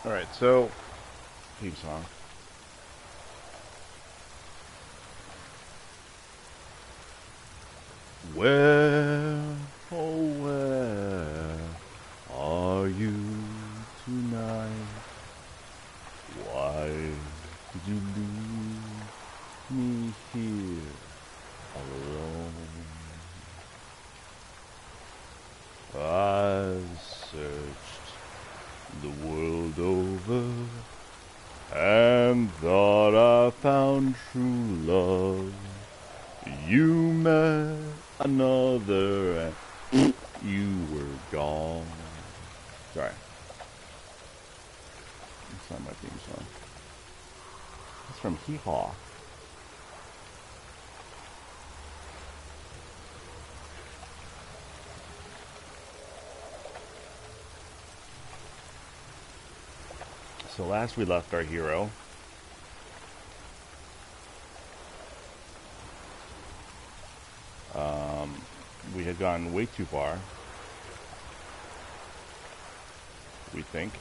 Alright, so theme song. Where, oh where are you tonight? Why did you leave me here alone? I've searched the world over and thought I found true love. You met another and you were gone. Sorry. That's not my theme song. It's from Hee Haw. So last we left our hero, we had gone way too far, we think,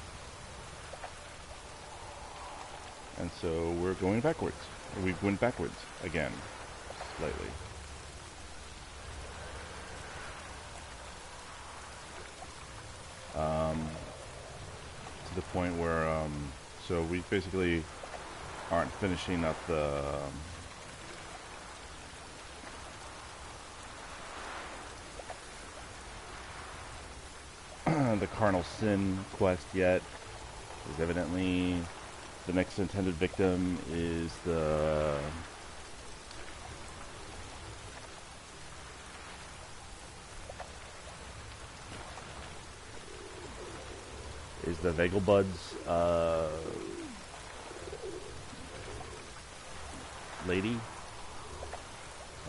and so we're going backwards. We went backwards again, slightly. To the point where, so we basically aren't finishing up the carnal sin quest yet. Because evidently the next intended victim is the Vegelbud's lady.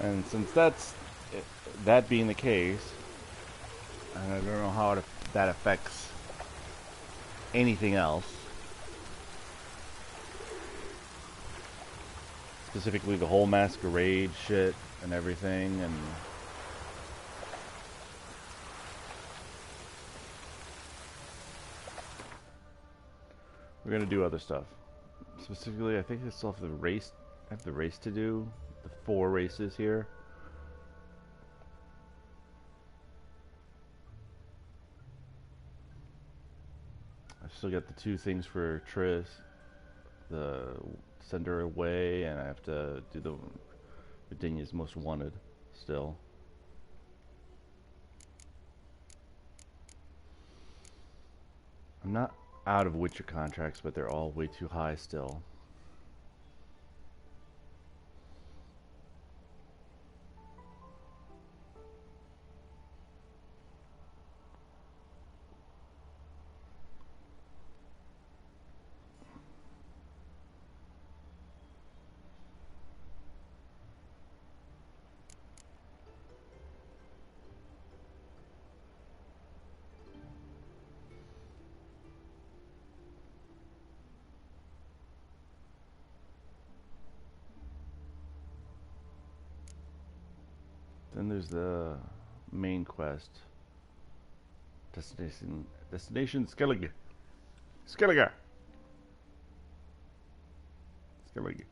And since that being the case, and I don't know how that affects anything else, specifically the whole masquerade shit and everything, and we're gonna do other stuff. Specifically, I think I still have the race. I have the race to do. The 4 races here. I still got the 2 things for Triss. The send her away, and I have to do the Virginia's Most Wanted still. I'm not out of Witcher contracts, but they're all way too high still. Then there's the main quest. Destination Skellige. Skellige. Skellige.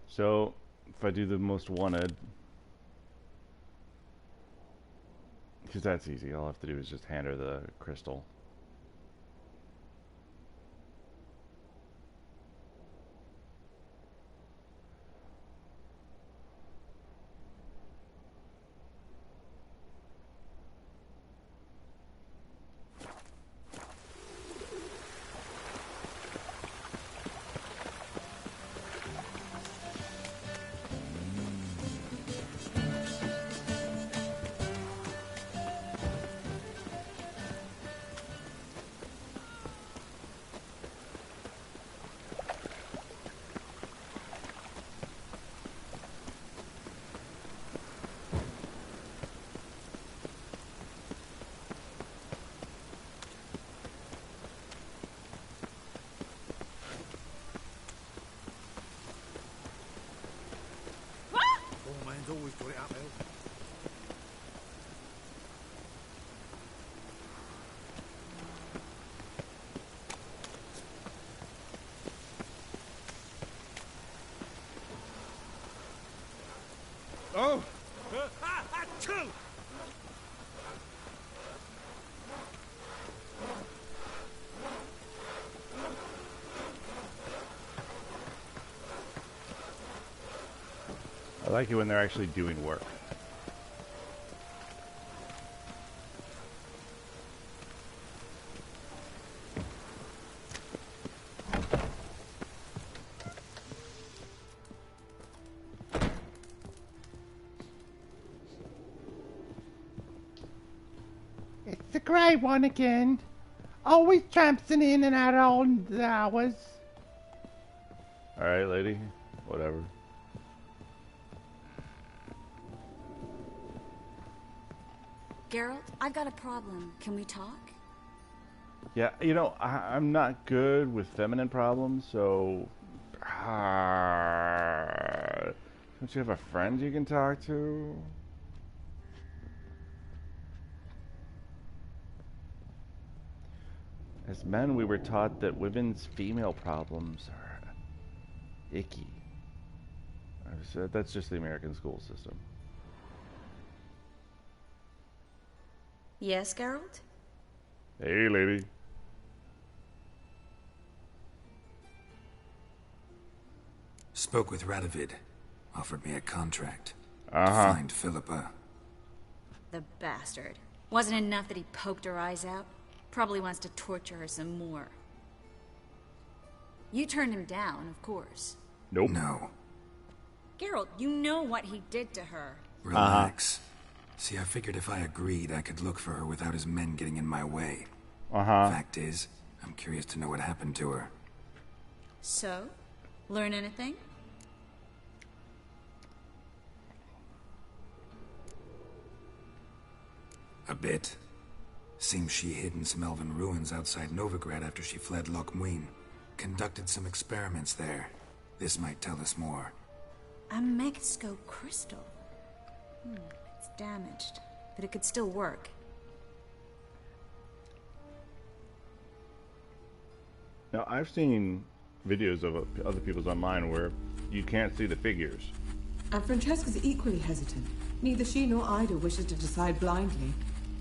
So, if I do the Most Wanted, because that's easy, all I have to do is just hand her the crystal. Oh! Achoo! I like it when they're actually doing work. It's the grey one again. Always tramping in and out all the hours. Alright, lady. Whatever. Geralt, I've got a problem. Can we talk? Yeah, you know, I'm not good with feminine problems, so... don't you have a friend you can talk to? As men, we were taught that women's female problems are icky. I've said that's just the American school system. Yes, Geralt? Hey, lady. Spoke with Radovid. Offered me a contract. Uh-huh. To find Philippa. The bastard. Wasn't enough that he poked her eyes out? Probably wants to torture her some more. You turned him down, of course. Nope. No. Geralt, you know what he did to her. Relax. See, I figured if I agreed, I could look for her without his men getting in my way. Fact is, I'm curious to know what happened to her. So? Learn anything? A bit. Seems she hid in some elven ruins outside Novigrad after she fled Loch Muin. Conducted some experiments there. This might tell us more. A megascope crystal. It's damaged, but it could still work. Now, I've seen videos of other people's online where you can't see the figures. And Francesca's equally hesitant. Neither she nor Ida wishes to decide blindly.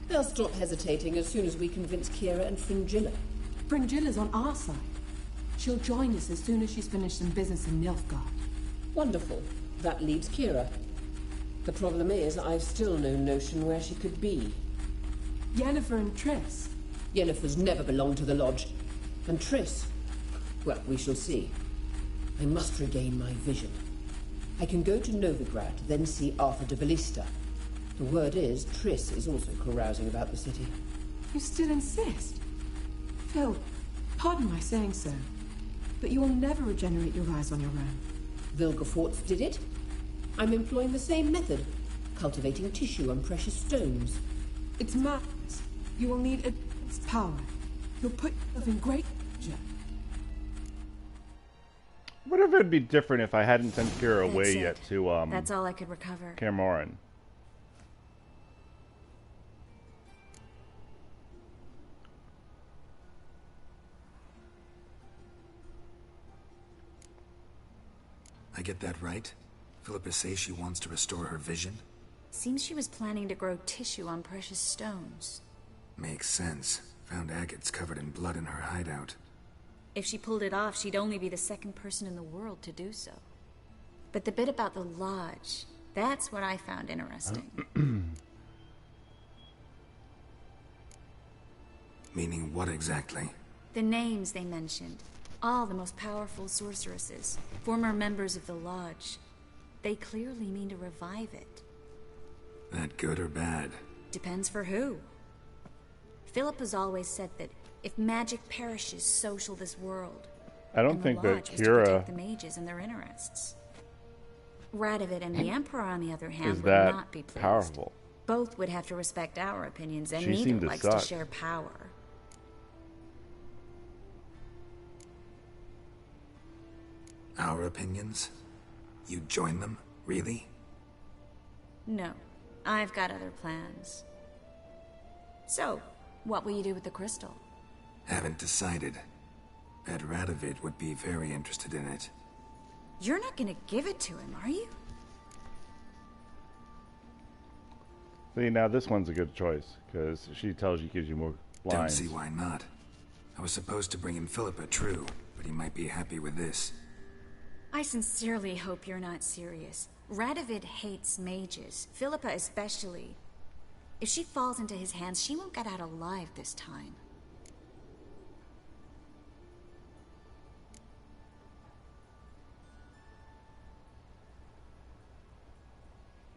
They'll stop hesitating as soon as we convince Kira and Fringilla. Fringilla's on our side. She'll join us as soon as she's finished some business in Nilfgaard. Wonderful. That leaves Kira. The problem is, I've still no notion where she could be. Yennefer and Triss. Yennefer's never belonged to the Lodge. And Triss? Well, we shall see. I must regain my vision. I can go to Novigrad, then see Arthur de Valista. The word is, Triss is also carousing about the city. You still insist? Phil, pardon my saying so, but you will never regenerate your eyes on your own. Vilgefortz did it. I'm employing the same method, cultivating tissue and precious stones. It's madness. You will need its power. You'll put yourself in great danger. What if it'd be different if I hadn't sent Kira away That's it. yet to, That's all I could recover. Cameron? I get that right? Philippa says she wants to restore her vision? Seems she was planning to grow tissue on precious stones. Makes sense. Found agates covered in blood in her hideout. If she pulled it off, she'd only be the second person in the world to do so. But the bit about the Lodge, that's what I found interesting. Meaning what exactly? The names they mentioned. All the most powerful sorceresses, former members of the Lodge. They clearly mean to revive it. That good or bad? Depends for who. Philip has always said that if magic perishes, so shall this world. I don't And think the that Lodge is to Kira protect the mages and their interests. Radovid and the Emperor, on the other hand, is would that not be pleased. powerful. Both would have to respect our opinions, and She neither seemed to likes suck. to share power. Our opinions? You join them? Really? No, I've got other plans. So, what will you do with the crystal? Haven't decided. Bet Radovid would be very interested in it. You're not gonna give it to him, are you? See, now this one's a good choice, because she tells you, gives you more Don't lines. see why not. I was supposed to bring in Philippa, true, but he might be happy with this. I sincerely hope you're not serious. Radovid hates mages, Philippa especially. If she falls into his hands, she won't get out alive this time.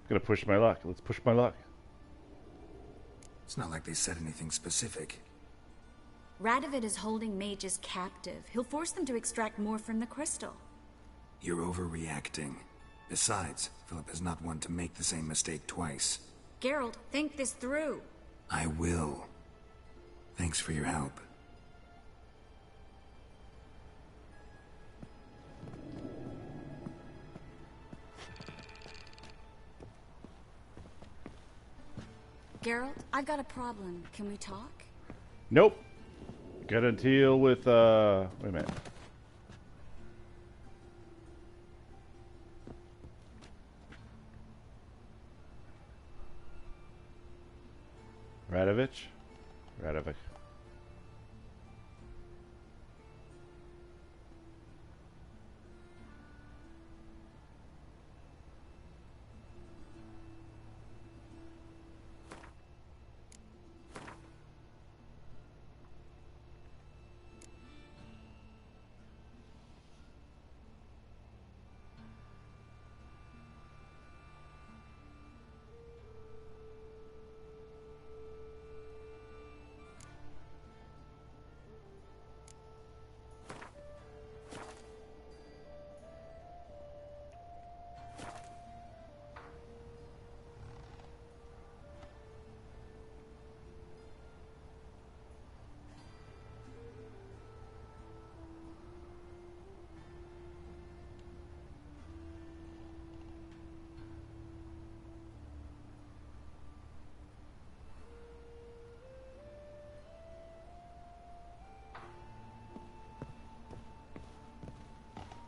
Gonna push my luck. Let's push my luck. It's not like they said anything specific. Radovid is holding mages captive. He'll force them to extract more from the crystal. You're overreacting. Besides, Philippa's not one to make the same mistake twice. Geralt, think this through. I will. Thanks for your help. Geralt, I've got a problem. Can we talk? Nope. Gotta deal with, wait a minute. Radovic? Radovic.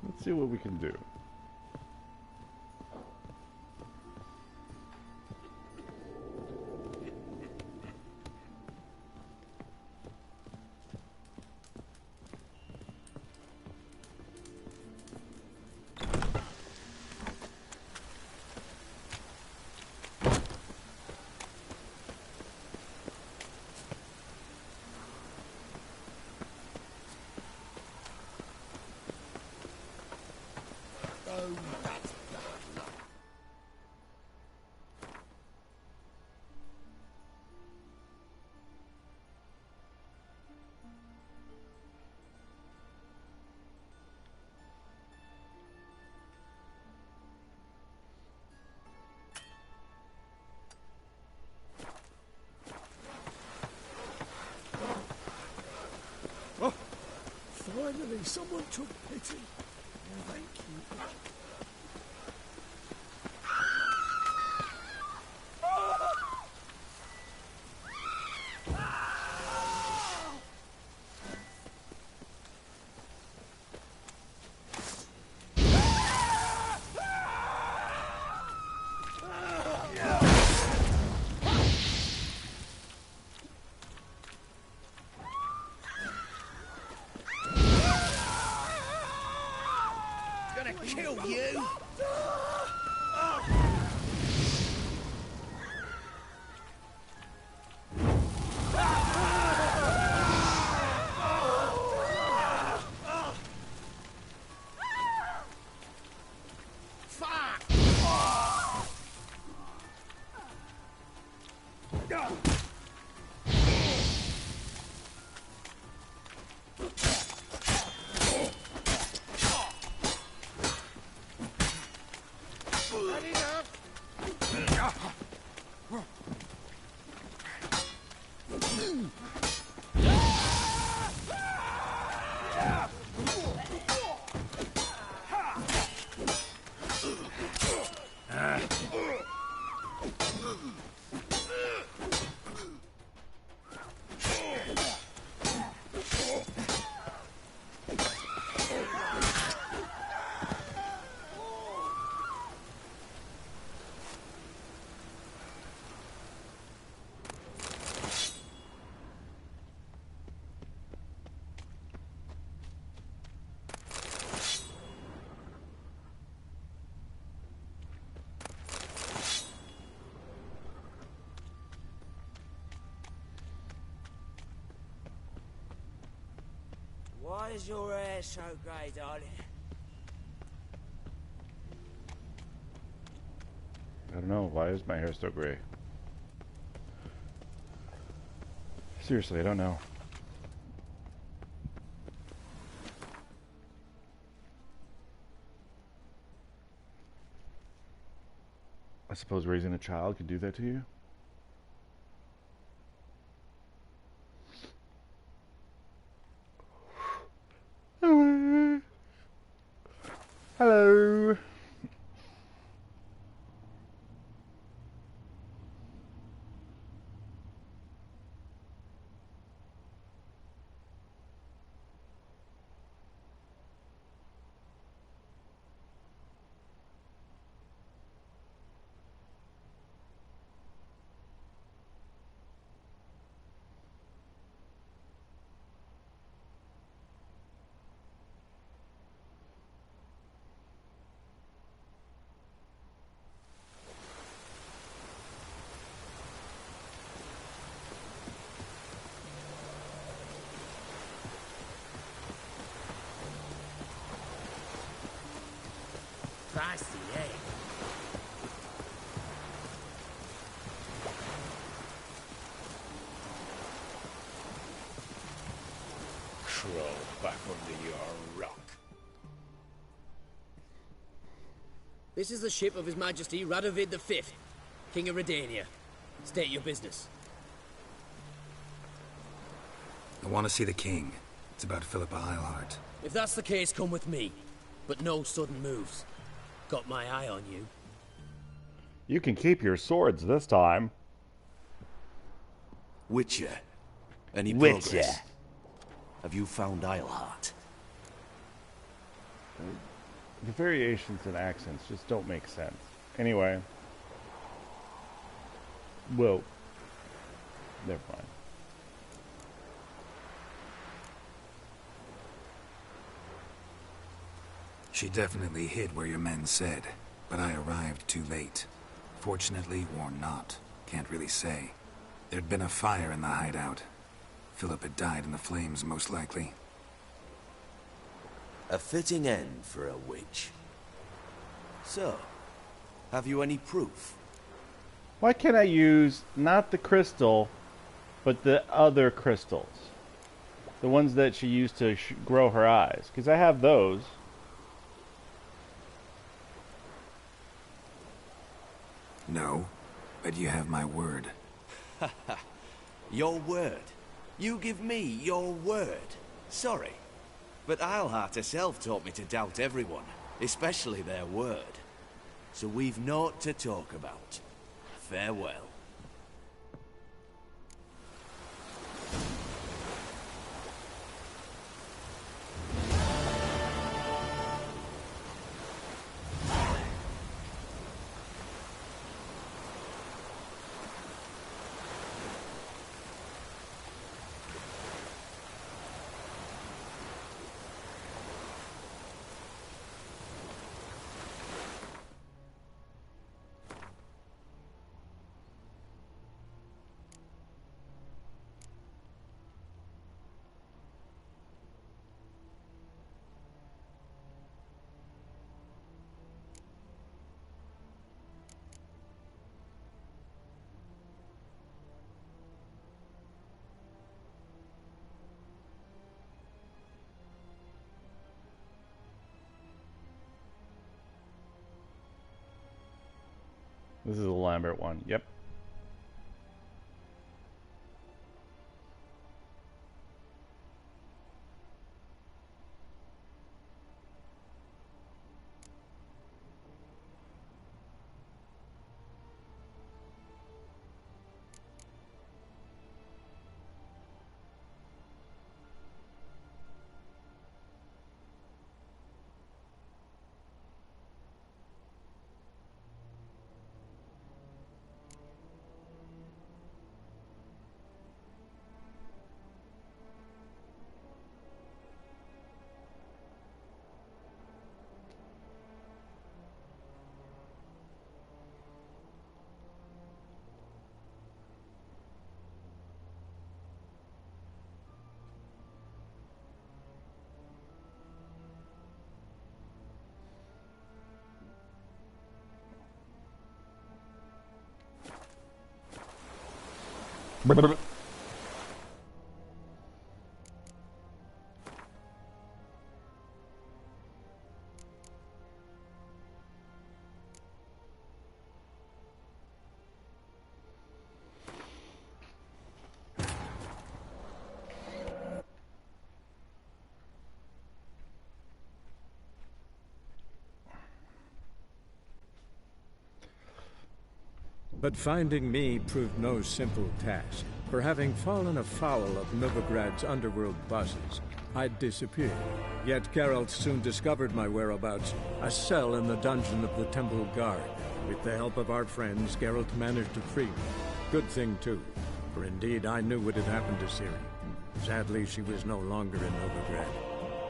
Let's see what we can do. Finally, someone took pity. Oh, thank you. Kill you! Why is your hair so grey, darling? I don't know. Why is my hair so gray? Seriously, I don't know. I suppose raising a child could do that to you. Hello. Feisty, eh? Crawl back under your rock. This is the ship of His Majesty Radovid V, King of Redania. State your business. I want to see the king. It's about Philippa Eilhart. If that's the case, come with me. But no sudden moves. Got my eye on you. You can keep your swords this time. Witcher. Any Witcher. progress? Have you found Eilhart? The variations in accents just don't make sense. Anyway. Whoa. Never mind. She definitely hid where your men said, but I arrived too late. Fortunately or not, can't really say. There'd been a fire in the hideout. Philip had died in the flames, most likely. A fitting end for a witch. So, have you any proof? Why can't I use not the crystal, but the other crystals? The ones that she used to grow her eyes. Because I have those. No, but you have my word. Your word? You give me your word? Sorry, but Eilhart herself taught me to doubt everyone, especially their word. So we've naught to talk about. Farewell. This is a Lambert one. Yep. But finding me proved no simple task. For having fallen afoul of Novigrad's underworld bosses, I'd disappeared. Yet Geralt soon discovered my whereabouts, a cell in the dungeon of the Temple Guard. With the help of our friends, Geralt managed to free me. Good thing, too, for indeed I knew what had happened to Ciri. Sadly, she was no longer in Novigrad.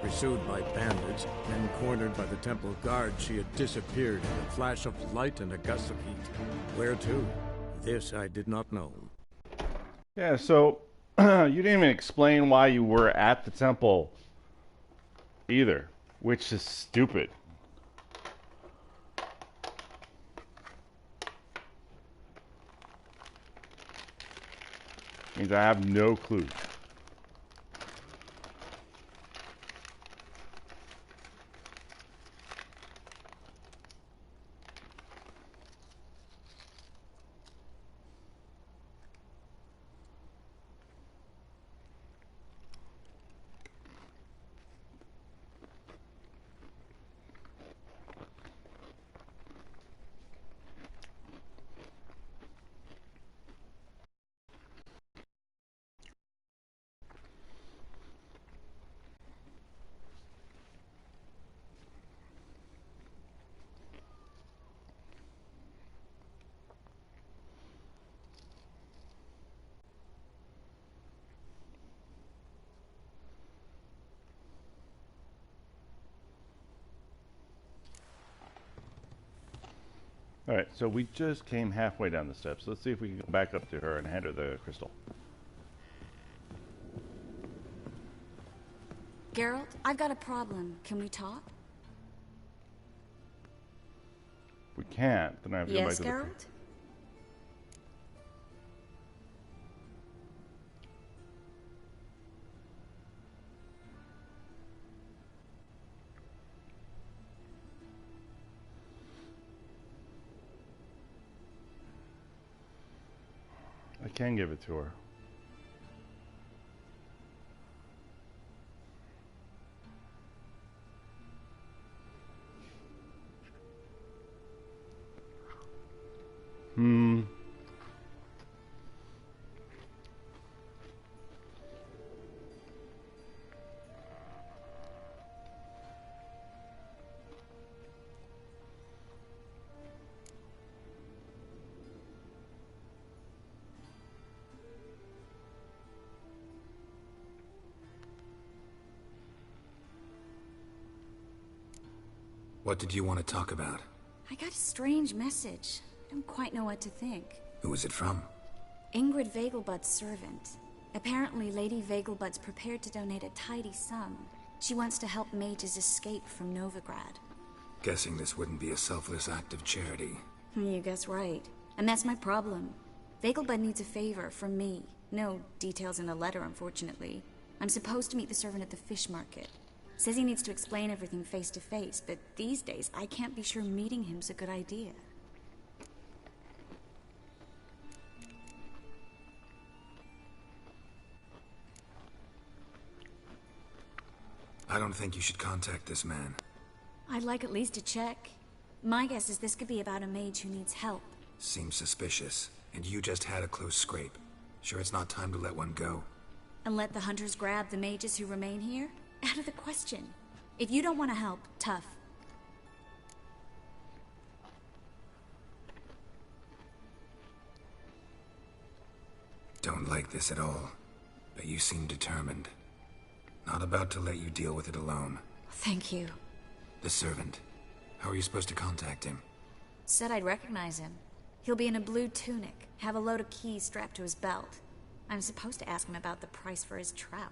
Pursued by bandits, then cornered by the Temple Guard, she had disappeared in a flash of light and a gust of heat. Where to? This I did not know. Yeah, so you didn't even explain why you were at the temple either, which is stupid. Means I have no clue. Alright, so we just came halfway down the steps. Let's see if we can go back up to her and hand her the crystal. Geralt, I've got a problem. Can we talk? If we can't, then I have to go back Yes, to Geralt? I can give it to her. What did you want to talk about? I got a strange message. I don't quite know what to think. Who was it from? Ingrid Vegelbud's servant. Apparently, Lady Vegelbud's prepared to donate a tidy sum. She wants to help mages escape from Novigrad. Guessing this wouldn't be a selfless act of charity. You guess right. And that's my problem. Vegelbud needs a favor from me. No details in the letter, unfortunately. I'm supposed to meet the servant at the fish market. Says he needs to explain everything face to face, but these days I can't be sure meeting him's a good idea. I don't think you should contact this man. I'd like at least to check. My guess is this could be about a mage who needs help. Seems suspicious, and you just had a close scrape. Sure it's not time to let one go? And let the hunters grab the mages who remain here? Out of the question. If you don't want to help, tough. Don't like this at all, but you seem determined. Not about to let you deal with it alone. Thank you. The servant. How are you supposed to contact him? Said I'd recognize him. He'll be in a blue tunic, have a load of keys strapped to his belt. I'm supposed to ask him about the price for his trout.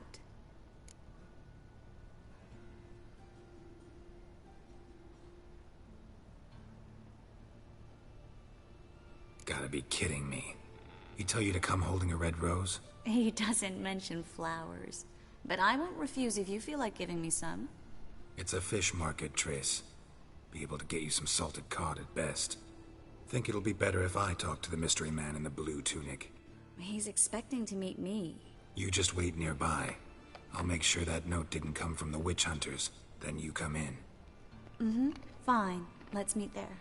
Gotta be kidding me. He tell you to come holding a red rose? He doesn't mention flowers. But I won't refuse if you feel like giving me some. It's a fish market, Triss. Be able to get you some salted cod at best. Think it'll be better if I talk to the mystery man in the blue tunic. He's expecting to meet me. You just wait nearby. I'll make sure that note didn't come from the witch hunters. Then you come in. Mm-hmm. Fine. Let's meet there.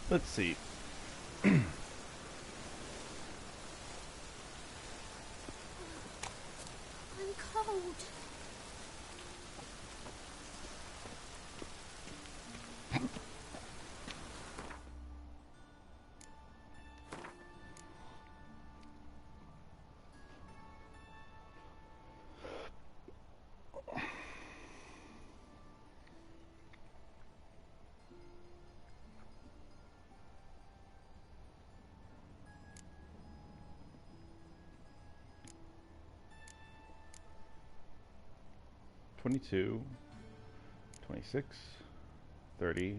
Let's see. I'm cold. $22, $26, $30.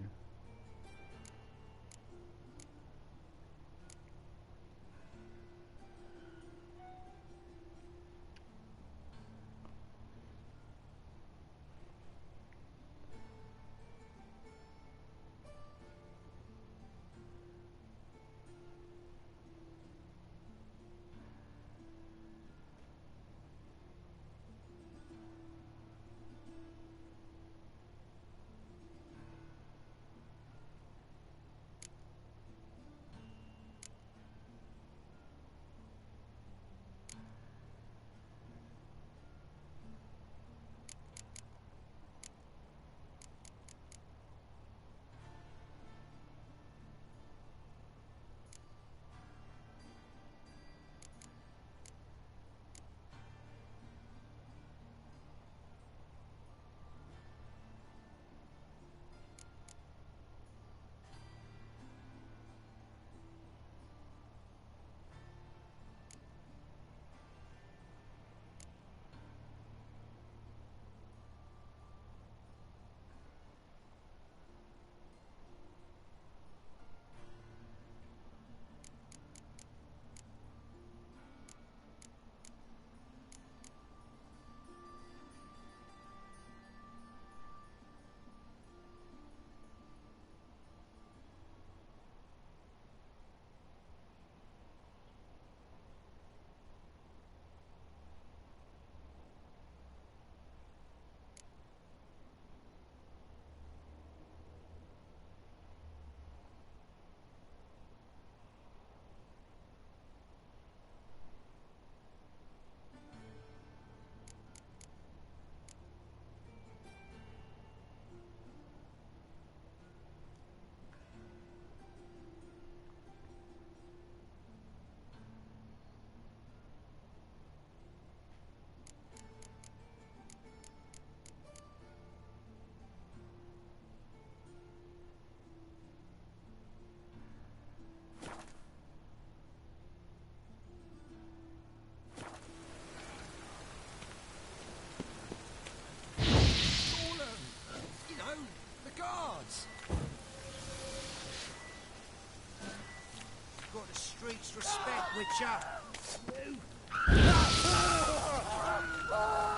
Streets respect Witcher.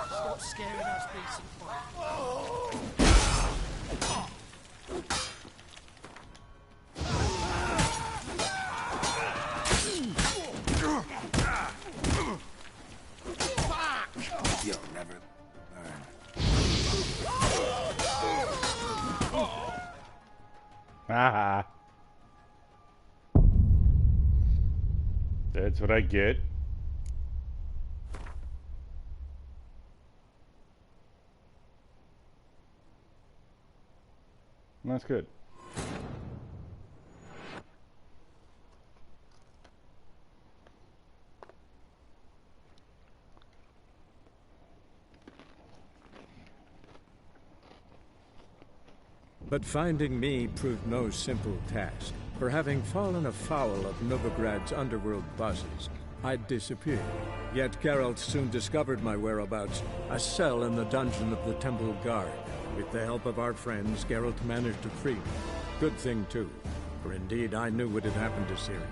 Stop scaring us, decent fight. That's what I get. That's good. But finding me proved no simple task. For having fallen afoul of Novigrad's underworld bosses, I'd disappeared. Yet Geralt soon discovered my whereabouts, a cell in the dungeon of the Temple Guard. With the help of our friends, Geralt managed to free me. Good thing, too, for indeed I knew what had happened to Ciri.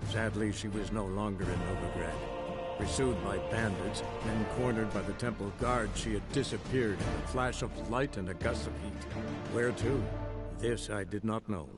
Sadly, she was no longer in Novigrad. Pursued by bandits, then cornered by the Temple Guard, she had disappeared in a flash of light and a gust of heat. Where to? This I did not know.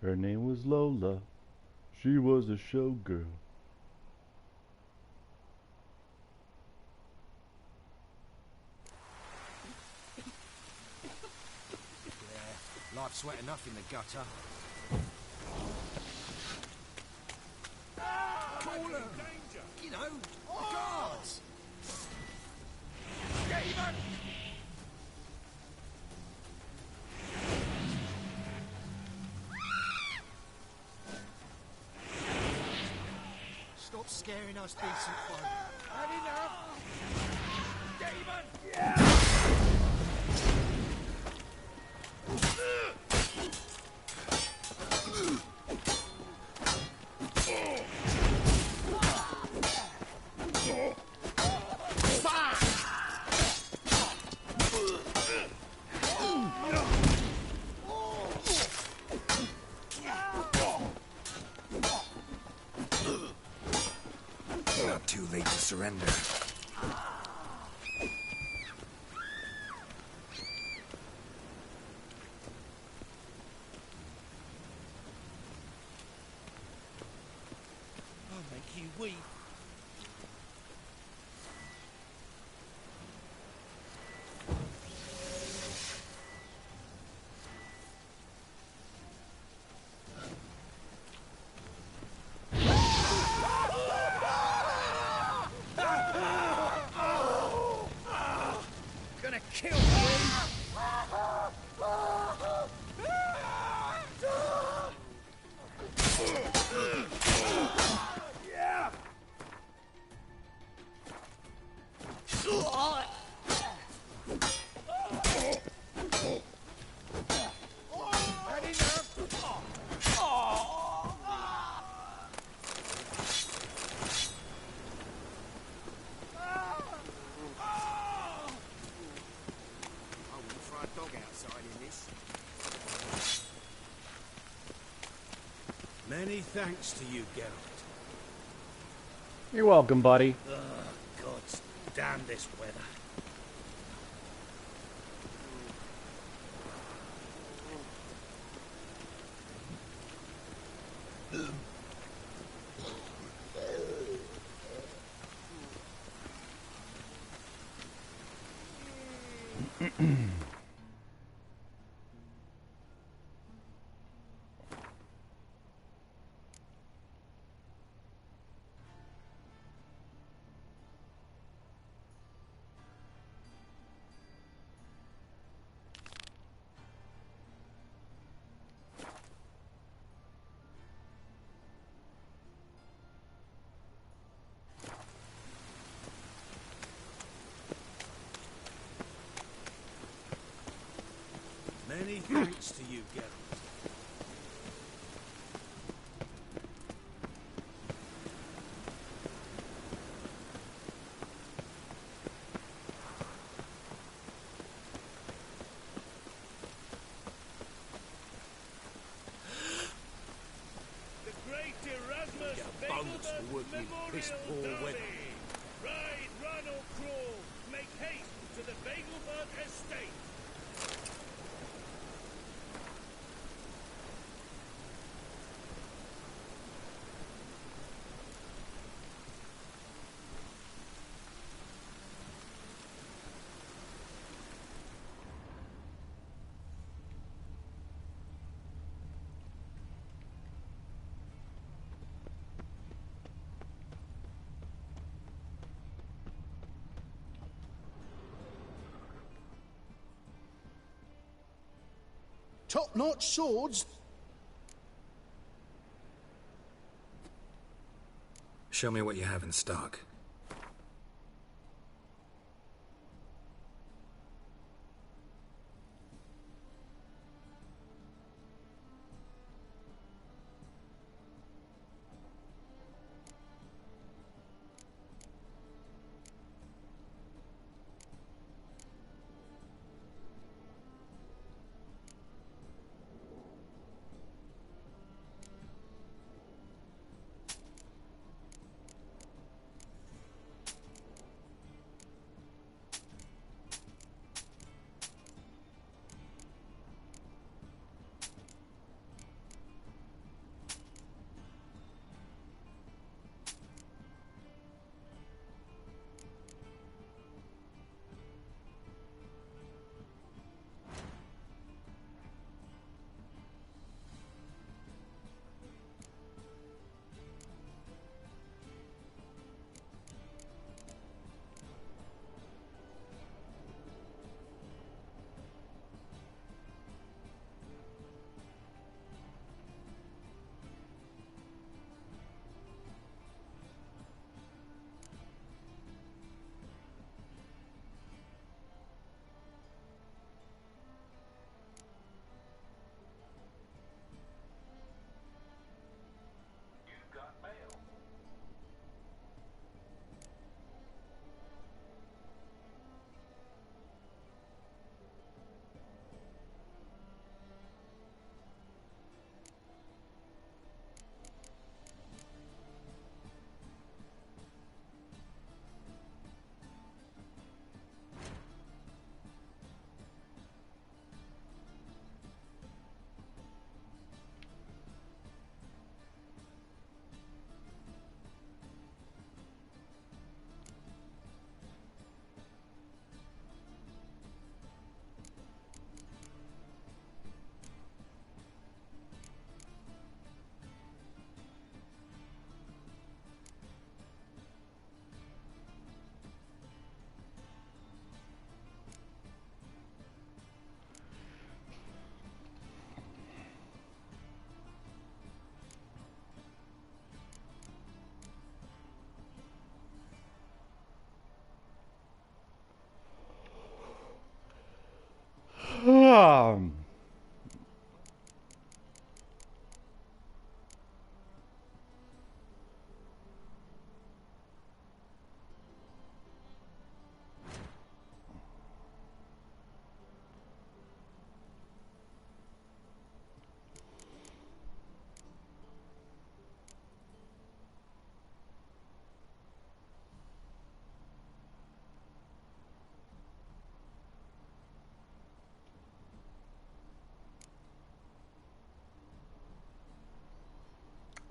Her name was Lola. She was a showgirl. Yeah, life's wet enough in the gutter. Call them! You know, the guards! Demon! Stop scaring us decent folk. Had enough! Demon! Yeah! Not too late to surrender. I'll make you weep. Gonna kill yeah. Ready now? I wouldn't throw a dog outside in this. Many thanks to you, Geralt. You're welcome, buddy. God damn this weather. Many thanks to you, Geralt. The great Erasmus Get a bonus for working in piss poor weather. Ride, run or crawl. Make haste to the Bagelbud estate. Top-notch swords. Show me what you have in stock.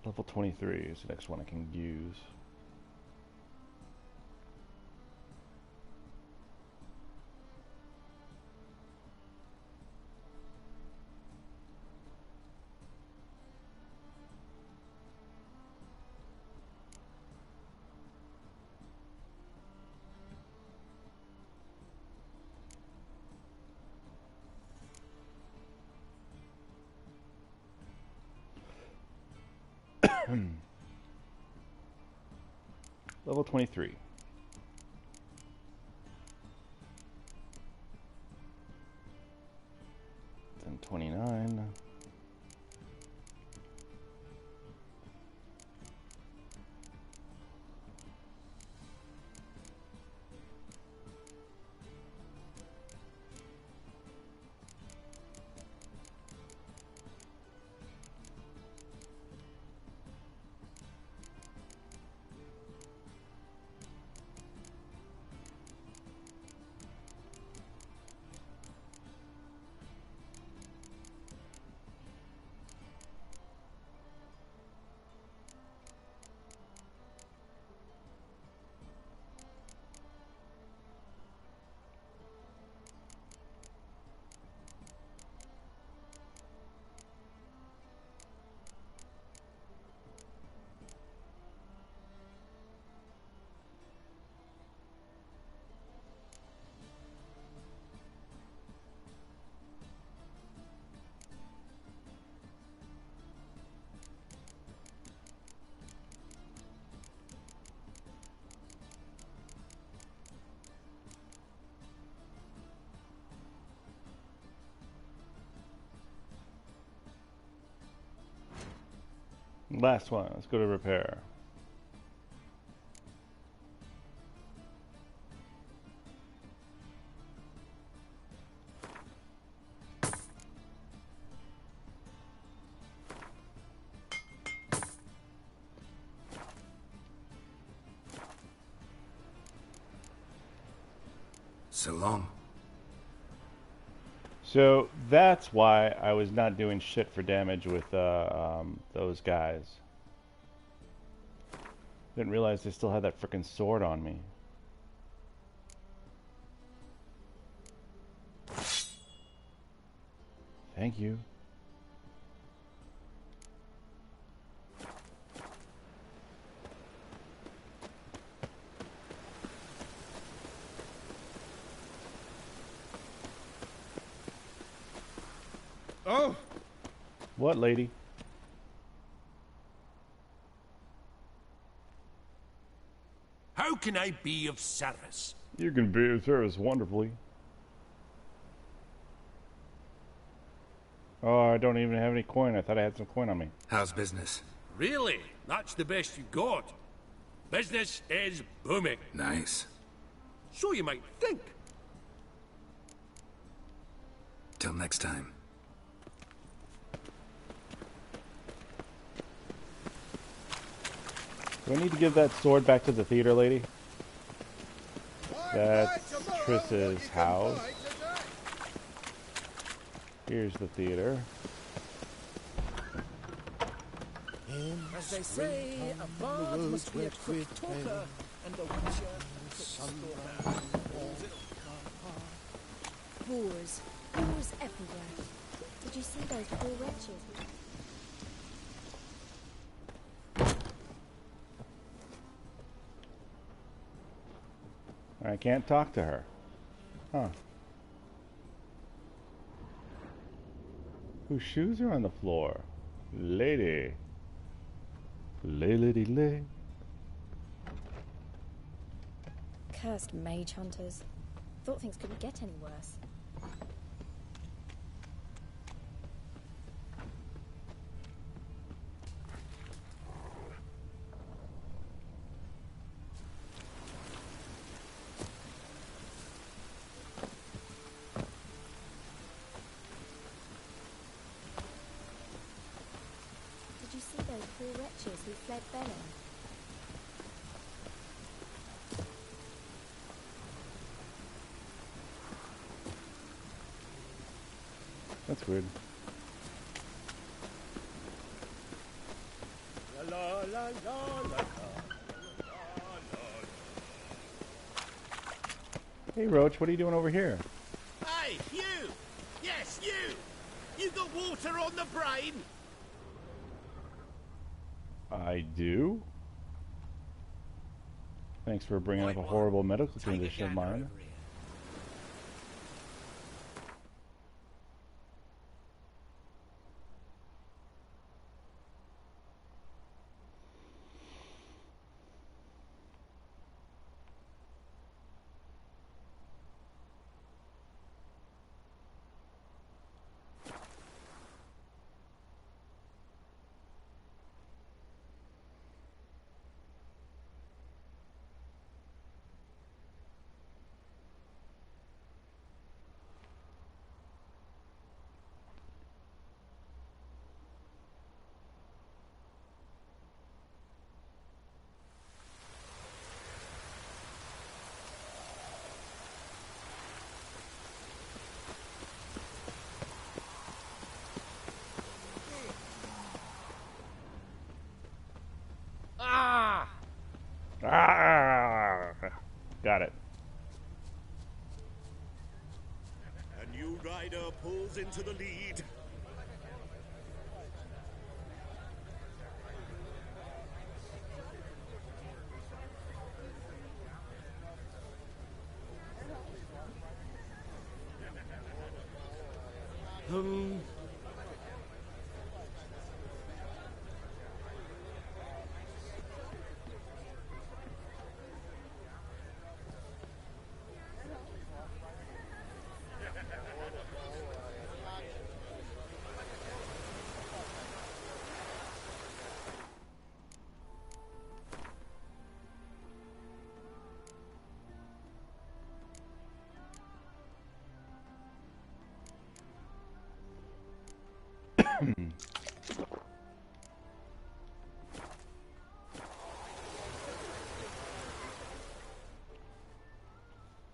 Level 23 is the next one I can use. Level 23. 29. Last one. Let's go to repair. So long. So that's why I was not doing shit for damage with those guys. Didn't realize they still had that frickin' sword on me. Thank you. Oh! What, lady? How can I be of service? You can be of service wonderfully. Oh, I don't even have any coin. I thought I had some coin on me. How's business? Really? That's the best you got. Business is booming. Nice. So you might think. Till next time. Do I need to give that sword back to the theater lady? That's Triss's house. Here's the theater. As they say, a bard must be a quick talker, and a witcher a quick stalker. Wars. Wars everywhere. Did you see those poor wretches? I can't talk to her. Huh. Whose shoes are on the floor? Lady. Lady lay. Cursed mage hunters. Thought things couldn't get any worse. Did you see those poor wretches who fled Belen? That's weird. La la la la la. Hey, Roach, what are you doing over here? Hey, you! Yes, you! You got water on the brain? I do. Thanks for bringing up a horrible medical condition of mine. rider pulls into the lead.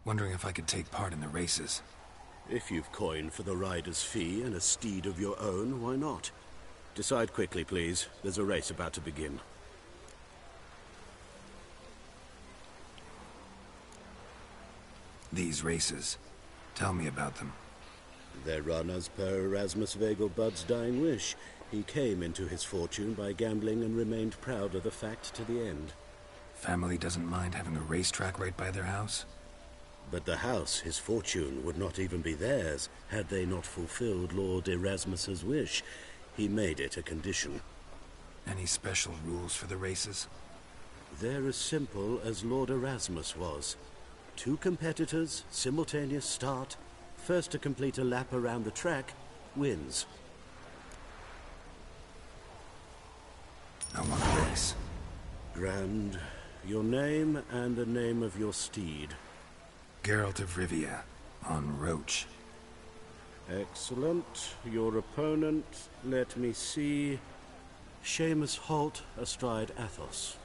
Wondering if I could take part in the races. If you've coined for the rider's fee and a steed of your own, why not? Decide quickly, please. There's a race about to begin. These races. Tell me about them. They're run as per Erasmus Vegelbud's dying wish. He came into his fortune by gambling and remained proud of the fact to the end. Family doesn't mind having a racetrack right by their house? But the house, his fortune, would not even be theirs had they not fulfilled Lord Erasmus's wish. He made it a condition. Any special rules for the races? They're as simple as Lord Erasmus was. 2 competitors, simultaneous start. First to complete a lap around the track wins. I want a race. Grand. Your name and the name of your steed. Geralt of Rivia, on Roach. Excellent. Your opponent, let me see. Seamus Holt, astride Athos.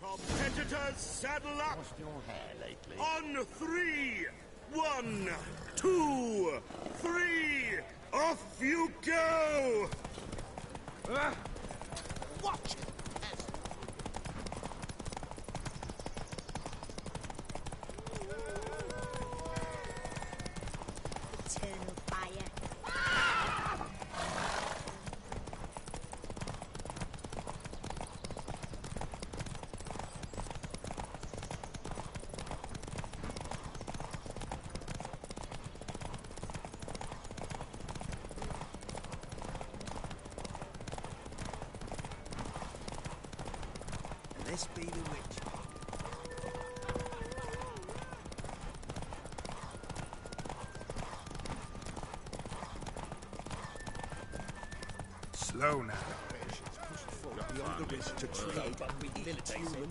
Competitors, saddle up! Lost your hair lately? On 3! 1, 2, 3! Off you go! Watch! Eternal fire. Let's be the witch. Slow now. Beyond the risk to trade with human.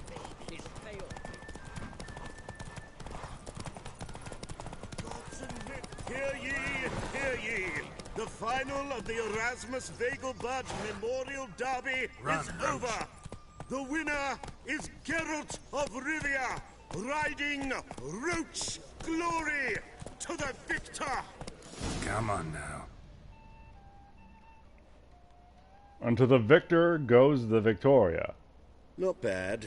Hear ye, hear ye! The final of the Erasmus Vegelbud Memorial Derby is over! The winner is Geralt of Rivia, riding Roach Glory to the victor! Come on now. And to the victor goes the Victoria. Not bad.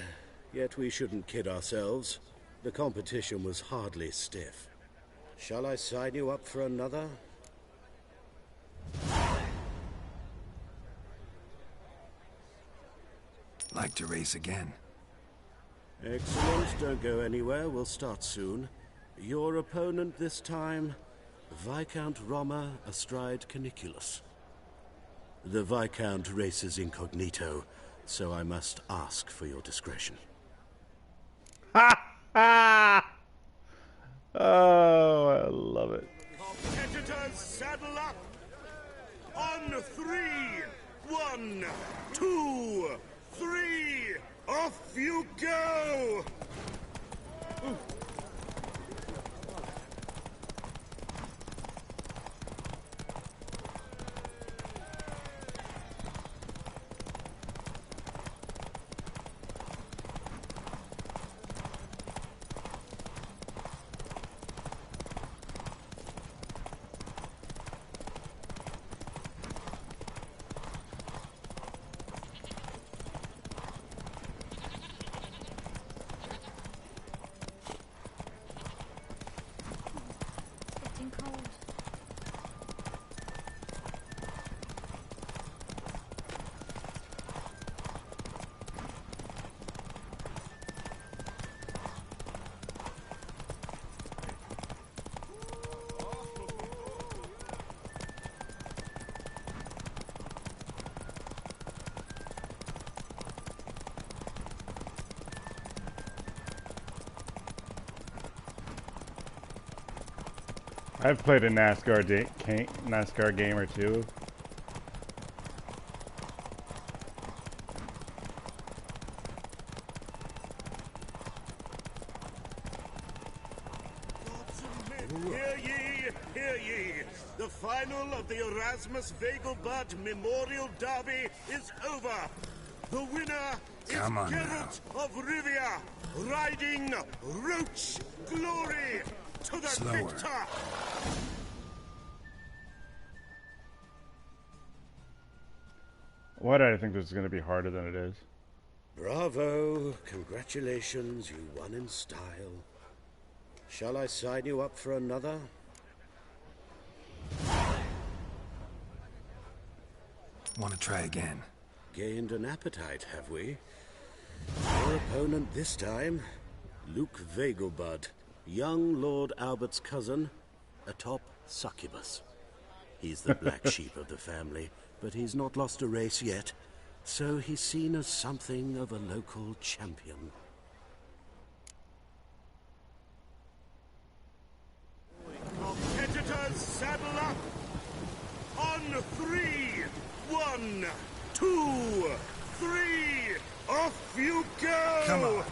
Yet we shouldn't kid ourselves. The competition was hardly stiff. Shall I sign you up for another? Like to race again. Excellent. Don't go anywhere. We'll start soon. Your opponent this time, Viscount Roma astride Caniculus. The Viscount races incognito, so I must ask for your discretion. Ha ha! Oh, I love it. Competitors, saddle up! On 3! 1, 2, 3! Off you go! I've played a NASCAR game or two. Hear ye, hear ye. The final of the Erasmus Vegelbud Memorial Derby is over. The winner is Come on Geralt of Rivia, riding Roach Glory to the Slower. victor. Why did I think this was going to be harder than it is? Bravo. Congratulations, you won in style. Shall I sign you up for another? Want to try again? Gained an appetite, have we? Your opponent this time, Luke Vegelbud, young Lord Albert's cousin, a top succubus. He's the black sheep of the family, but he's not lost a race yet, so he's seen as something of a local champion. Competitors, saddle up. On 3. 1, 2, 3. Off you go. Come on.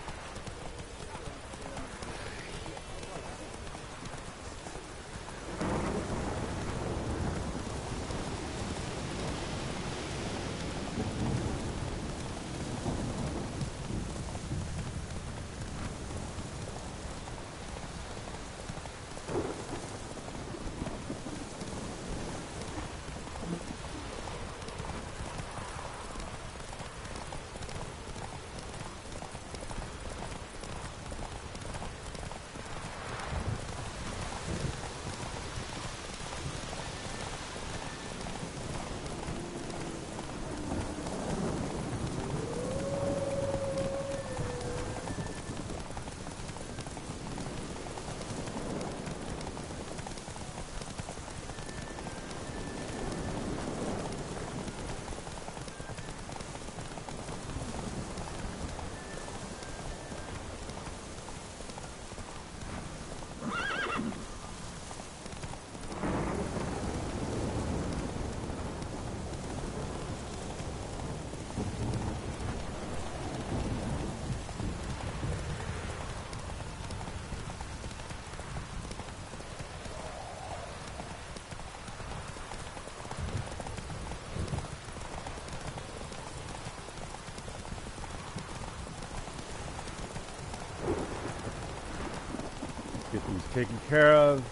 Get these taken care of.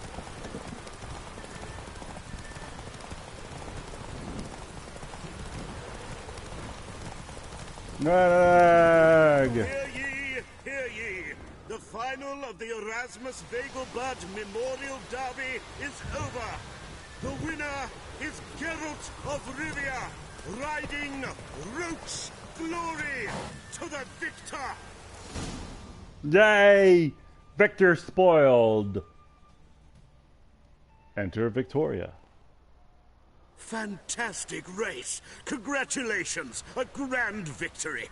Nag! Hear ye, hear ye. The final of the Erasmus Vegelbud Memorial Derby is over. The winner is Geralt of Rivia, riding Roach Glory to the victor. Yay! Victor spoiled. Enter Victoria. Fantastic race. Congratulations. A grand victory.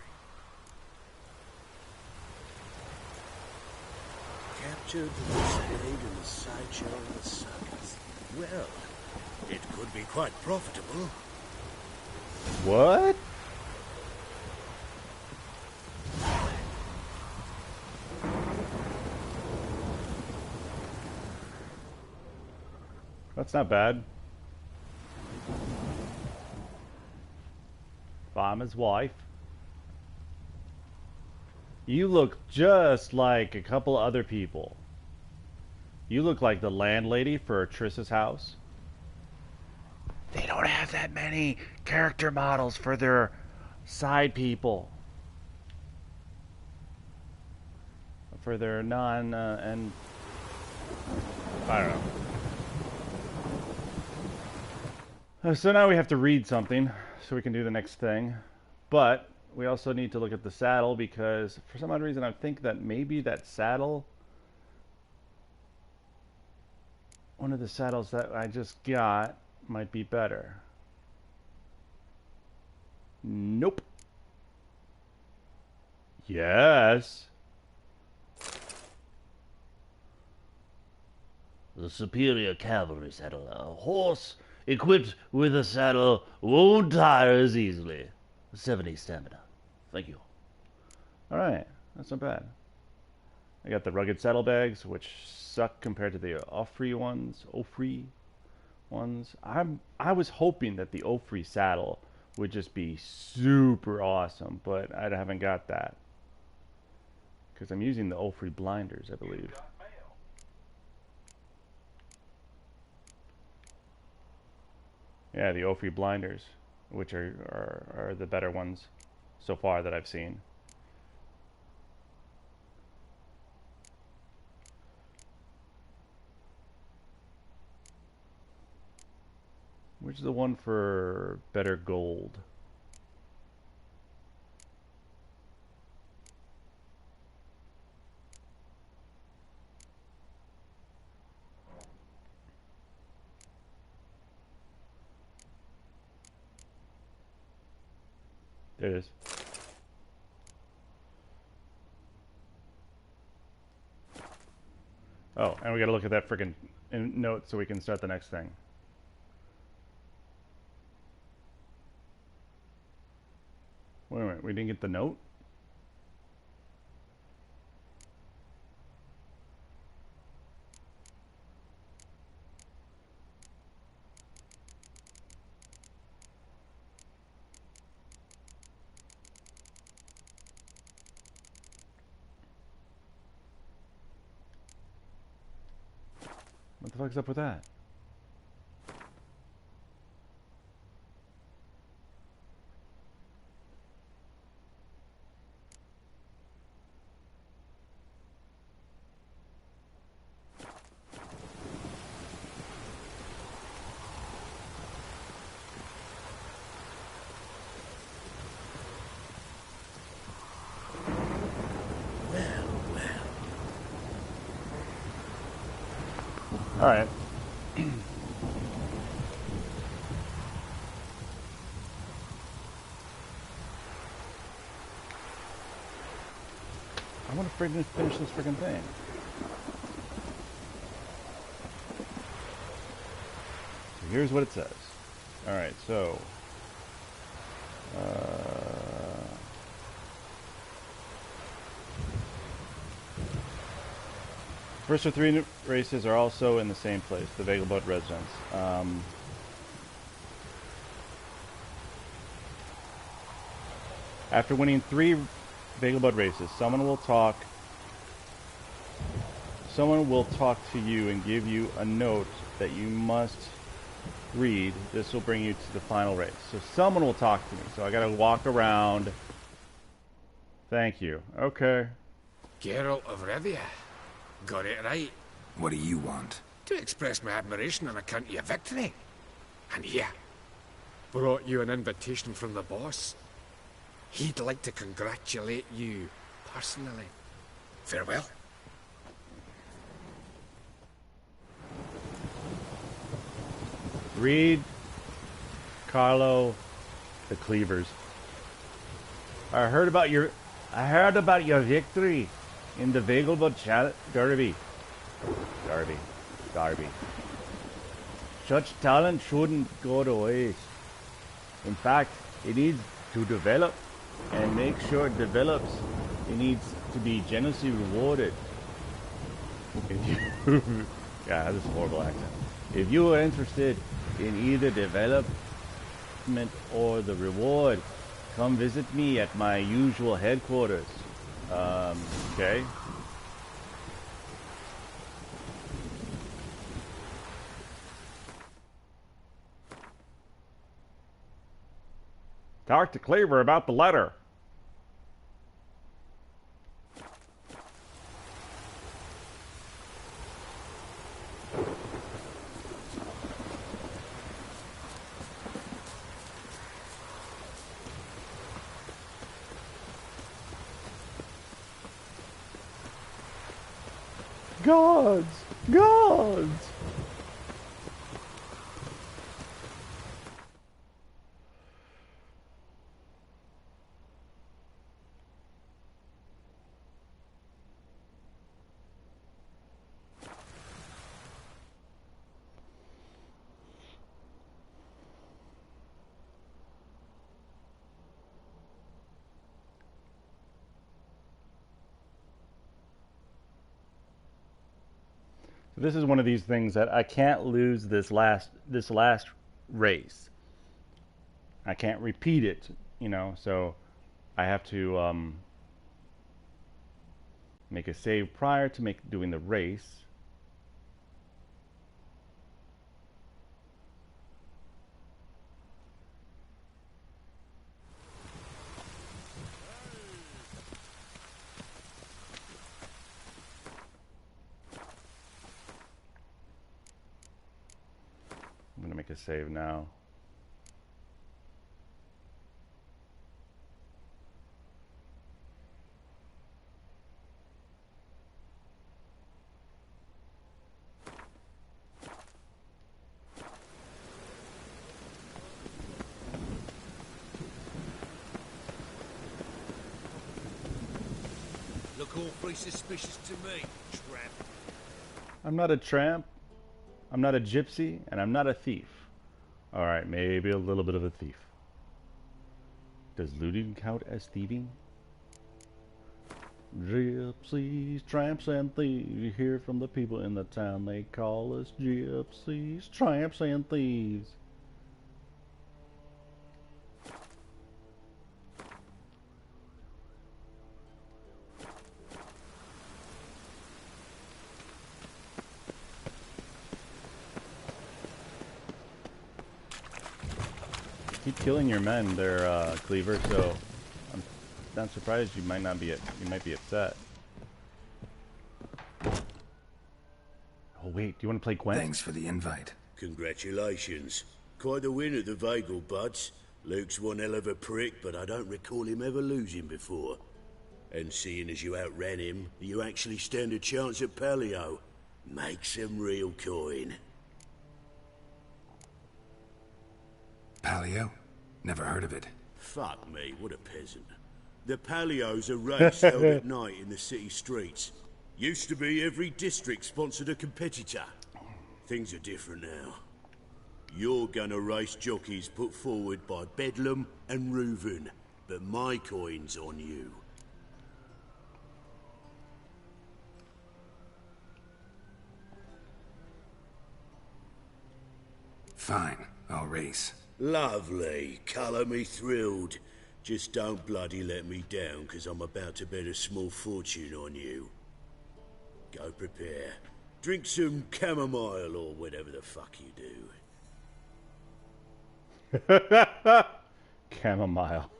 Captured and displayed in the sideshow of the circus. Well, it could be quite profitable. What? That's not bad. I'm his wife. You look just like a couple other people. You look like the landlady for Triss's house. They don't have that many character models for their side people. For their non, and I don't know. So now we have to read something so we can do the next thing. But we also need to look at the saddle because for some odd reason I think that maybe that saddle, one of the saddles that I just got, might be better. Nope. Yes. The superior cavalry saddle. A horse equipped with a saddle won't tire as easily. 70 stamina. Thank you. Alright, that's not bad. I got the rugged saddlebags, which suck compared to the Offrey ones. I was hoping that the Offrey saddle would just be super awesome, but I haven't got that. Because I'm using the Offrey blinders, I believe. Yeah, the Offrey blinders, which are the better ones so far that I've seen. Which is the one for better gold? There it is. Oh, and we gotta look at that freaking note so we can start the next thing. Wait a minute, we didn't get the note? What the fuck's up with that? All right. I want to finish this freaking thing. So here's what it says. All right, so first of three races are also in the same place, the Vegelbud residence. After winning 3 Vegelbud races, someone will talk to you and give you a note that you must read. This will bring you to the final race. So someone will talk to me. So I gotta walk around. Thank you. Okay. Geralt of Rivia. Got it right. What do you want? To express my admiration on account of your victory. And here, brought you an invitation from the boss. He'd like to congratulate you personally. Farewell. Read Carlo the Cleavers. I heard about your victory in the Vegelbud Derby. Such talent shouldn't go to waste. In fact, it needs to develop, and make sure it develops. It needs to be generously rewarded. If you, yeah, this is a horrible accent. If you are interested in either development or the reward, come visit me at my usual headquarters. Okay. Talk to Cleaver about the letter. Gods! Gods! This is one of these things that I can't lose this last race. I can't repeat it, you know, so I have to make a save prior to doing the race. I'm going to make a save now. Look awfully suspicious to me, tramp. I'm not a tramp. I'm not a gypsy, and I'm not a thief. Alright, maybe a little bit of a thief. Does looting count as thieving? Gypsies, tramps, and thieves. You hear from the people in the town. They call us gypsies, tramps, and thieves. Keep killing your men there, Cleaver, so I'm not surprised you might be upset. Oh wait, do you want to play Gwent? Thanks for the invite. Congratulations. Quite the win at the Vagel Buds. Luke's one hell of a prick, but I don't recall him ever losing before. And seeing as you outran him, you actually stand a chance at Paleo. Make some real coin. Paleo? Never heard of it. Fuck me, what a peasant. The Paleo's a race held at night in the city streets. Used to be every district sponsored a competitor. Things are different now. You're gonna race jockeys put forward by Bedlam and Reuven, but my coin's on you. Fine, I'll race. Lovely. Colour me thrilled. Just don't bloody let me down, because I'm about to bet a small fortune on you. Go prepare. Drink some chamomile or whatever the fuck you do. Chamomile.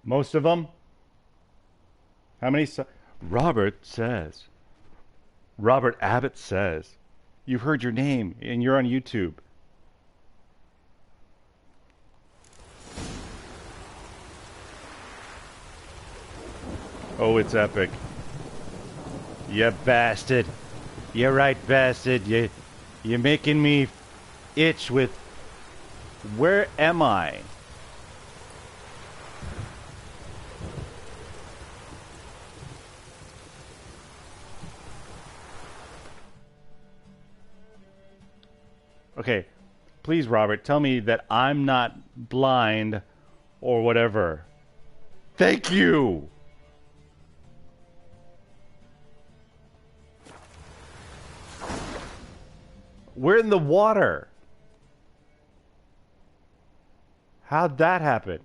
Most of them? How many? Robert says. Robert Abbott says. You've heard your name and you're on YouTube. Oh, it's epic. You bastard. You're right, bastard. You're making me itch with... Where am I? Okay, please, Robert, tell me that I'm not blind or whatever. Thank you! We're in the water. How'd that happen?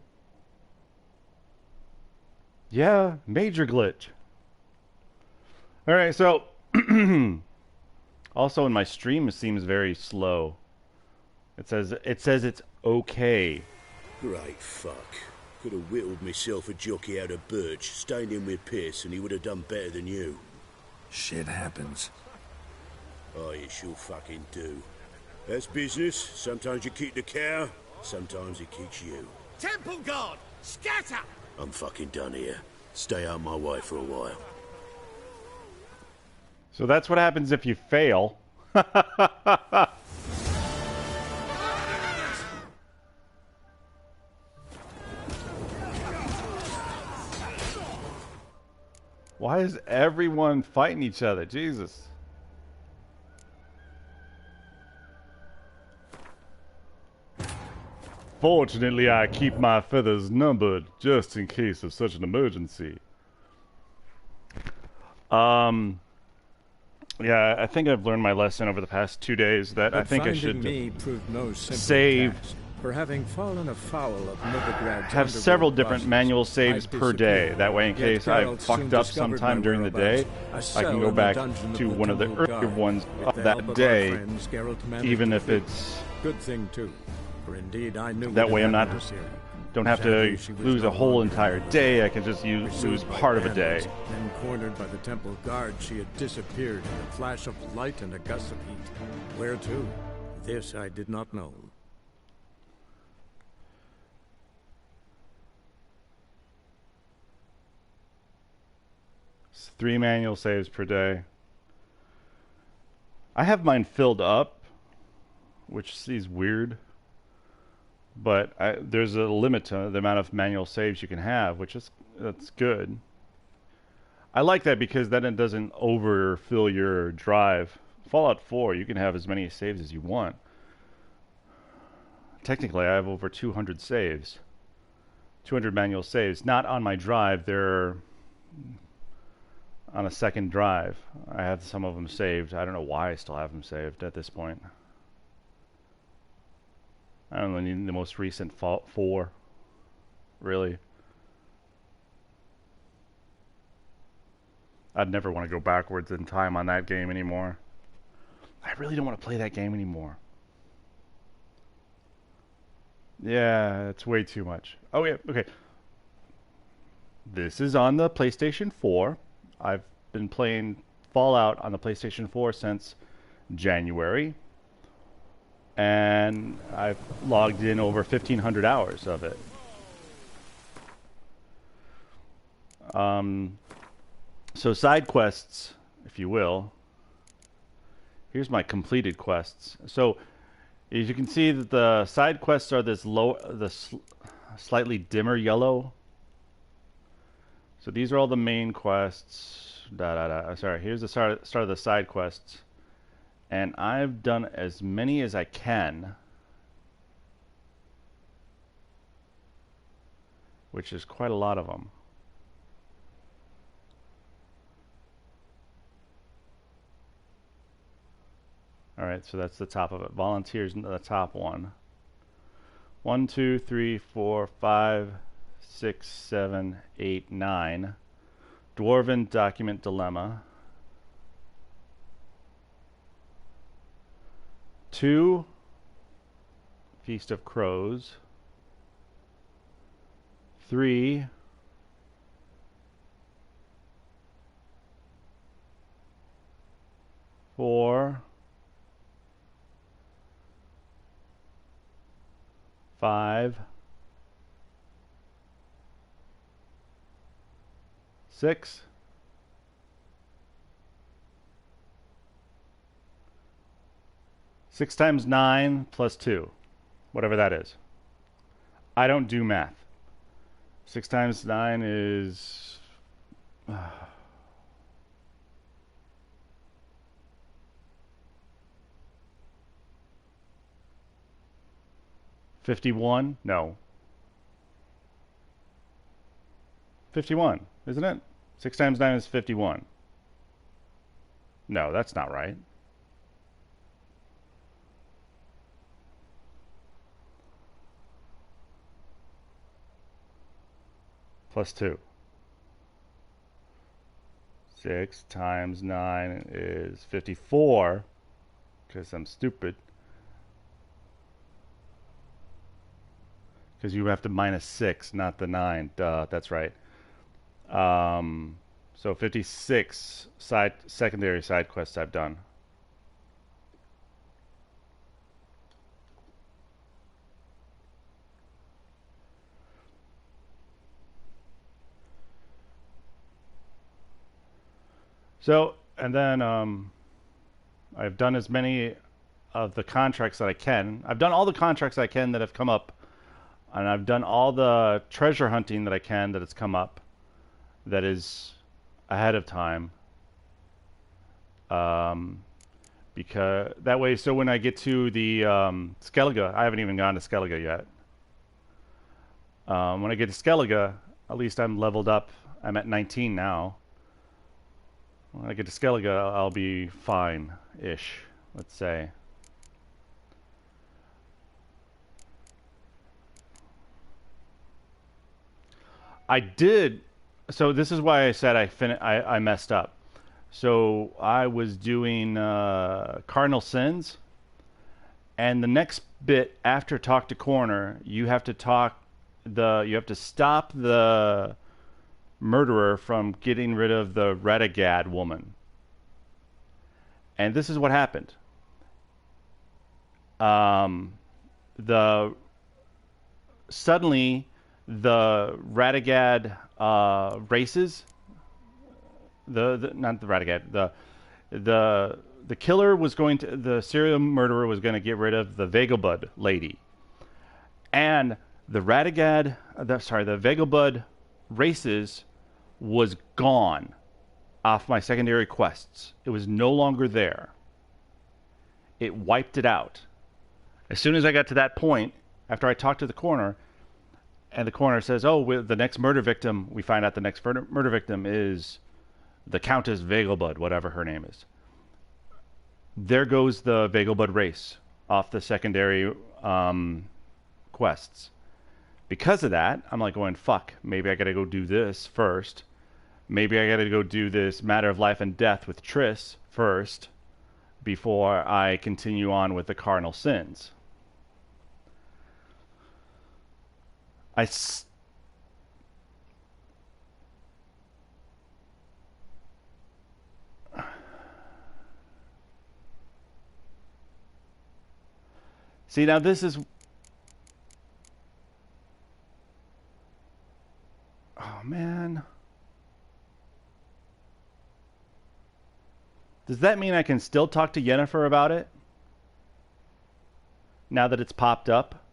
Yeah, major glitch. Alright, so... Also, in my stream, it seems very slow. It says it's okay. Great fuck. Could have whittled myself a jockey out of birch, stayed in with Pierce, and he would have done better than you. Shit happens. Oh, you sure fucking do. That's business. Sometimes you keep the cow, sometimes it keeps you. Temple Guard, scatter! I'm fucking done here. Stay out my way for a while. So that's what happens if you fail. Why is everyone fighting each other? Jesus. Fortunately, I keep my feathers numbered just in case of such an emergency. Yeah, I think I've learned my lesson over the past 2 days that I think I should save. For having fallen afoul of Novigrad's Have several different manual saves per day. That way, in case I fucked up sometime during the day, I can go back to one of the earlier ones of that day, even if it's... Good thing too, for indeed I knew that way I'm not... Don't have to lose a whole entire day. I can just lose part of a day. Then cornered by the temple guard, she had disappeared in a flash of light and a gust of heat. Where to? This I did not know. It's 3 manual saves per day. I have mine filled up, which is weird. But there's a limit to the amount of manual saves you can have, that's good. I like that because then it doesn't overfill your drive. Fallout 4, you can have as many saves as you want. Technically, I have over 200 saves. 200 manual saves. Not on my drive, they're on a second drive. I have some of them saved. I don't know why I still have them saved at this point. I don't know, need the most recent Fallout 4. Really. I'd never want to go backwards in time on that game anymore. I really don't want to play that game anymore. Yeah, it's way too much. Oh yeah, okay. This is on the PlayStation 4. I've been playing Fallout on the PlayStation 4 since January. And I've logged in over 1,500 hours of it. So side quests, if you will. Here's my completed quests. So as you can see that the side quests are this slightly dimmer yellow. So these are all the main quests. Sorry, here's the start of the side quests. And I've done as many as I can, which is quite a lot of them. Alright, so that's the top of it. Volunteers, the top one. 1, 2, 3, 4, 5, 6, 7, 8, 9. Dwarven Document Dilemma. 2, Feast of Crows. 3, four, 5, 6, 6 times 9 plus 2, whatever that is. I don't do math. 6 times 9 is... 51? No. 51, isn't it? 6 times 9 is 51. No, that's not right. Plus 2. 6 times 9 is 54, because I'm stupid. Because you have to minus 6, not the 9. Duh, that's right. So 56 secondary side quests I've done. So, and then I've done as many of the contracts that I can. I've done all the contracts I can that have come up, and I've done all the treasure hunting that I can that has come up that is ahead of time. Because that way, so when I get to the Skellige, I haven't even gone to Skellige yet. When I get to Skellige, at least I'm leveled up. I'm at 19 now. When I get to Skellige, I'll be fine-ish, let's say. I did. So this is why I said I messed up. So I was doing Cardinal Sins, and the next bit after talk to Corner, you have to stop the murderer from getting rid of the Radagad woman. And this is what happened. Suddenly the Radagad races. Not the Radagad. The killer was going to, the serial murderer was going to get rid of the Vegelbud lady, and the Vegelbud races was gone off my secondary quests. It was no longer there. It wiped it out. As soon as I got to that point, after I talked to the Coroner, and the Coroner says, "Oh, the next murder victim," we find out the next murder victim is the Countess Vegelbud, whatever her name is. There goes the Vegelbud race off the secondary quests. Because of that, I'm like going, fuck, maybe I gotta go do this first. Maybe I gotta go do this Matter of Life and Death with Triss first before I continue on with the Cardinal Sins. See, now this is... Oh, man. Does that mean I can still talk to Yennefer about it? Now that it's popped up?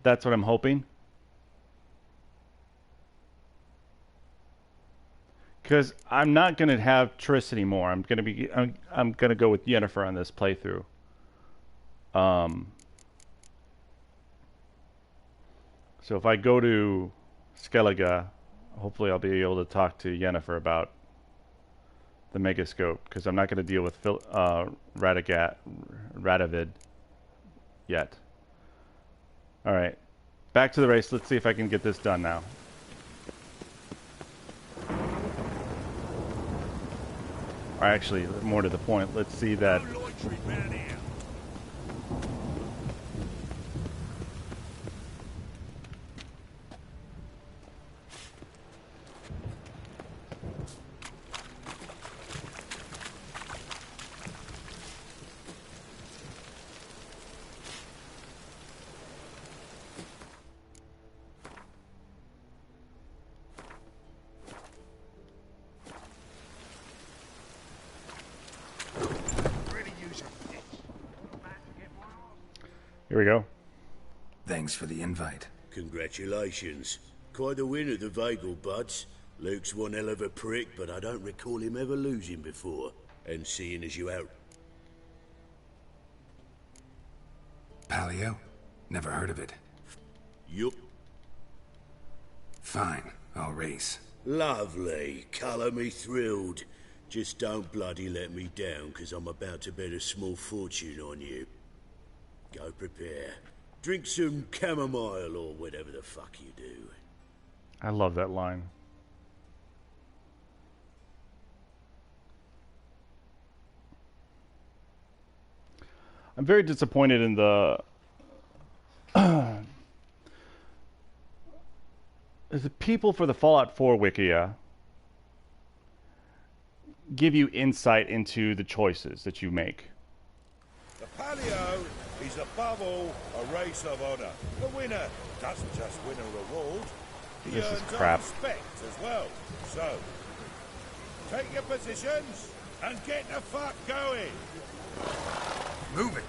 That's what I'm hoping. Because I'm not going to have Triss anymore. I'm going to go with Yennefer on this playthrough. So if I go to Skellige, hopefully I'll be able to talk to Yennefer about the Megascope, because I'm not going to deal with Radovid yet. Alright, back to the race. Let's see if I can get this done now. Or actually, more to the point, let's see that... Here we go. Thanks for the invite. Congratulations. Quite a win at the Vegelbuds. Luke's one hell of a prick, but I don't recall him ever losing before. And seeing as you out... Palio? Never heard of it. Yup. Fine, I'll race. Lovely. Colour me thrilled. Just don't bloody let me down, 'cause I'm about to bet a small fortune on you. Go prepare. Drink some chamomile or whatever the fuck you do. I love that line. I'm very disappointed in the the people for the Fallout 4 Wikia give you insight into the choices that you make. The Palio is above all a race of honor. The winner doesn't just win a reward, This is earns crap. respect as well. So, take your positions and get the fuck going. Move it.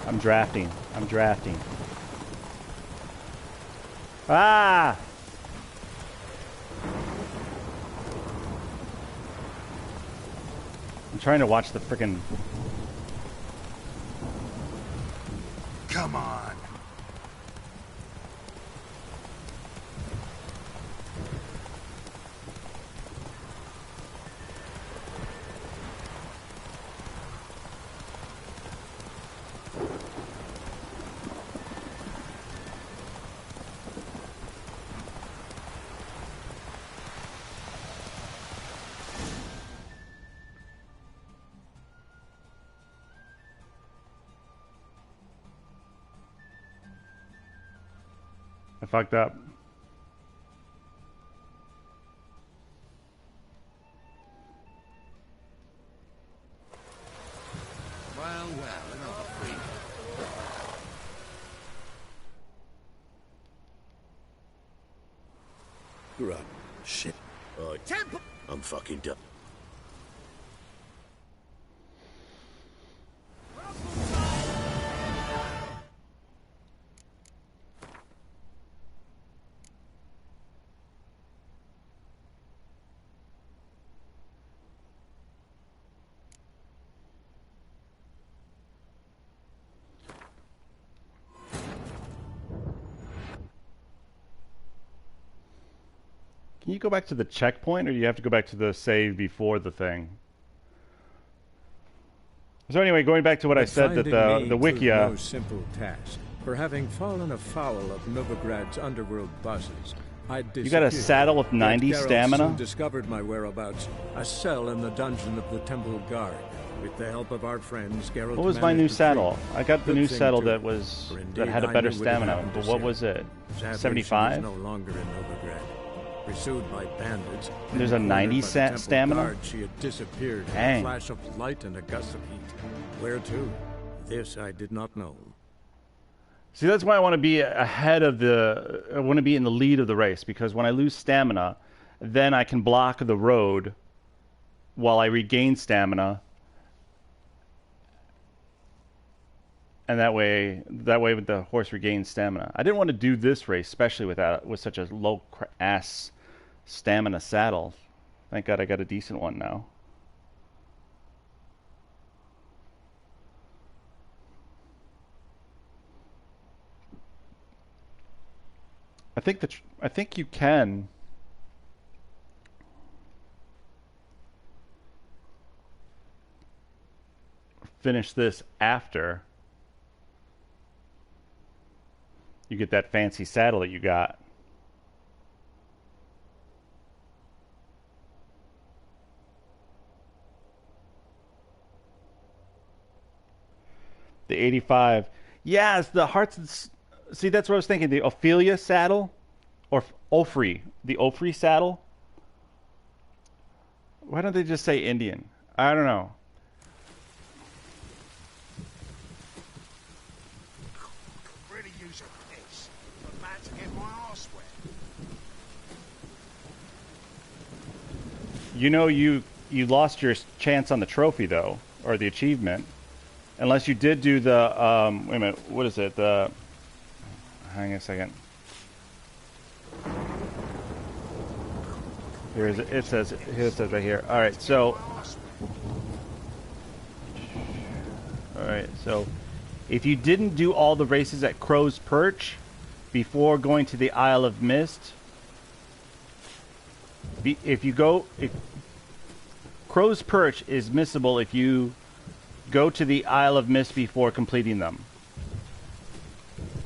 I'm drafting. I'm drafting. Ah! I'm trying to watch the frickin'... Come on. I fucked up. Well, another freak. Right. Shit. Temple! I'm fucking done. Can you go back to the checkpoint, or do you have to go back to the save before the thing? So anyway, going back to what I said, that the Wikia... No simple task. For having fallen afoul of Novigrad's underworld bosses, I disappeared. You got a saddle with 90 Yet Geralt stamina? soon discovered my whereabouts, a cell in the dungeon of the Temple Guard. With the help of our friends, Geralt What was my new managed to saddle? free. I got the Good new thing, saddle too. that was For that indeed, had a I better knew what had stamina. happened But to what Ciri. was it? Sadly, 75? she was no longer in Novigrad. Pursued by bandits. and There's a cornered 90 by the Temple stamina? Guard, she had disappeared in Dang. a flash of light and a gust of heat. Where to? This I did not know. See, that's why I want to be ahead of the... I want to be in the lead of the race, because when I lose stamina, then I can block the road while I regain stamina. And that way the horse regains stamina. I didn't want to do this race, especially with such a low-ass stamina saddle. Thank God I got a decent one now. I think you can finish this after you get that fancy saddle that you got. The 85. Yes, the hearts. See, that's what I was thinking. The Ophelia saddle, or Ofri, the Ofri saddle. Why don't they just say Indian? I don't know. Really use a piss. I'm about to get my arse wet. You know, you lost your chance on the trophy though, or the achievement, unless you did do the wait a minute. What is it? The hang on a second. It says right here. All right, so if you didn't do all the races at Crow's Perch before going to the Isle of Mist, Crow's Perch is missable if you go to the Isle of Mist before completing them.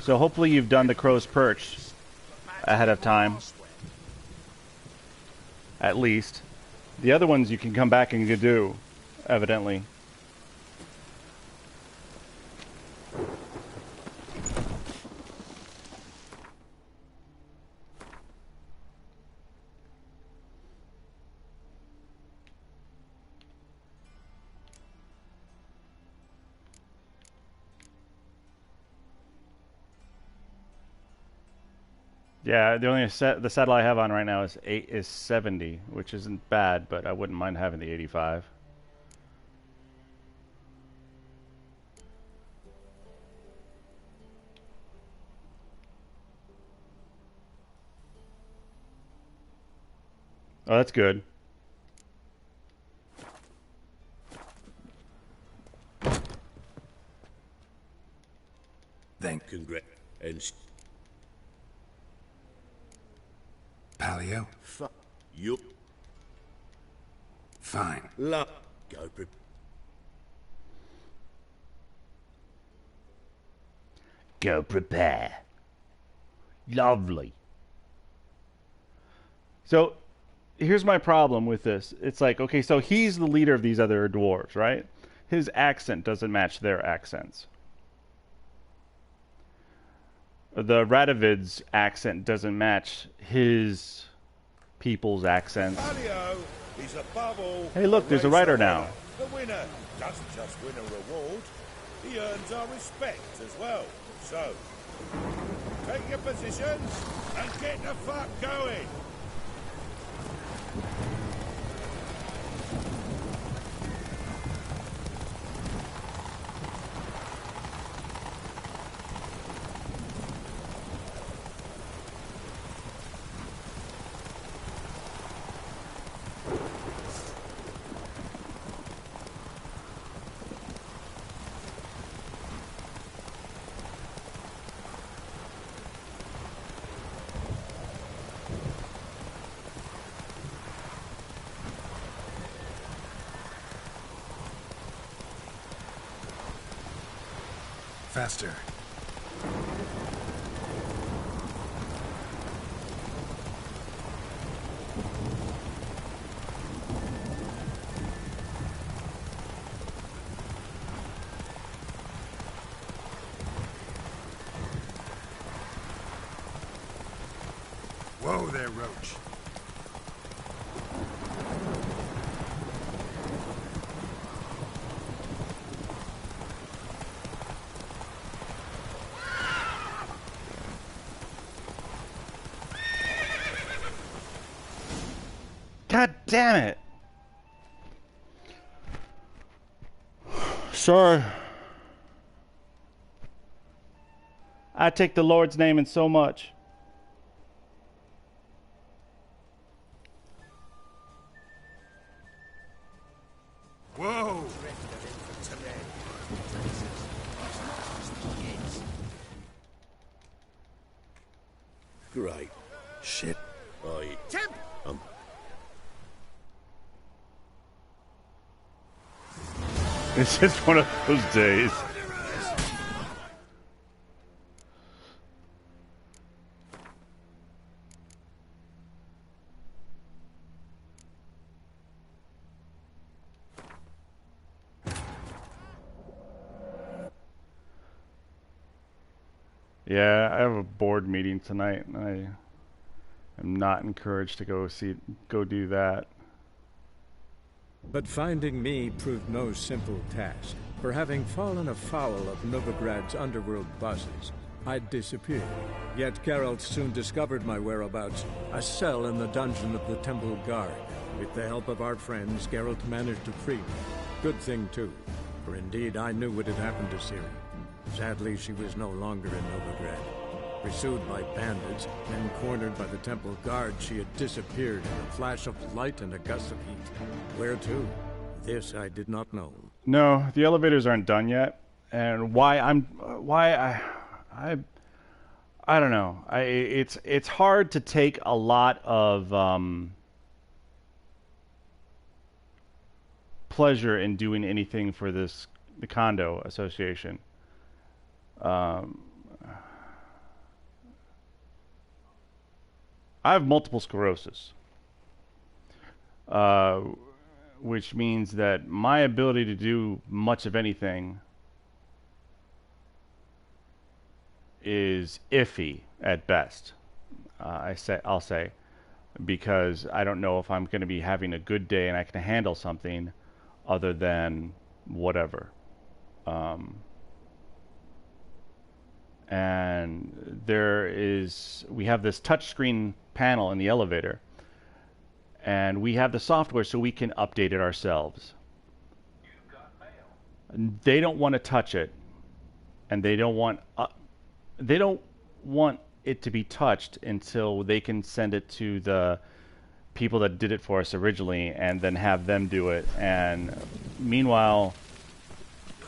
So hopefully you've done the Crow's Perch ahead of time. At least. The other ones you can come back and do, evidently. Yeah, the only the saddle I have on right now is 70, which isn't bad, but I wouldn't mind having the 85. Oh, that's good. Thank Congrats. Palio? You. Fine. Go Go prepare. Lovely. So, here's my problem with this. It's like, okay, so he's the leader of these other dwarves, right? His accent doesn't match their accents. The Radovid's accent doesn't match his people's accents. Hey, look, there's a writer now. The winner doesn't just win a reward, he earns our respect as well. So, take your positions and get the fuck going. Faster. Whoa there, Roach. God damn it. Sir, I take the Lord's name in so much. Whoa! Great. Shit. Temp! It's just one of those days. Yeah, I have a board meeting tonight, and I am not encouraged to go do that. But finding me proved no simple task, for having fallen afoul of Novigrad's underworld bosses, I'd disappeared. Yet Geralt soon discovered my whereabouts, a cell in the dungeon of the Temple Guard. With the help of our friends, Geralt managed to free me. Good thing, too, for indeed I knew what had happened to Ciri. Sadly, she was no longer in Novigrad. Pursued by bandits, then cornered by the Temple Guard, she had disappeared in a flash of light and a gust of heat. Where to? This I did not know. No, the elevators aren't done yet, and I don't know. It's hard to take a lot of pleasure in doing anything for the condo association. I have multiple sclerosis, which means that my ability to do much of anything is iffy at best. I'll say, because I don't know if I'm going to be having a good day and I can handle something other than whatever. and we have this touchscreen panel in the elevator, and we have the software so we can update it ourselves. They don't want to touch it, and they don't want it to be touched until they can send it to the people that did it for us originally and then have them do it. And meanwhile,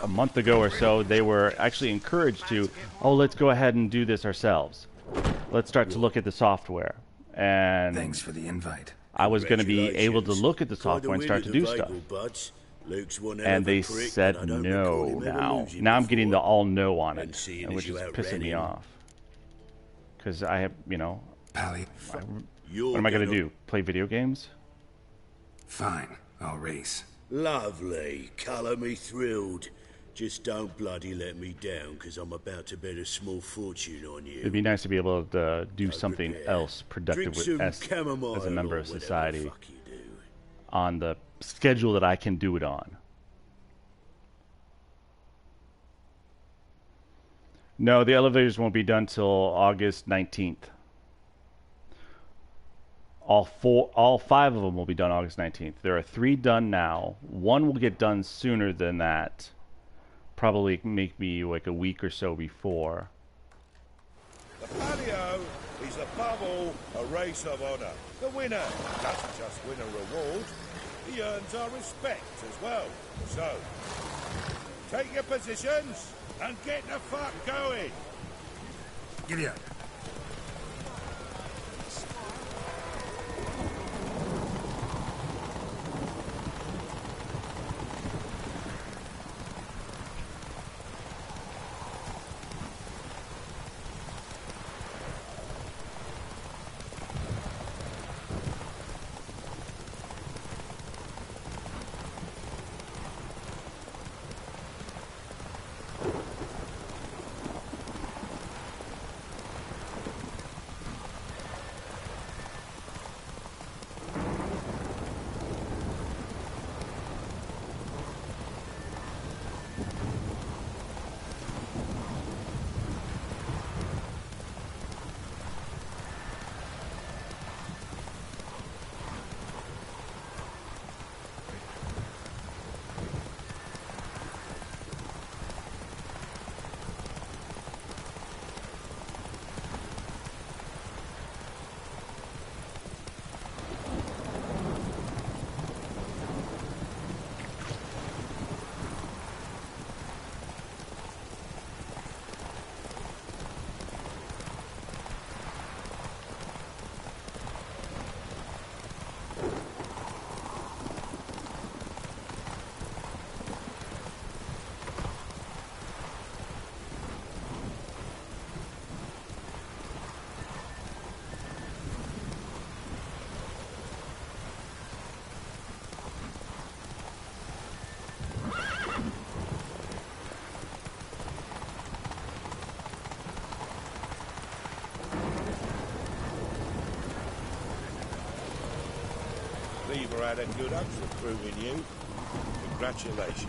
a month ago or so, they were actually encouraged to, oh, let's go ahead and do this ourselves. Let's start to look at the software. And thanks for the invite. I was going to be able to look at the software and start to do stuff. And they said no now. Now I'm getting the all no on it, which is pissing me off. Because I have, you know, what am I going to do? Play video games? Fine, I'll race. Lovely. Colour me thrilled. Just don't bloody let me down, because I'm about to bet a small fortune on you. It'd be nice to be able to do something else productive with as a member of society on the schedule that I can do it on. No, the elevators won't be done till August 19th. All 5 of them will be done August 19th. There are 3 done now. 1 will get done sooner than that. Probably maybe like a week or so before. The patio is above all a race of honour. The winner doesn't just win a reward, he earns our respect as well. So, take your positions and get the fuck going. Giddy up. Beaver had a good up recruiting you. Congratulations.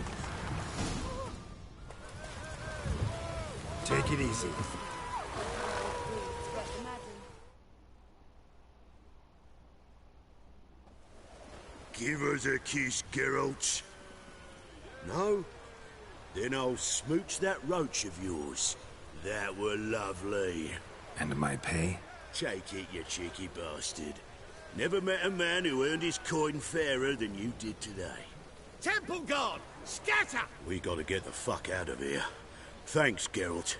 Take it easy. Give us a kiss, Geralt. No? Then I'll smooch that roach of yours. That were lovely. And my pay? Take it, you cheeky bastard. Never met a man who earned his coin fairer than you did today. Temple guard, scatter! We gotta get the fuck out of here. Thanks, Geralt.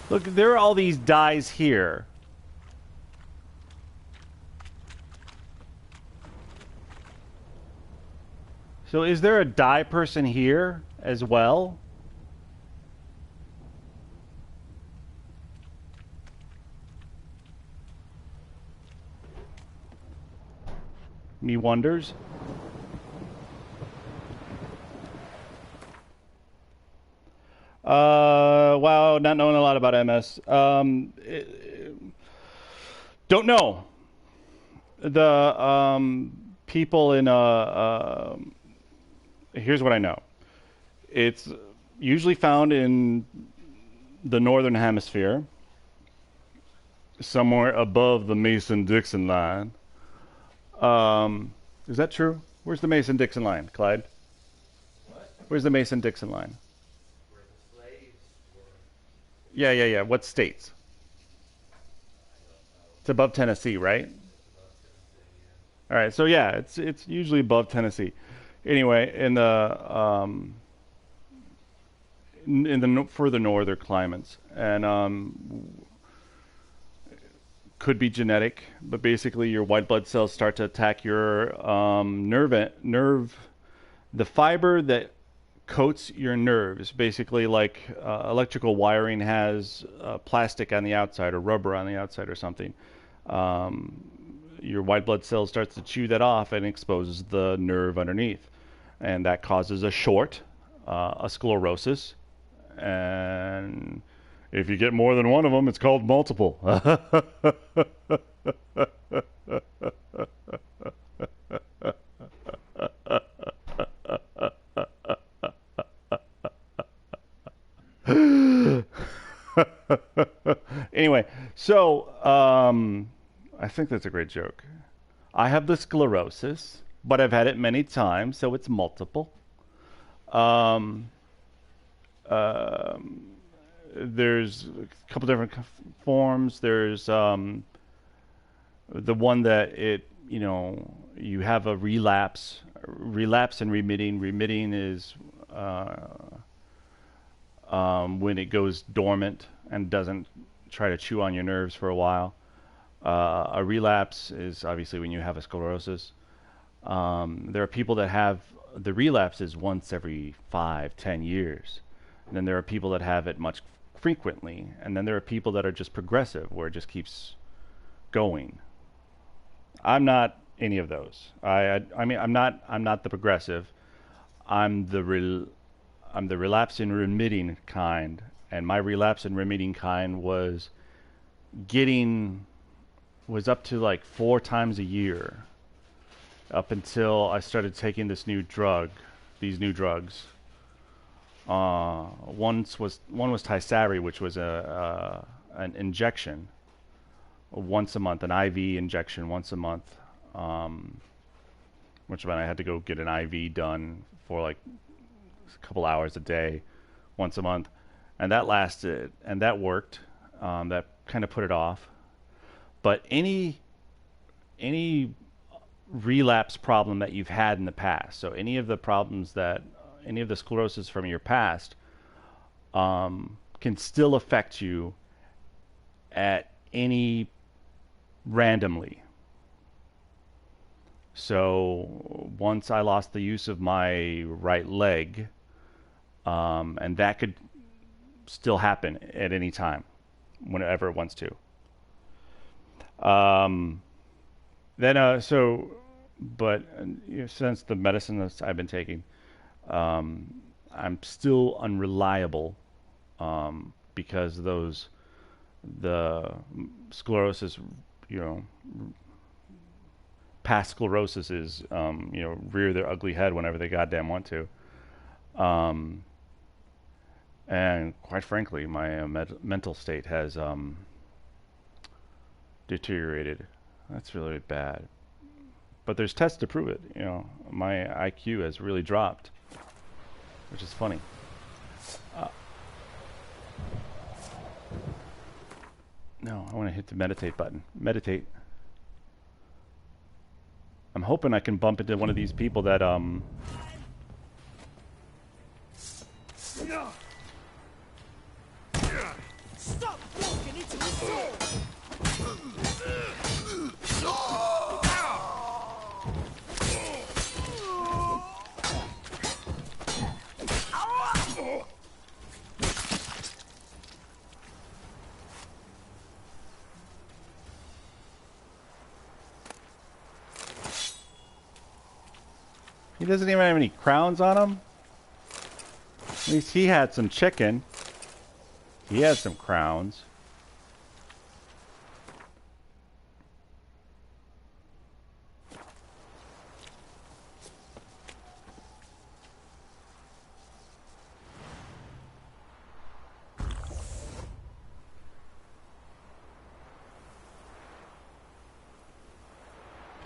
Look, there are all these dyes here. So is there a dye person here as well? Me wonders. not knowing a lot about MS. Don't know. The people in here's what I know. It's usually found in the northern hemisphere, somewhere above the Mason-Dixon line. Is that true? Where's the Mason-Dixon line, Clyde? What? Where's the Mason-Dixon line? Where the slaves were. Yeah. What states? It's above Tennessee, right? All right, so yeah, it's usually above Tennessee. Anyway, in the further northern climates, and could be genetic, but basically your white blood cells start to attack your nerve, the fiber that coats your nerves. Basically, like electrical wiring has plastic on the outside or rubber on the outside or something. Your white blood cell starts to chew that off and exposes the nerve underneath, and that causes a short, a sclerosis, and if you get more than one of them, it's called multiple. Anyway, so I think that's a great joke. I have the sclerosis, but I've had it many times, so it's multiple. There's a couple different forms. There's the one that you have a relapse and remitting. Remitting is when it goes dormant and doesn't try to chew on your nerves for a while. A relapse is obviously when you have a sclerosis. There are people that have the relapses once every 5-10 years. And then there are people that have it much frequently. And then there are people that are just progressive, where it just keeps going. I'm not any of those. I mean, I'm not the progressive. I'm the relapse and remitting kind. And my relapse and remitting kind was up to like 4 times a year, up until I started taking these new drugs. One was Tysabri, which was an injection once a month, an IV injection once a month, which meant I had to go get an IV done for like a couple hours a day, once a month, and that lasted, and that worked. That kind of put it off. But any relapse problem that you've had in the past, so any of the sclerosis from your past, can still affect you at any randomly. So once I lost the use of my right leg, and that could still happen at any time, whenever it wants to. Since the medicine that I've been taking, I'm still unreliable, because the sclerosis, past sclerosis is, rear their ugly head whenever they goddamn want to. And quite frankly, my mental state has deteriorated. That's really bad. But there's tests to prove it. My IQ has really dropped, which is funny. No, I want to hit the meditate button. Meditate. I'm hoping I can bump into one of these people that Stop walking into his soul! He doesn't even have any crowns on him. At least he had some chicken. He has some crowns.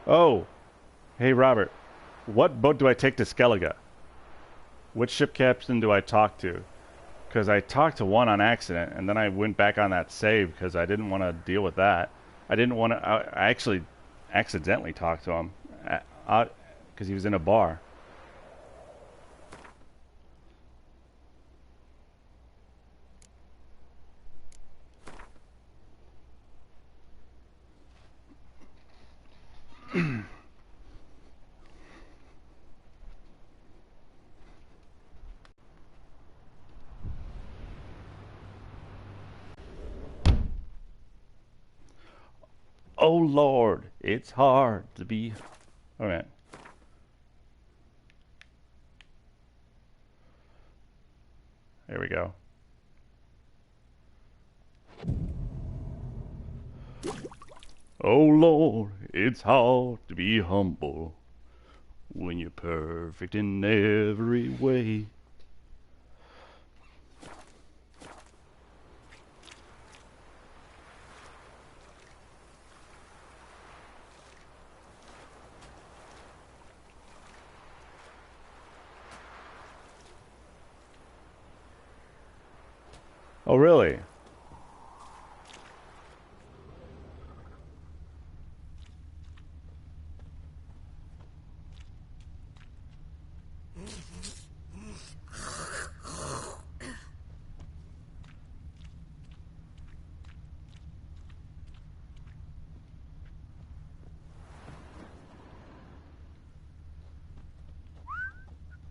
Oh, hey Robert, what boat do I take to Skellige? Which ship captain do I talk to? Because I talked to one on accident, and then I went back on that save because I didn't want to deal with that. I didn't want to. I actually accidentally talked to him because he was in a bar. Oh Lord, it's hard to be. All right. There we go. Oh Lord, it's hard to be humble when you're perfect in every way. Oh, really?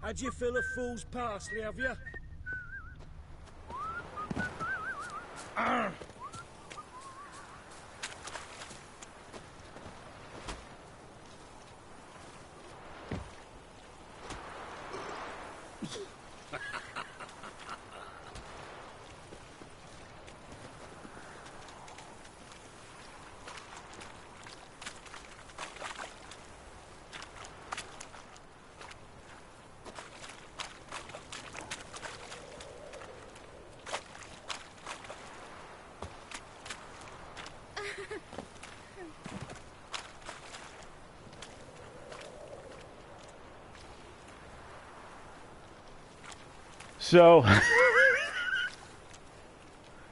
Had you fill a fool's parsley, have you? So,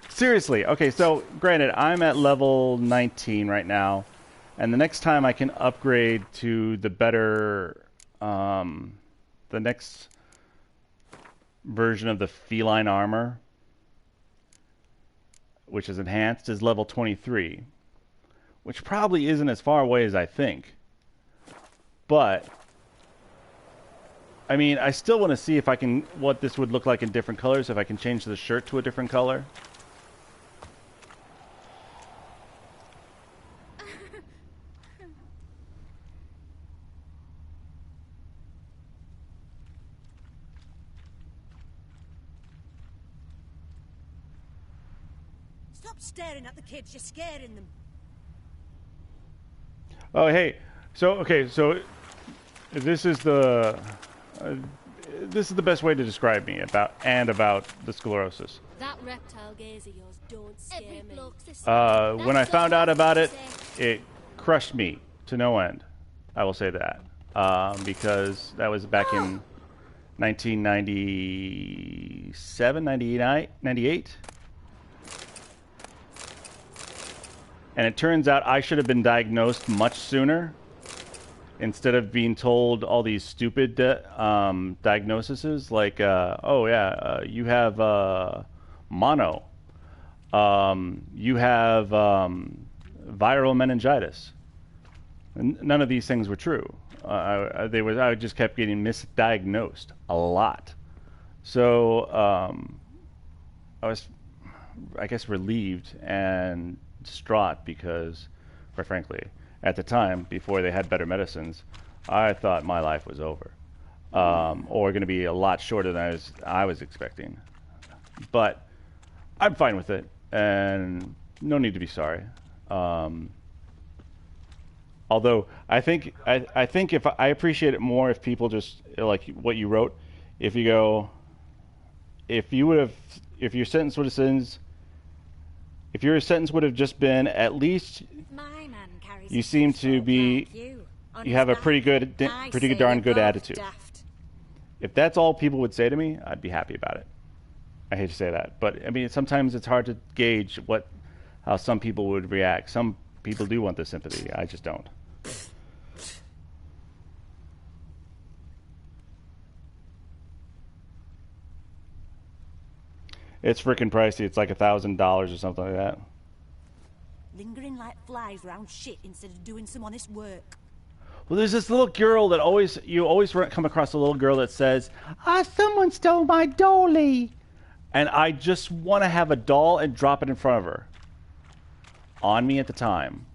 seriously, okay, so granted, I'm at level 19 right now, and the next time I can upgrade to the better, the next version of the feline armor, which is enhanced, is level 23, which probably isn't as far away as I think, but I mean, I still want to see if I can, what this would look like in different colors, if I can change the shirt to a different color. Stop staring at the kids, you're scaring them. Oh, hey, so, okay, so this is the best way to describe me about the sclerosis. That reptile gaze of yours don't scare me. When I found out about it, it crushed me to no end. I will say that because that was back in 1997, 98. And it turns out I should have been diagnosed much sooner instead of being told all these stupid diagnoses like, oh yeah, you have mono, you have viral meningitis. None of these things were true. I just kept getting misdiagnosed a lot. So I was, I guess, relieved and distraught because, quite frankly, at the time, before they had better medicines, I thought my life was over, or going to be a lot shorter than I was expecting. But I'm fine with it, and no need to be sorry. Although I think if I appreciate it more if people just like what you wrote. If you go, if your sentence would have just been at least you seem to be you have a pretty good darn good attitude. If that's all people would say to me, I'd be happy about it. I hate to say that, but I mean sometimes it's hard to gauge how some people would react. Some people do want the sympathy. I just don't. It's freaking pricey. It's like $1,000 or something like that. Lingering like flies round shit instead of doing some honest work. Well, there's this little girl that you always come across a little girl that says, someone stole my dolly. And I just want to have a doll and drop it in front of her. On me at the time.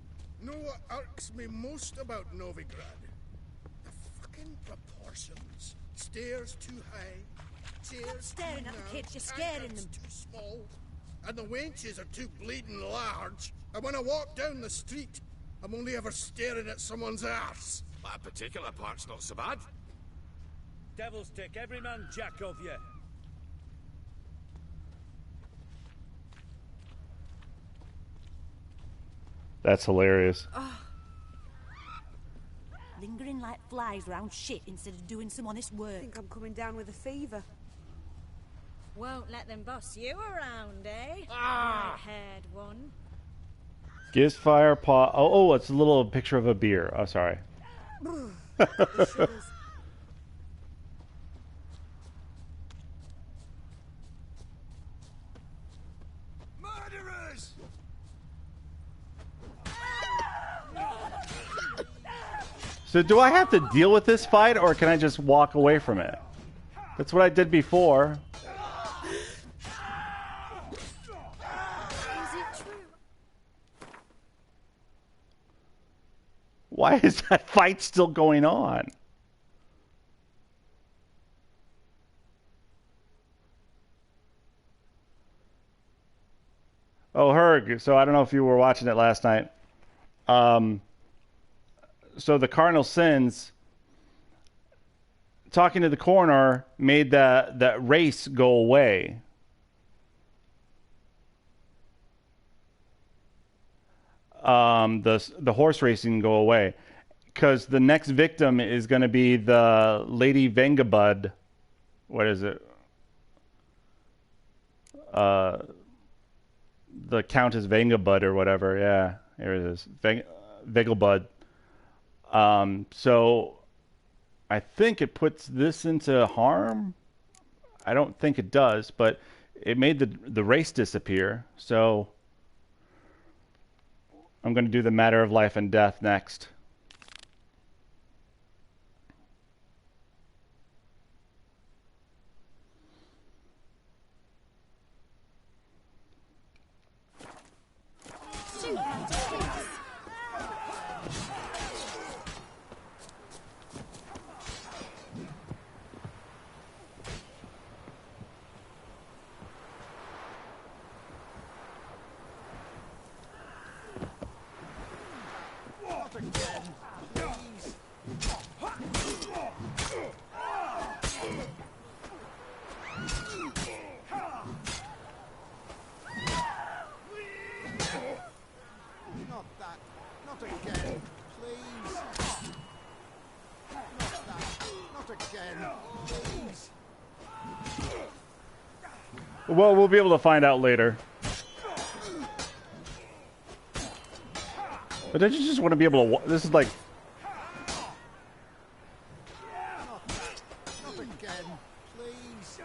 Know what irks me most about Novigrad? The fucking proportions. Stairs too high. Chairs staring at the kids, you're scaring them. Too small. And the wenches are too bleeding large. And when I walk down the street, I'm only ever staring at someone's arse. That particular part's not so bad. Devil's take every man jack of you. That's hilarious. Lingering like flies round shit instead of doing some honest work. I think I'm coming down with a fever. Won't let them boss you around, eh? White-haired one. Gives fire paw. Oh, it's a little picture of a beer. Oh, sorry. Murderers! So do I have to deal with this fight, or can I just walk away from it? That's what I did before. Why is that fight still going on? Oh, Herg. So I don't know if you were watching it last night. So the cardinal sins, talking to the coroner, made that race go away. The horse racing go away, because the next victim is going to be the Lady Vengabud. What is it? The Countess Vengabud or whatever. Yeah, here it is. Vegelbud. So I think it puts this into harm. I don't think it does, but it made the race disappear. So I'm going to do the matter of life and death next. Well, we'll be able to find out later. But don't you just want to be able to... This is like... Not again, please.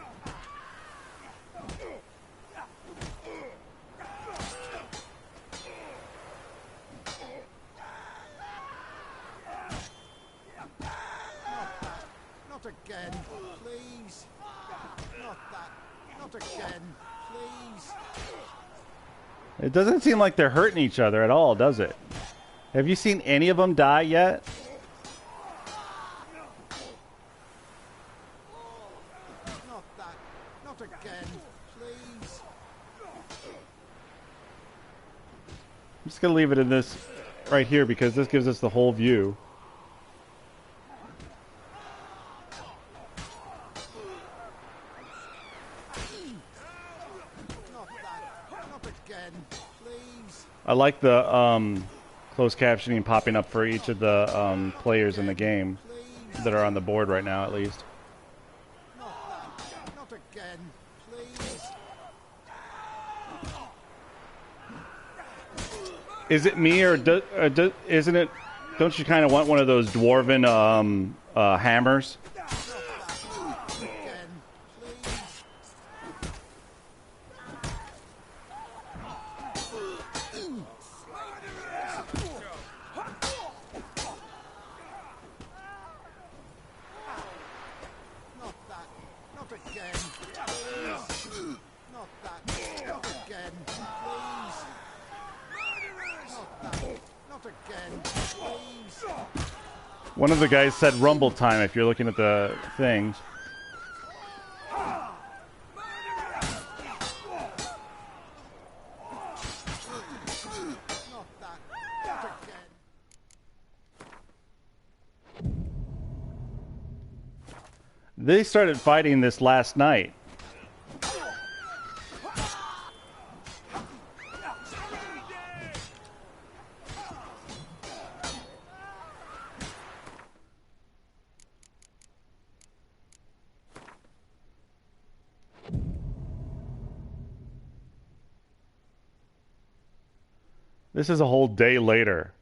Not again, please. Not that. Not again, please. It doesn't seem like they're hurting each other at all, does it? Have you seen any of them die yet? Not that. Not again, please. just gonna leave it in this right here because this gives us the whole view. I like the closed captioning popping up for each of the players in the game that are on the board right now, at least. Not again, please. Is it me or isn't it? Don't you kind of want one of those dwarven hammers? One of the guys said rumble time if you're looking at the things. They started fighting this last night. This is a whole day later.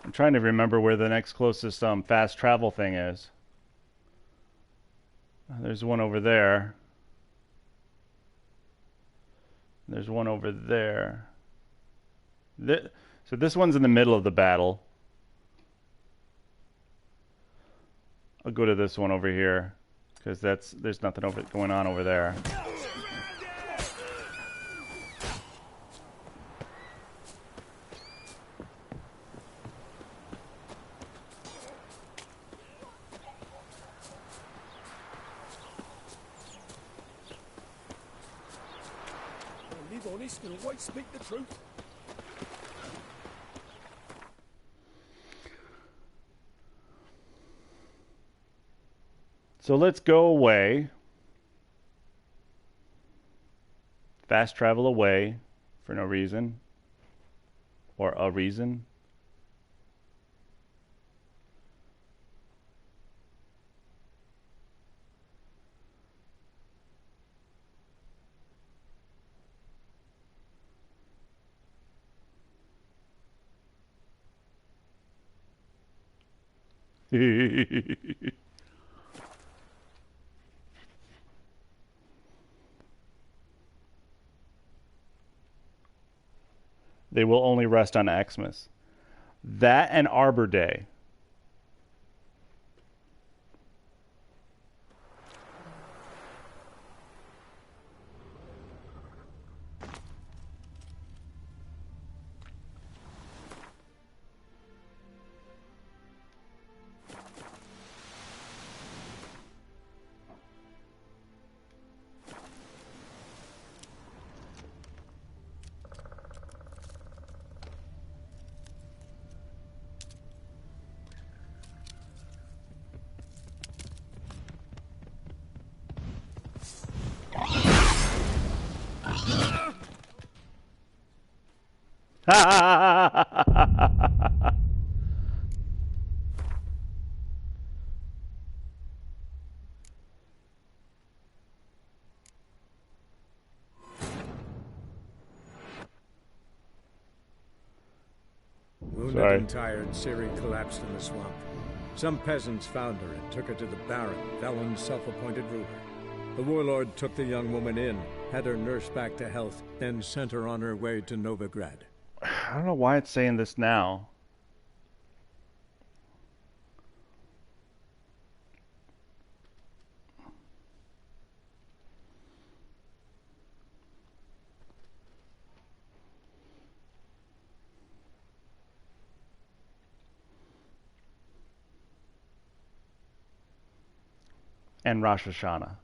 I'm trying to remember where the next closest fast travel thing is. There's one over there. There's one over there. So this one's in the middle of the battle. I'll go to this one over here because there's nothing going on over there. Honest and always speak the truth. So let's go away. Fast travel away for no reason. Or a reason. They will only rest on Xmas. That and Arbor Day. Wounded and tired, Ciri collapsed in the swamp. Some peasants found her and took her to the Baron, Velen's self-appointed ruler. The warlord took the young woman in, had her nursed back to health, then sent her on her way to Novigrad. I don't know why it's saying this now. and Rosh Hashanah.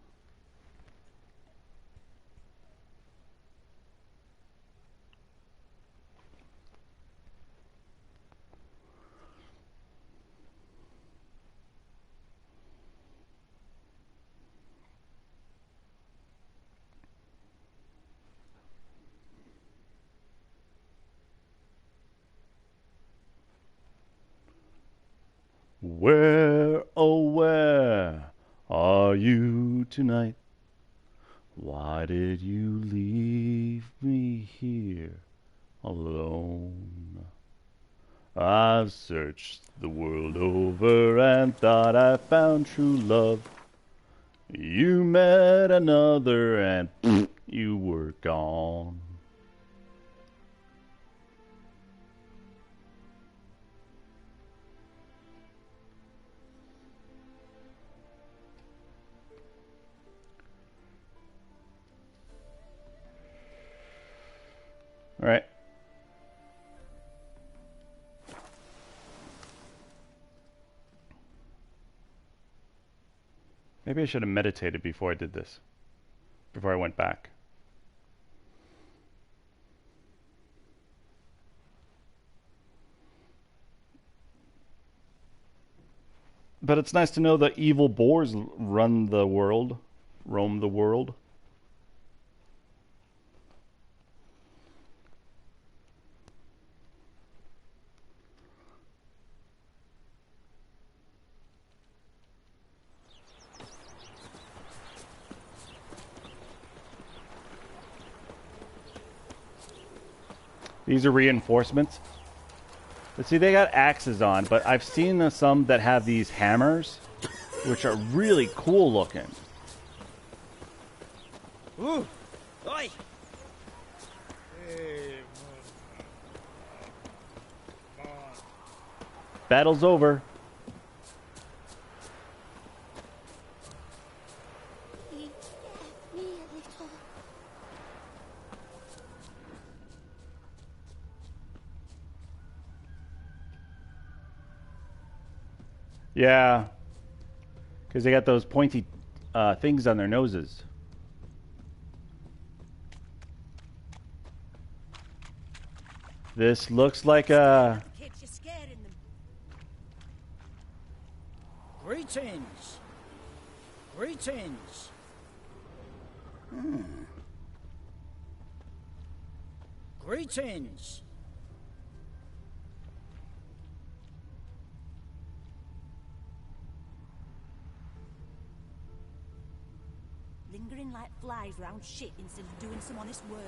Where, oh where are you tonight? Why did you leave me here alone? I've searched the world over and thought I found true love. You met another and you were gone. All right. Maybe I should have meditated before I did this. Before I went back. But it's nice to know the evil boars run the world, roam the world. These are reinforcements. But see, they got axes on, but I've seen some that have these hammers, which are really cool looking. Ooh! Oi! Battle's over. Yeah, because they got those pointy things on their noses. This looks like a... Kids, you're scaring them. Greetings. Greetings. Greetings. Lingering like flies round shit instead of doing some honest work.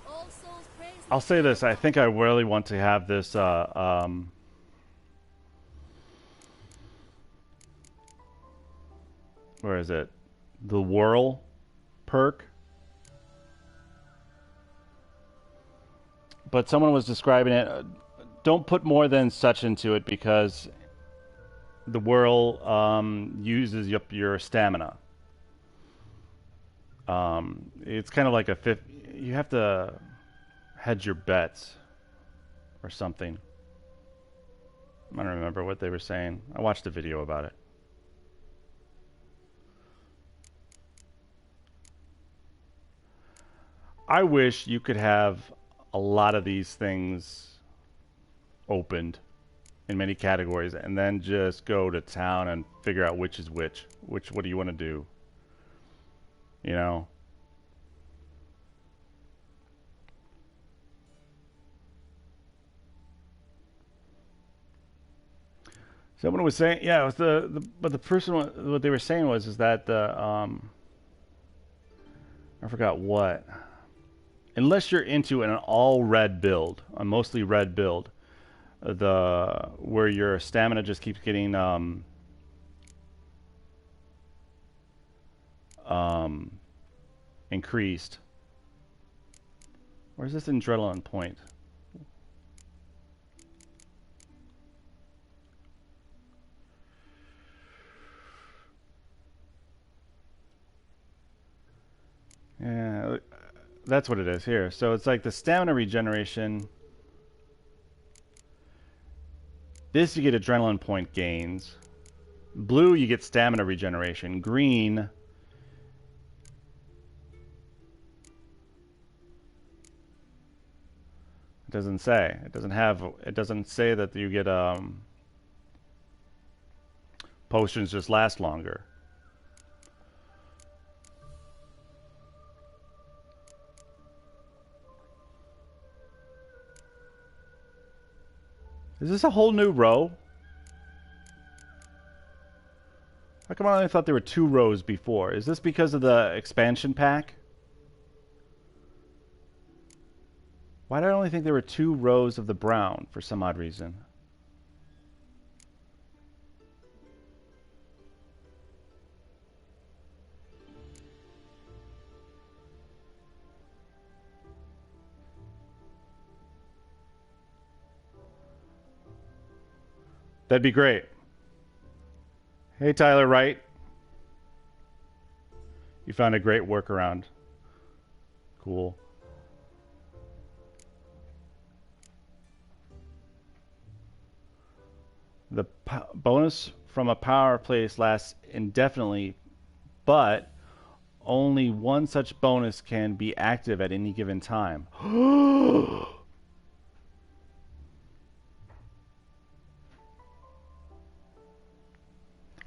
All souls praise. I'll say this, I think I really want to have this, where is it? The Whirl perk. But someone was describing it. Don't put more than such into it because the Whirl uses up your stamina. It's kind of like a fifth. You have to hedge your bets or something. I don't remember what they were saying. I watched a video about it. I wish you could have a lot of these things opened in many categories and then just go to town and figure out which is which. What do you want to do? You know? Someone was saying, yeah, it was but the person, what they were saying was, is that the, I forgot what. Unless you're into an all red build, a mostly red build, where your stamina just keeps getting increased. Where's this adrenaline point? Yeah, That's what it is here. So it's like the stamina regeneration. This you get adrenaline point gains. Blue you get stamina regeneration. Green it doesn't say. It doesn't say that you get potions just last longer. Is this a whole new row? How come I only thought there were 2 rows before? Is this because of the expansion pack? Why did I only think there were 2 rows of the brown for some odd reason? That'd be great. Hey, Tyler Wright. You found a great workaround. Cool. The bonus from a power place lasts indefinitely, but only one such bonus can be active at any given time.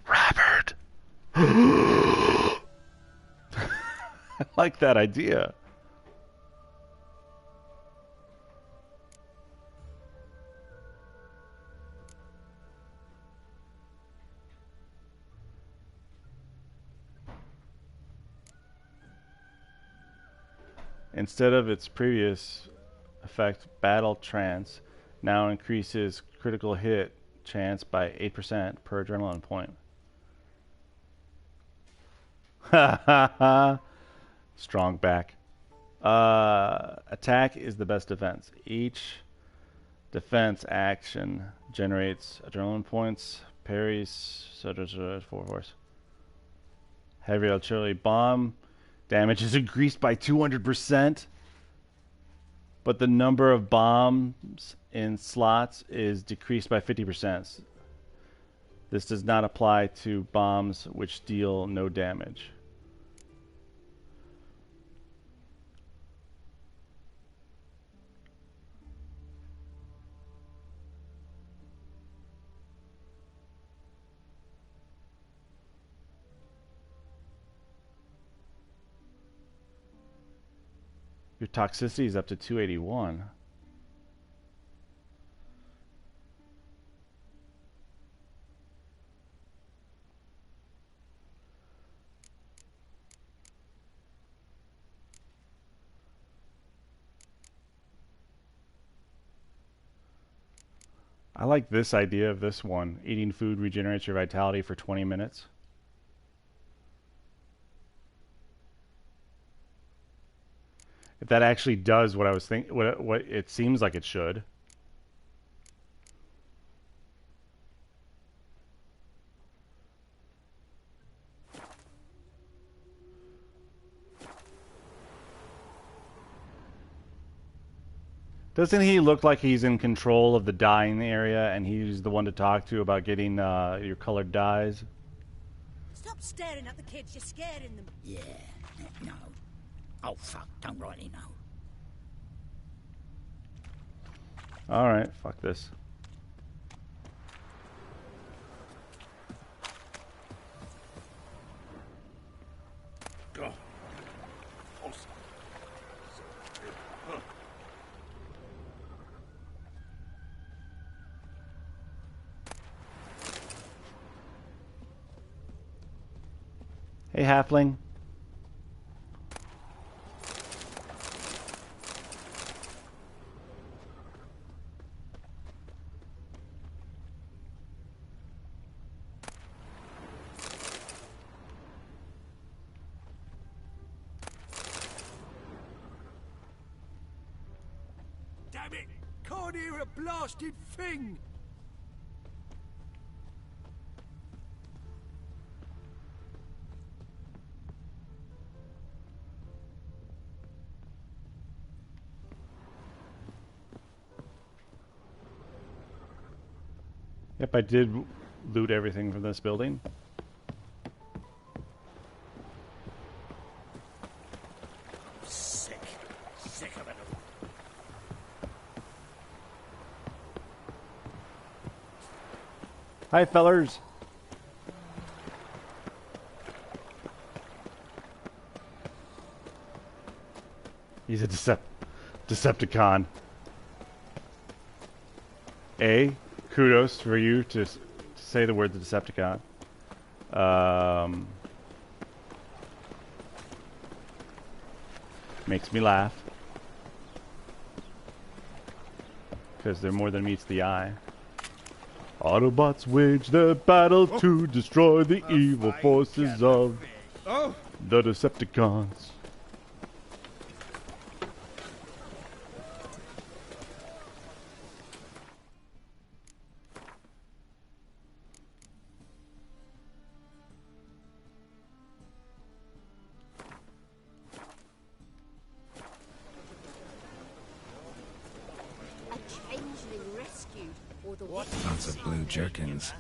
Robert! I like that idea. Instead of its previous effect, Battle Trance now increases critical hit chance by 8% per adrenaline point. Ha ha ha! Strong back. Attack is the best defense. Each defense action generates adrenaline points, parries, force. Heavy artillery bomb damage is increased by 200%, but the number of bombs in slots is decreased by 50%. This does not apply to bombs which deal no damage. Your toxicity is up to 281. I like this idea of this one. Eating food regenerates your vitality for 20 minutes. If that actually does what I was thinking, what it seems like it should. Doesn't he look like he's in control of the dyeing area and he's the one to talk to about getting your colored dyes? Stop staring at the kids, you're scaring them. Yeah, no. Oh, fuck, don't rightly know. Alright, fuck this. Go. Hey, halfling. Damn it! Can't hear a blasted thing! Yep, I did loot everything from this building. Sick of it. Hi, fellers. He's a Decepticon. Kudos for you to say the word the Decepticon. Makes me laugh. Because they're more than meets the eye. Autobots wage their battle to destroy the evil forces of the Decepticons. Lots of blue jerkins.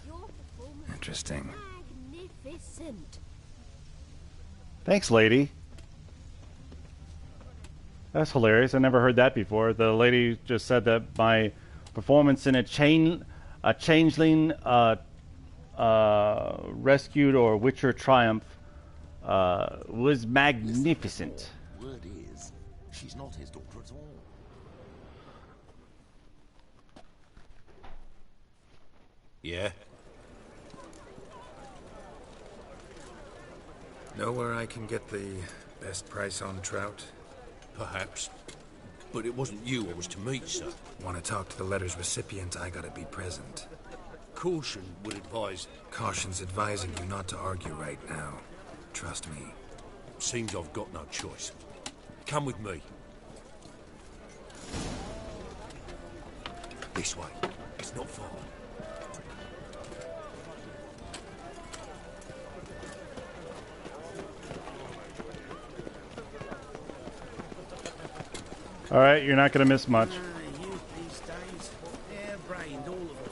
Interesting. Magnificent. Thanks, lady. That's hilarious. I never heard that before. The lady just said that my performance in a changeling rescued or Witcher triumph was magnificent. Word is, she's not his daughter at all. Yeah? Know where I can get the best price on trout? Perhaps. But it wasn't you I was to meet, sir. Want to talk to the letter's recipient, I gotta be present. Caution would advise... Caution's advising you not to argue right now. Trust me. Seems I've got no choice. Come with me. This way. It's not far. Alright, you're not going to miss much. Youth these days, hair-brained, all of them.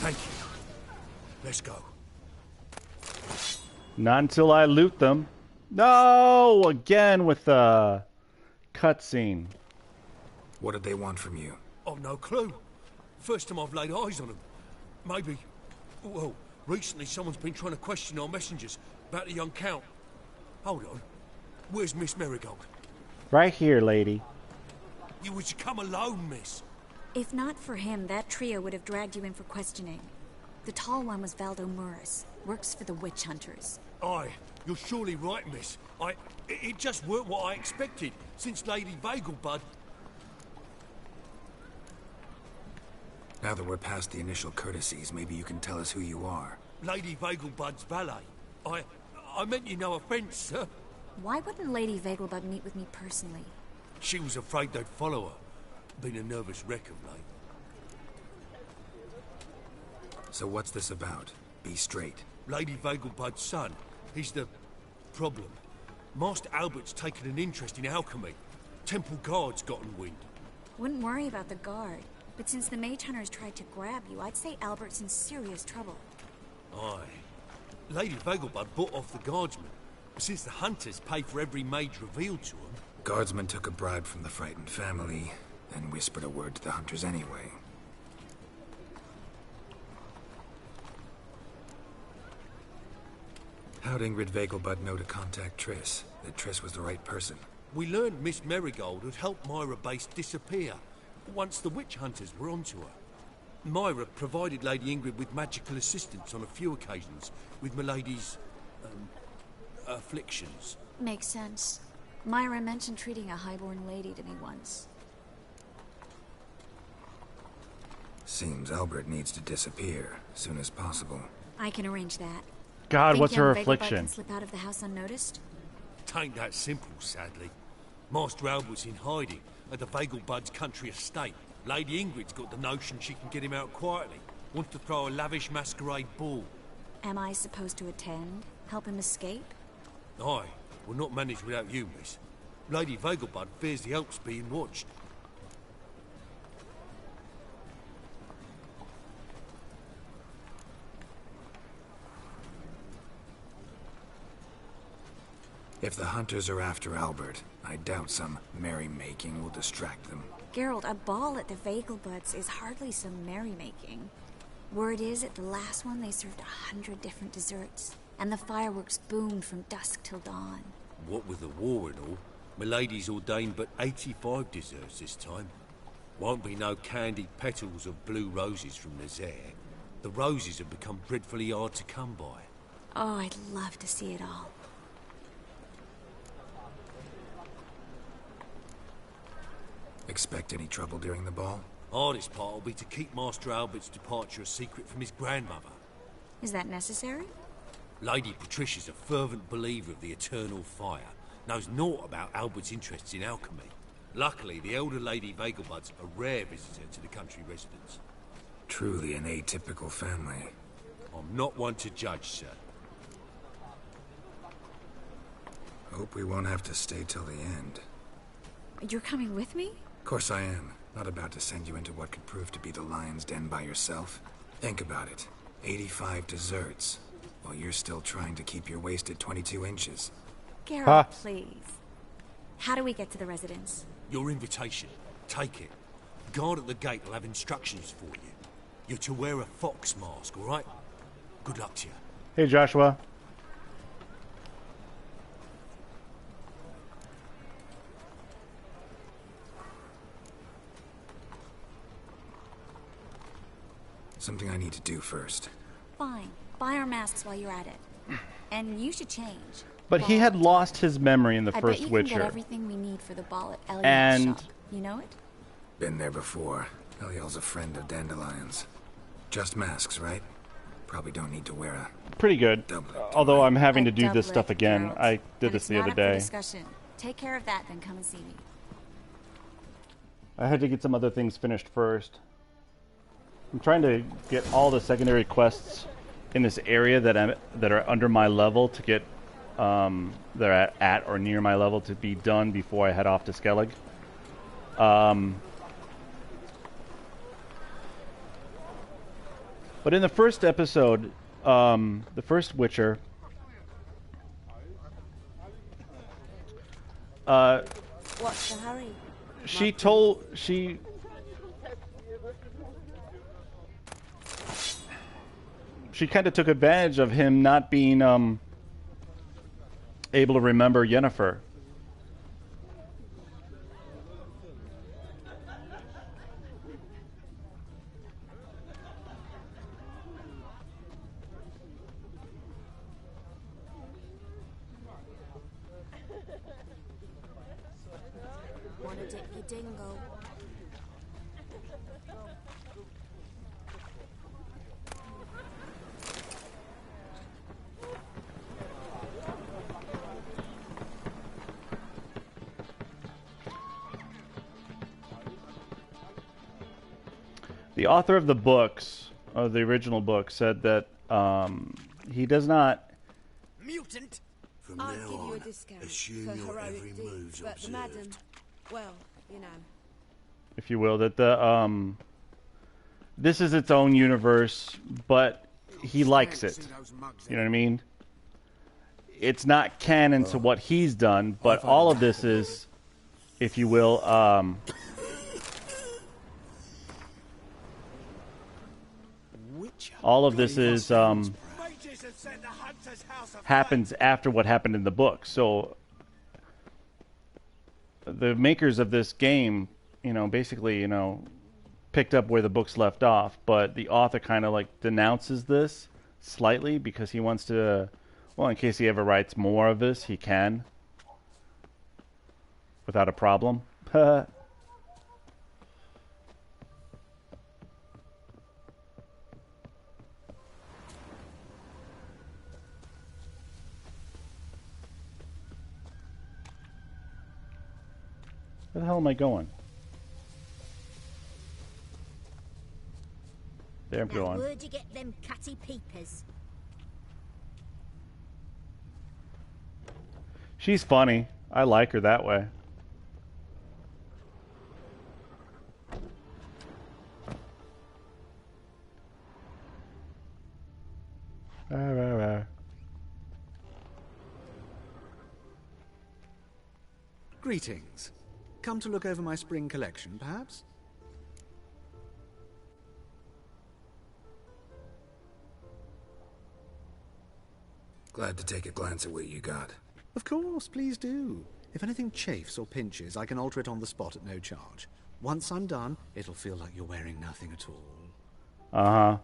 Thank you. Let's go. Not until I loot them. No! Again with the cutscene. What did they want from you? I've no clue. First time I've laid eyes on them. Maybe... Well, recently someone's been trying to question our messengers about the young Count. Hold on. Where's Miss Marigold? Right here, lady. You was to come alone, miss. If not for him, that trio would have dragged you in for questioning. The tall one was Valdo Murris. Works for the witch hunters. Aye, you're surely right, miss. It just weren't what I expected, since Lady Vegelbud... Now that we're past the initial courtesies, maybe you can tell us who you are. Lady Vegelbud's valet. I meant you no offence, sir. Why wouldn't Lady Vegelbud meet with me personally? She was afraid they'd follow her. Been a nervous wreck of late. So what's this about? Be straight. Lady Vegelbud's son. He's the... problem. Master Albert's taken an interest in alchemy. Temple guards gotten wind. Wouldn't worry about the guard. But since the mage hunters tried to grab you, I'd say Albert's in serious trouble. Aye. Lady Vegelbud bought off the guardsmen. Since the hunters pay for every mage revealed to them... Guardsmen took a bribe from the frightened family, then whispered a word to the hunters anyway. How'd Ingrid Vegelbud know to contact Triss? That Triss was the right person? We learned Miss Marigold had helped Myra Base disappear once the witch hunters were onto her. Myra provided Lady Ingrid with magical assistance on a few occasions with Milady's... afflictions. Makes sense. Myra mentioned treating a highborn lady to me once. Seems Albert needs to disappear as soon as possible. I can arrange that. God, Think what's her young Vegelbud affliction? can slip out of the house unnoticed? Tain't that simple, sadly. Master Albert's in hiding at the Vegelbud's country estate, Lady Ingrid's got the notion she can get him out quietly. Wants to throw a lavish masquerade ball. Am I supposed to attend? Help him escape? Aye, we'll not manage without you, miss. Lady Vegelbud fears the Alps being watched. If the hunters are after Albert, I doubt some merrymaking will distract them. Geralt, a ball at the Vegelbuds is hardly some merrymaking. Word is, at the last one they served 100 different desserts, and the fireworks boomed from dusk till dawn. What with the war and all, Milady's ordained but 85 desserts this time. Won't be no candied petals of blue roses from Nazaire. The roses have become dreadfully hard to come by. Oh, I'd love to see it all. Expect any trouble during the ball? Hardest part will be to keep Master Albert's departure a secret from his grandmother. Is that necessary? Lady Patricia's a fervent believer of the eternal fire. Knows naught about Albert's interests in alchemy. Luckily, the elder Lady Vegelbud's a rare visitor to the country residence. Truly an atypical family. I'm not one to judge, sir. Hope we won't have to stay till the end. You're coming with me? Of course I am. Not about to send you into what could prove to be the lion's den by yourself. Think about it. 85 desserts, while you're still trying to keep your waist at 22 inches. Geralt, please. How do we get to the residence? Your invitation. Take it. The guard at the gate will have instructions for you. You're to wear a fox mask, all right? Good luck to you. Hey, Joshua. Something I need to do first. Fine. Buy our masks while you're at it. And you should change. But he had lost his memory in the first I bet you Witcher. can get everything we need for the ball at Eliel's And shop. You know it? Been there before. Eliel's a friend of Dandelion's. Just masks, right? Probably don't need to wear a... pretty good. Although I'm having to do this stuff again. I did this the other day. Discussion. Take care of that, then come and see me. I had to get some other things finished first. I'm trying to get all the secondary quests in this area that are under my level to get they're at or near my level to be done before I head off to Skellig. But in the first episode, the first Witcher, What's the hurry? she kind of took advantage of him not being able to remember Yennefer. Wanna dip your dingle? The author of the books, of the original book, said that he does not... Mutant! From I'll now give you a on, discount assume for your heroic every deeds, move's but the madam, observed. well, you know. if you will, that the this is its own universe, but he likes it. You know what I mean? It's not canon to what he's done, but all of this is, if you will, all of this is happens after what happened in the book. So the makers of this game, basically, picked up where the books left off, but the author kind of like denounces this slightly because he wants to, well, in case he ever writes more of this, he can without a problem. Where the hell am I going? There, Now, go on. where'd you get them catty peepers? She's funny. I like her that way. Greetings. Come to look over my spring collection, perhaps? Glad to take a glance at what you got. Of course, please do. If anything chafes or pinches, I can alter it on the spot at no charge. Once I'm done, it'll feel like you're wearing nothing at all. Uh-huh.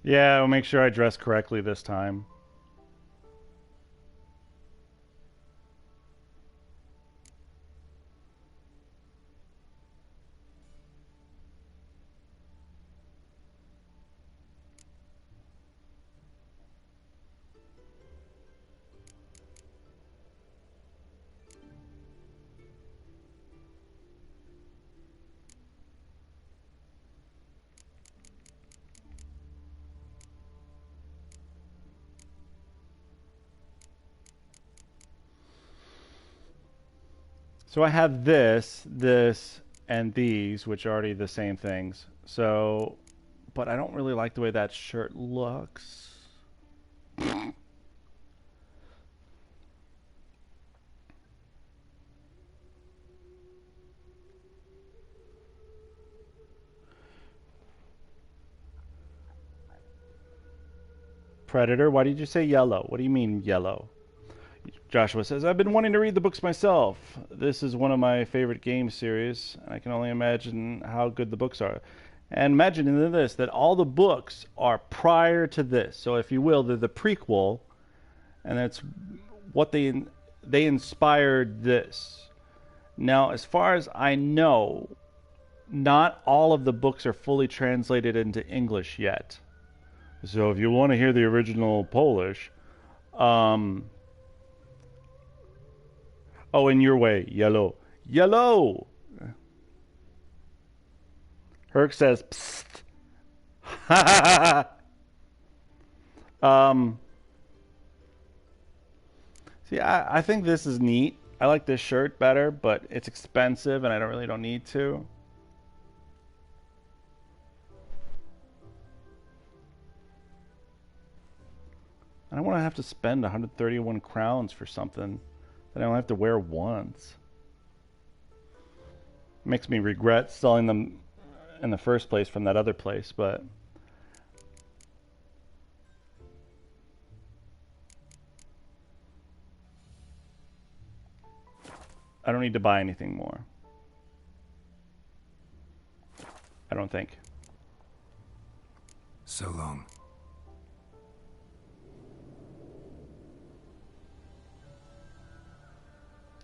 Yeah, I'll make sure I dress correctly this time. So I have this, and these, which are already the same things. So, but I don't really like the way that shirt looks. Predator, why did you say yellow? What do you mean yellow? Joshua says, I've been wanting to read the books myself. This is one of my favorite game series. I can only imagine how good the books are. And imagine in this, that all the books are prior to this. So if you will, they're the prequel. And that's what they inspired this. Now, as far as I know, not all of the books are fully translated into English yet. So if you want to hear the original Polish, oh, in your way, yellow. Yellow! Herc says, psst. See, I think this is neat. I like this shirt better, but it's expensive and I really don't need to. I don't want to have to spend 131 crowns for something that I don't have to wear once. Makes me regret selling them in the first place from that other place, but I don't need to buy anything more. I don't think. So long.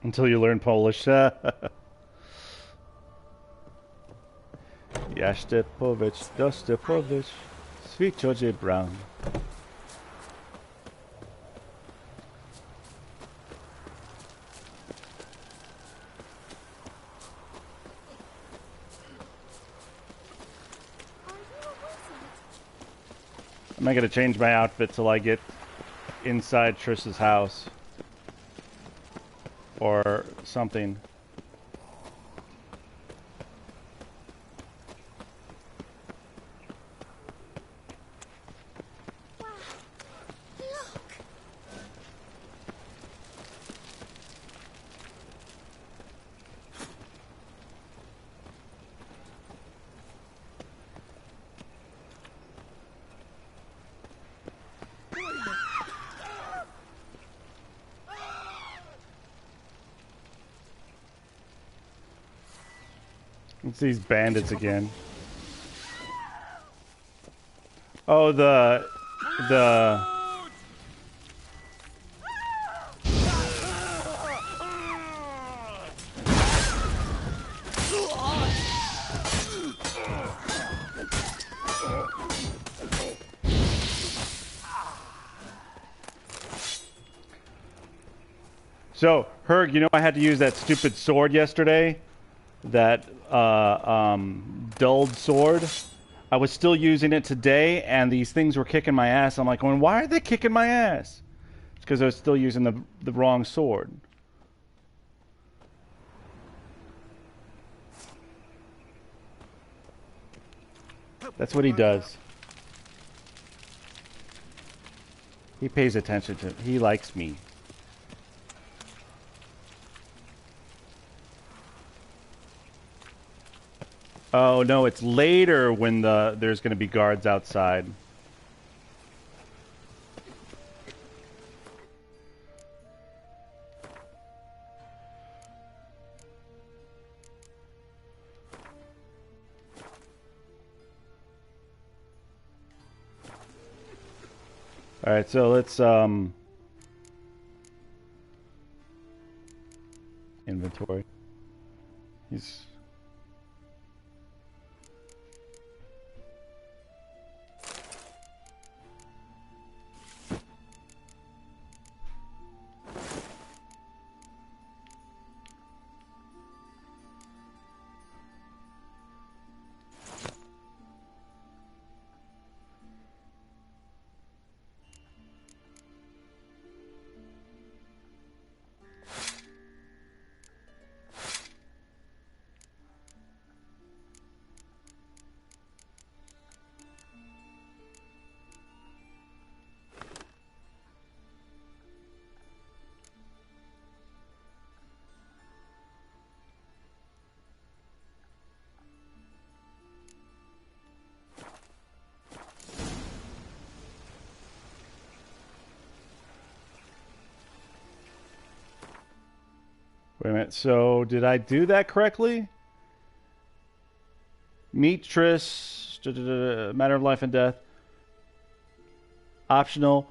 Until you learn Polish. Jaście powiedz, doście powiedz, Sweet Brown. I'm not gonna change my outfit till I get inside Trish's house. Or something. Wow. Look. It's these bandits again. Oh, the... So, Herg, you know I had to use that stupid sword yesterday? That, dulled sword? I was still using it today, and these things were kicking my ass. I'm like, going, why are they kicking my ass? It's because I was still using the wrong sword. That's what he does. He pays attention to... He likes me. Oh no, it's later when there's going to be guards outside. All right, so let's inventory. He's Wait a minute, so did I do that correctly? Meet Triss, matter of life and death. Optional,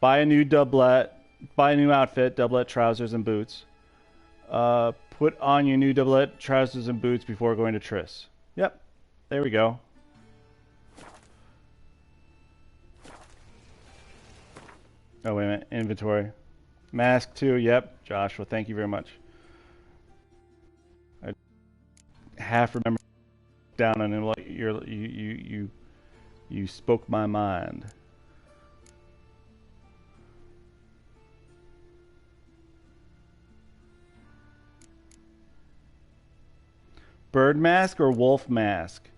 buy a new doublet, buy a new outfit, doublet, trousers, and boots. Put on your new doublet, trousers, and boots before going to Triss. Yep, there we go. Oh, wait a minute, inventory. Mask too, yep, Joshua, thank you very much. I half remember down on him like you spoke my mind. Bird mask or wolf mask?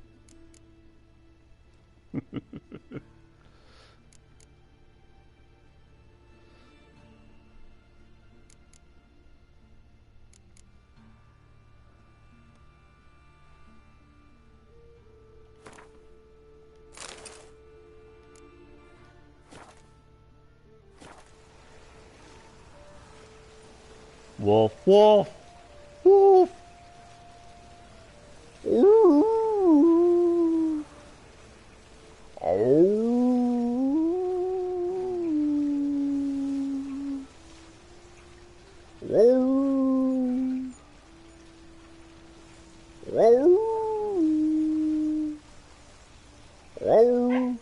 Wolf, wolf, wolf. Ooh. Oh. Oh. Oh. Oh.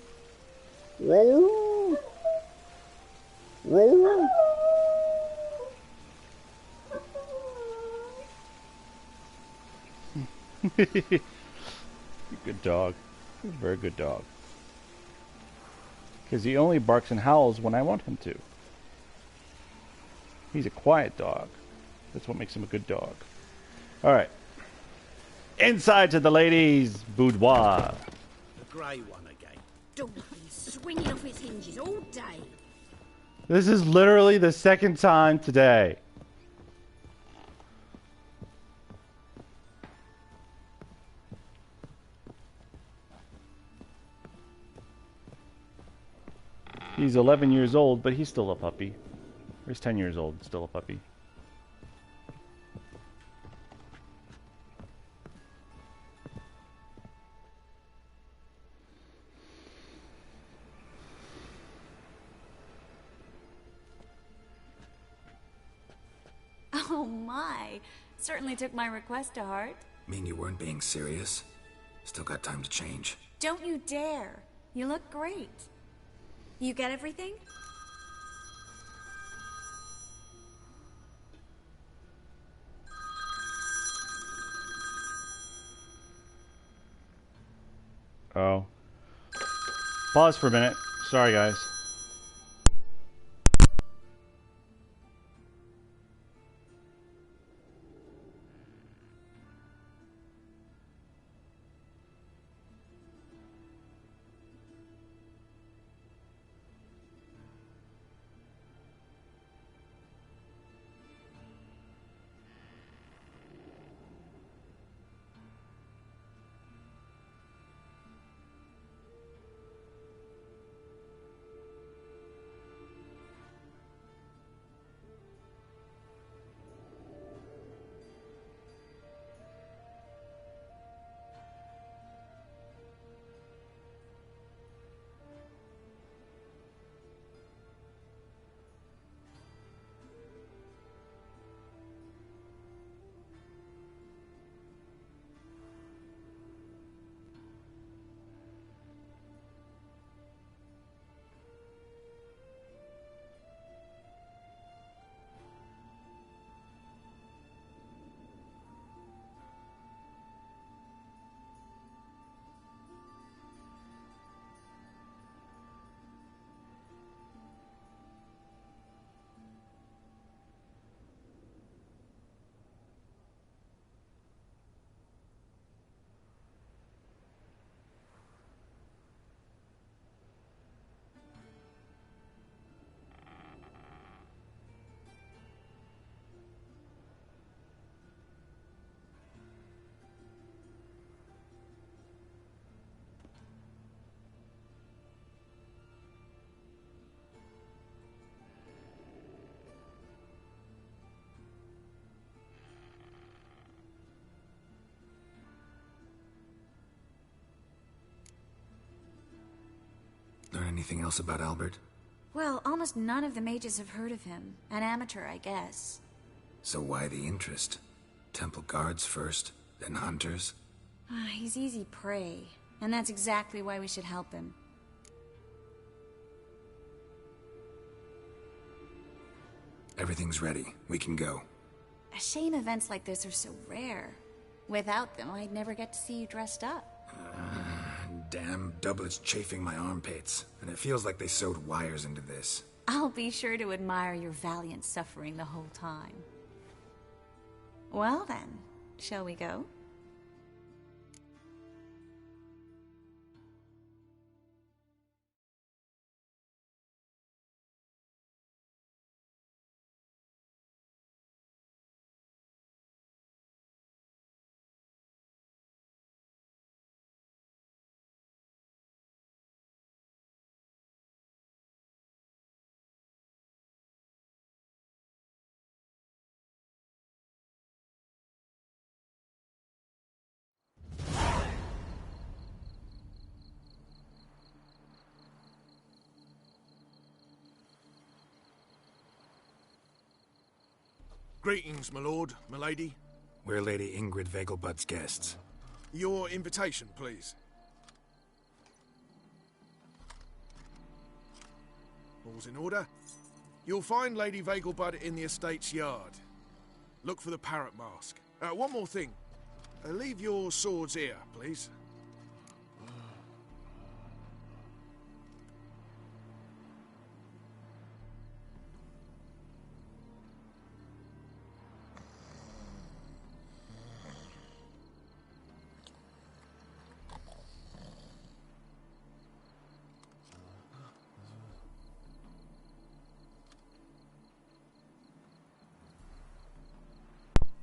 Oh. Good dog. Very good dog. Because he only barks and howls when I want him to. He's a quiet dog. That's what makes him a good dog. Alright. Inside to the ladies' boudoir. The grey one again. Don't be swinging off his hinges all day. This is literally the second time today. He's 11 years old, but he's still a puppy. Or he's 10 years old, still a puppy. Oh my. Certainly took my request to heart. Mean you weren't being serious? Still got time to change. Don't you dare. You look great. You get everything? Oh. Pause for a minute. Sorry, guys. Learn anything else about Albert? Well, almost none of the mages have heard of him. An amateur, I guess. So why the interest? Temple guards first, then hunters? He's easy prey, and that's exactly why we should help him. Everything's ready. We can go. A shame events like this are so rare. Without them, I'd never get to see you dressed up. Damn doublets chafing my armpits, and it feels like they sewed wires into this. I'll be sure to admire your valiant suffering the whole time. Well then, shall we go? Greetings, my lord, my lady. We're Lady Ingrid Vegelbud's guests. Your invitation, please. All's in order. You'll find Lady Vegelbud in the estate's yard. Look for the parrot mask. One more thing. Leave your swords here, please.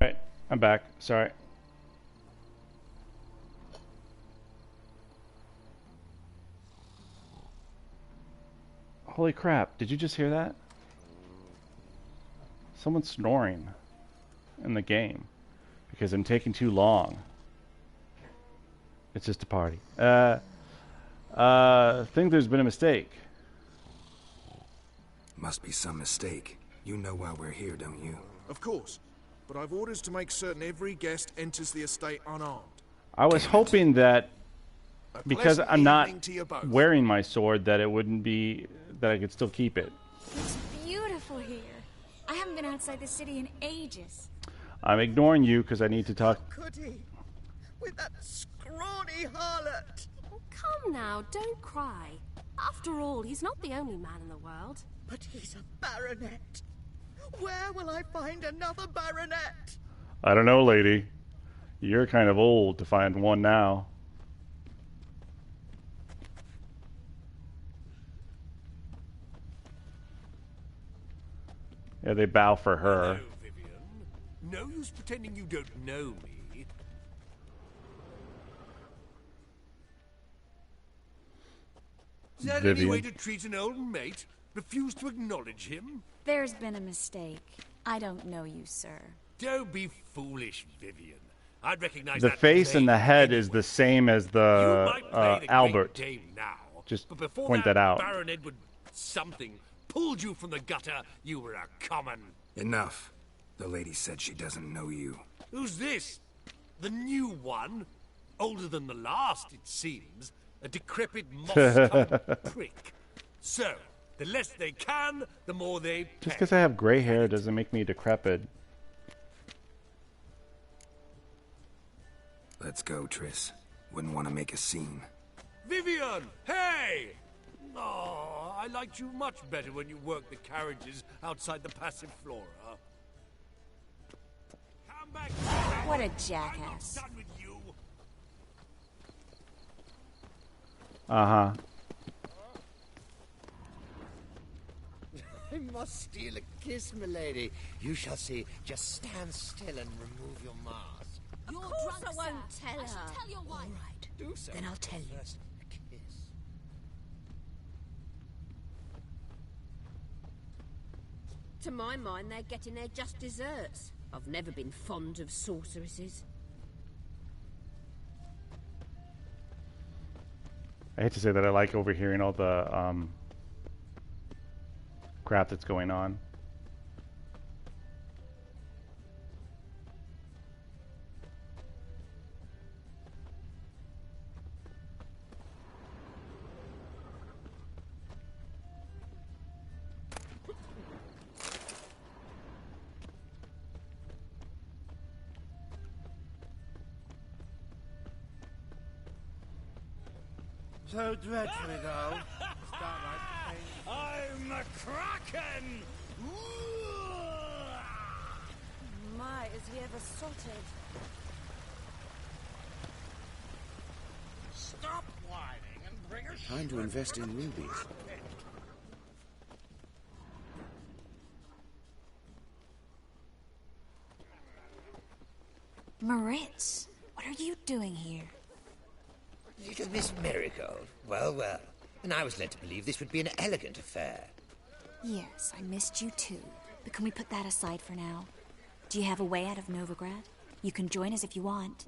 Right, I'm back. Sorry. Holy crap, did you just hear that? Someone's snoring in the game because I'm taking too long. It's just a party. Think there's been a mistake. Must be some mistake. You know why we're here, don't you? Of course. but I've orders to make certain every guest enters the estate unarmed. I was hoping that because pleasant I'm not evening to you both. wearing my sword that it wouldn't be that I could still keep it. It's beautiful here. I haven't been outside the city in ages. I'm ignoring you because I need to talk. Could he? With that scrawny harlot! Oh, come now, don't cry. After all, he's not the only man in the world. But he's a baronet. Where will I find another baronet? I don't know, lady. You're kind of old to find one now. Yeah, they bow for her. Hello, Vivian. No use pretending you don't know me. Is that any way to treat an old mate? Refuse to acknowledge him? There's been a mistake. I don't know you, sir. Don't be foolish, Vivian. I'd recognize The that face and the name head anyway. is the same as the You might play the Albert. Great Dame now, Just but before point that out. Baron Edward something pulled you from the gutter, you were a common. Enough. The lady said she doesn't know you. Who's this? The new one? Older than the last, it seems. A decrepit, moss-covered prick. So, the less they can, the more they pay. Just because I have gray hair doesn't make me decrepit. Let's go, Triss. Wouldn't want to make a scene. Vivian! Hey! Oh, I liked you much better when you worked the carriages outside the passive flora. Come back. What a jackass. I'm not done with you. Uh-huh. I must steal a kiss, milady. You shall see. Just stand still and remove your mask. You're drunk, I won't tell her. I should tell your wife. All right. Do so. Then I'll tell you. First, a kiss. To my mind, they're getting their just desserts. I've never been fond of sorceresses. I hate to say that I like overhearing all the crap that's going on. So dreadfully dull. I'm a kraken! My, is he ever sorted? Stop whining and bring us Time to invest in rubies. Moritz, what are you doing here? Little Miss Marigold. Well, well. And I was led to believe this would be an elegant affair. Yes, I missed you too. But can we put that aside for now? Do you have a way out of Novigrad? You can join us if you want.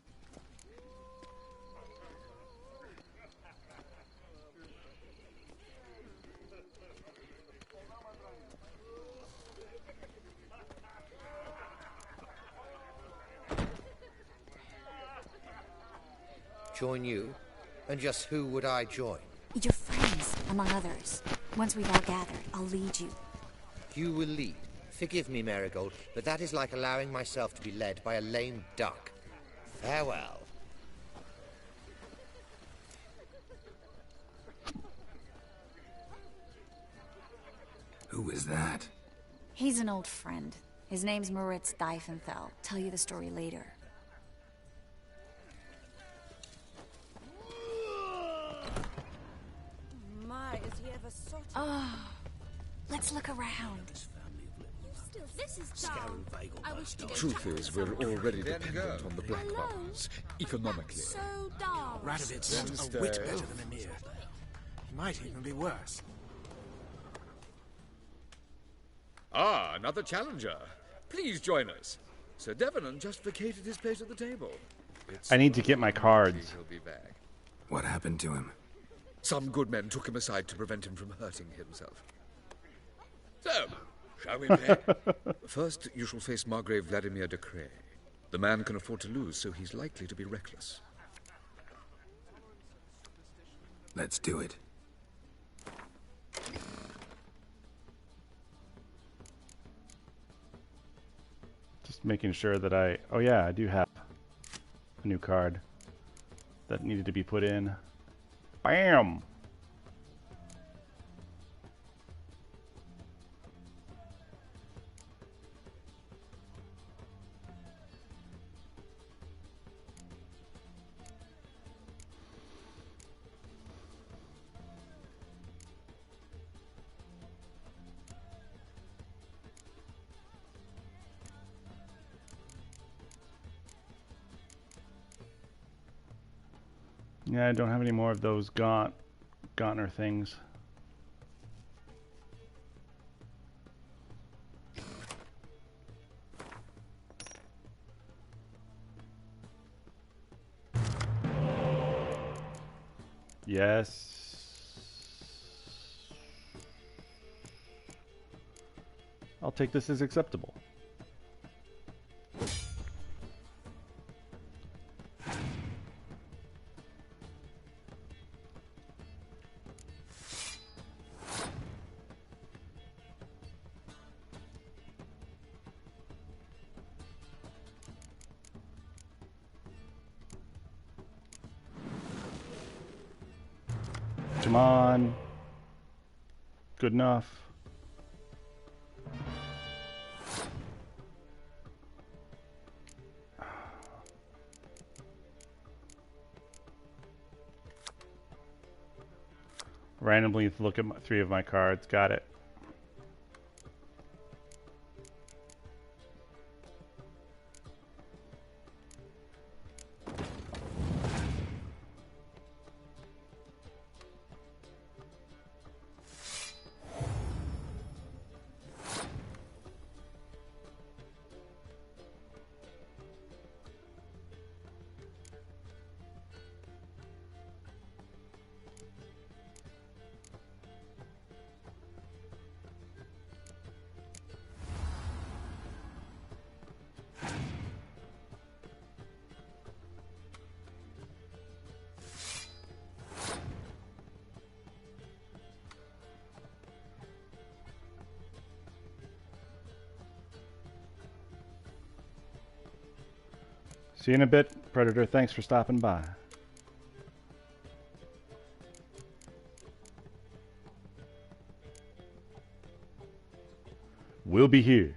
Join you? And just who would I join? Your friends, among others. Once we've all gathered, I'll lead you. You will lead. Forgive me, Marigold, but that is like allowing myself to be led by a lame duck. Farewell. Who is that? He's an old friend. His name's Moritz Diefenthal. Tell you the story later. My, is he ever sorted? Oh, let's look around. This is dull. I wish to go Truth is, we're already dependent on the Black Bubbles, economically. So dull. Radovid's a whit better than Emir. He might even be worse. Ah, another challenger. Please join us. Sir Devenant just vacated his place at the table. I need to get my cards. He'll be back. What happened to him? Some good men took him aside to prevent him from hurting himself. So, Shall we play? First, you shall face Margrave Vladimir de Cray. The man can afford to lose, so he's likely to be reckless. Let's do it. Just making sure that I... Oh yeah, I do have a new card that needed to be put in. Bam! Yeah, I don't have any more of those Gauntner things. Yes. I'll take this as acceptable. Come on. Good enough. Randomly look at 3 of my cards. Got it. See you in a bit, Predator. Thanks for stopping by. We'll be here.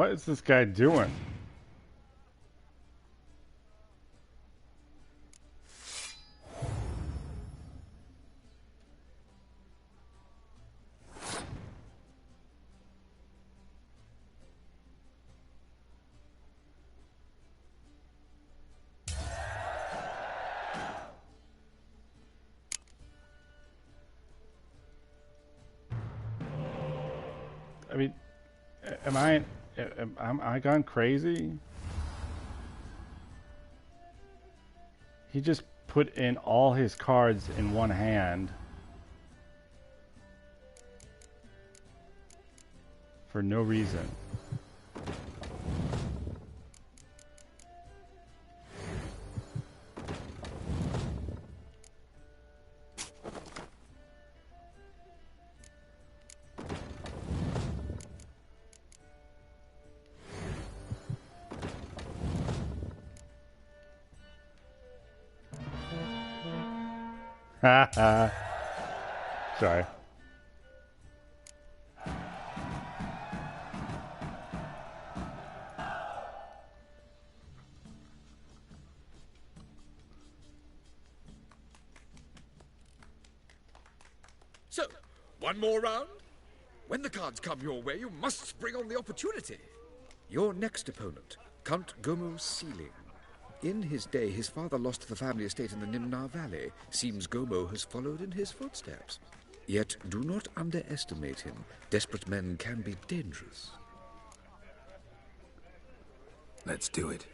What is this guy doing? I mean, am I gone crazy? He just put in all his cards in one hand for no reason. Sorry. So, one more round? When the cards come your way, you must spring on the opportunity. Your next opponent, Count Gomo Sealing. In his day, his father lost the family estate in the Nimnar Valley. Seems Gomo has followed in his footsteps. Yet, do not underestimate him. Desperate men can be dangerous. Let's do it.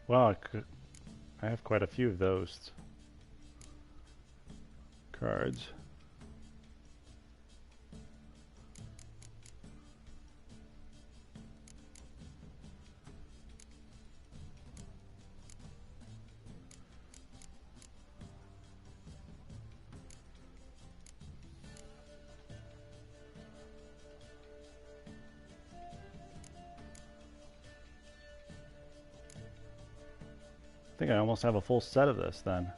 Well, I have quite a few of those cards. I think I almost have a full set of this then.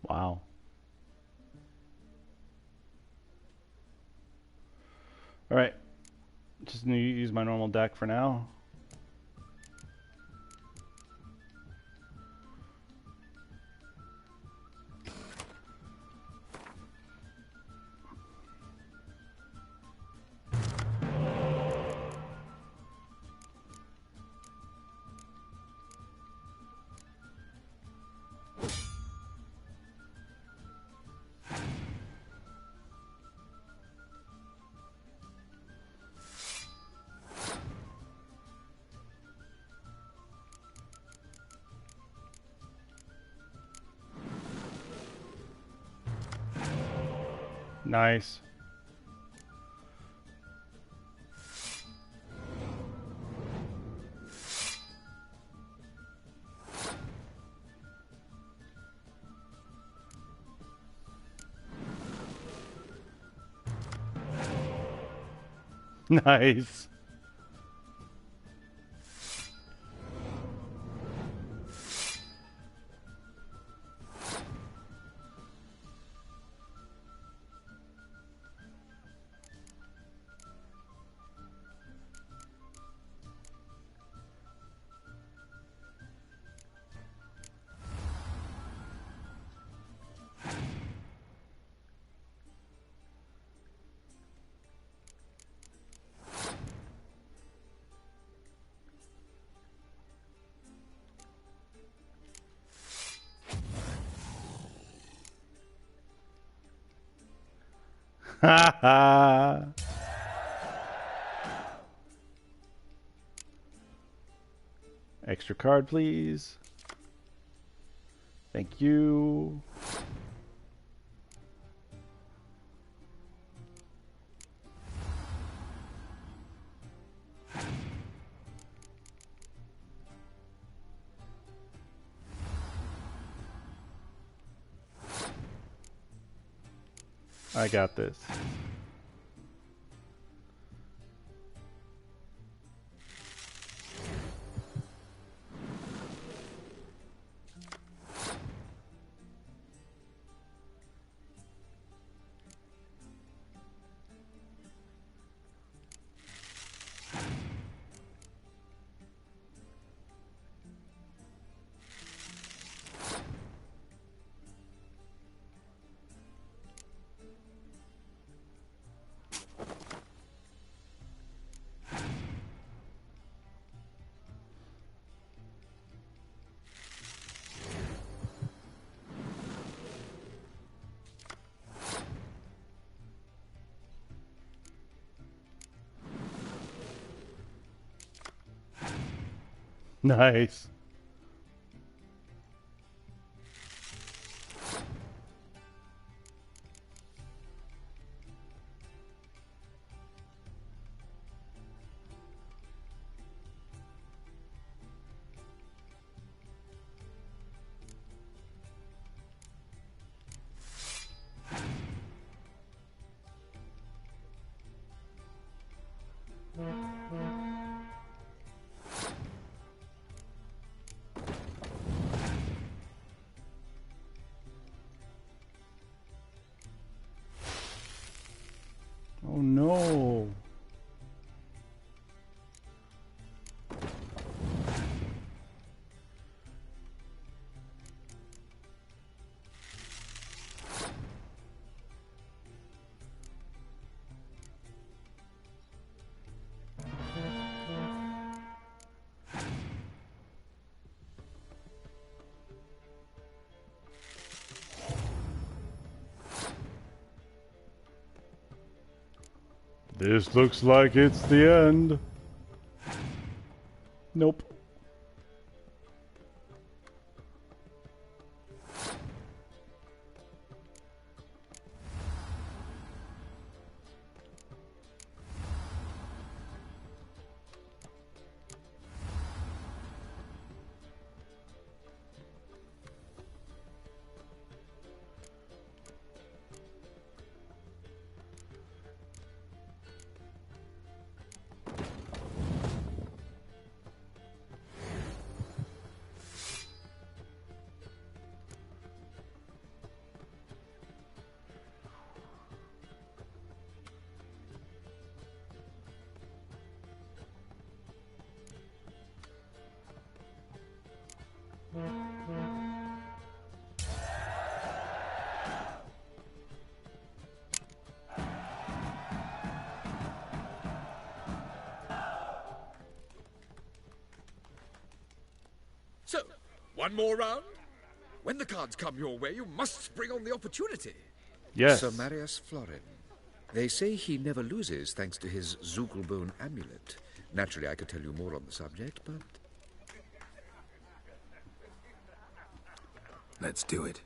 Wow. All right. Just need to use my normal deck for now. Nice. Nice. Ha ha. Extra card, please. Thank you. I got this. Nice. Oh no. This looks like it's the end. Nope. So, one more round? When the cards come your way, you must spring on the opportunity. Yes. Sir Marius Florin. They say he never loses thanks to his Zugelbone amulet. Naturally, I could tell you more on the subject, but... Let's do it.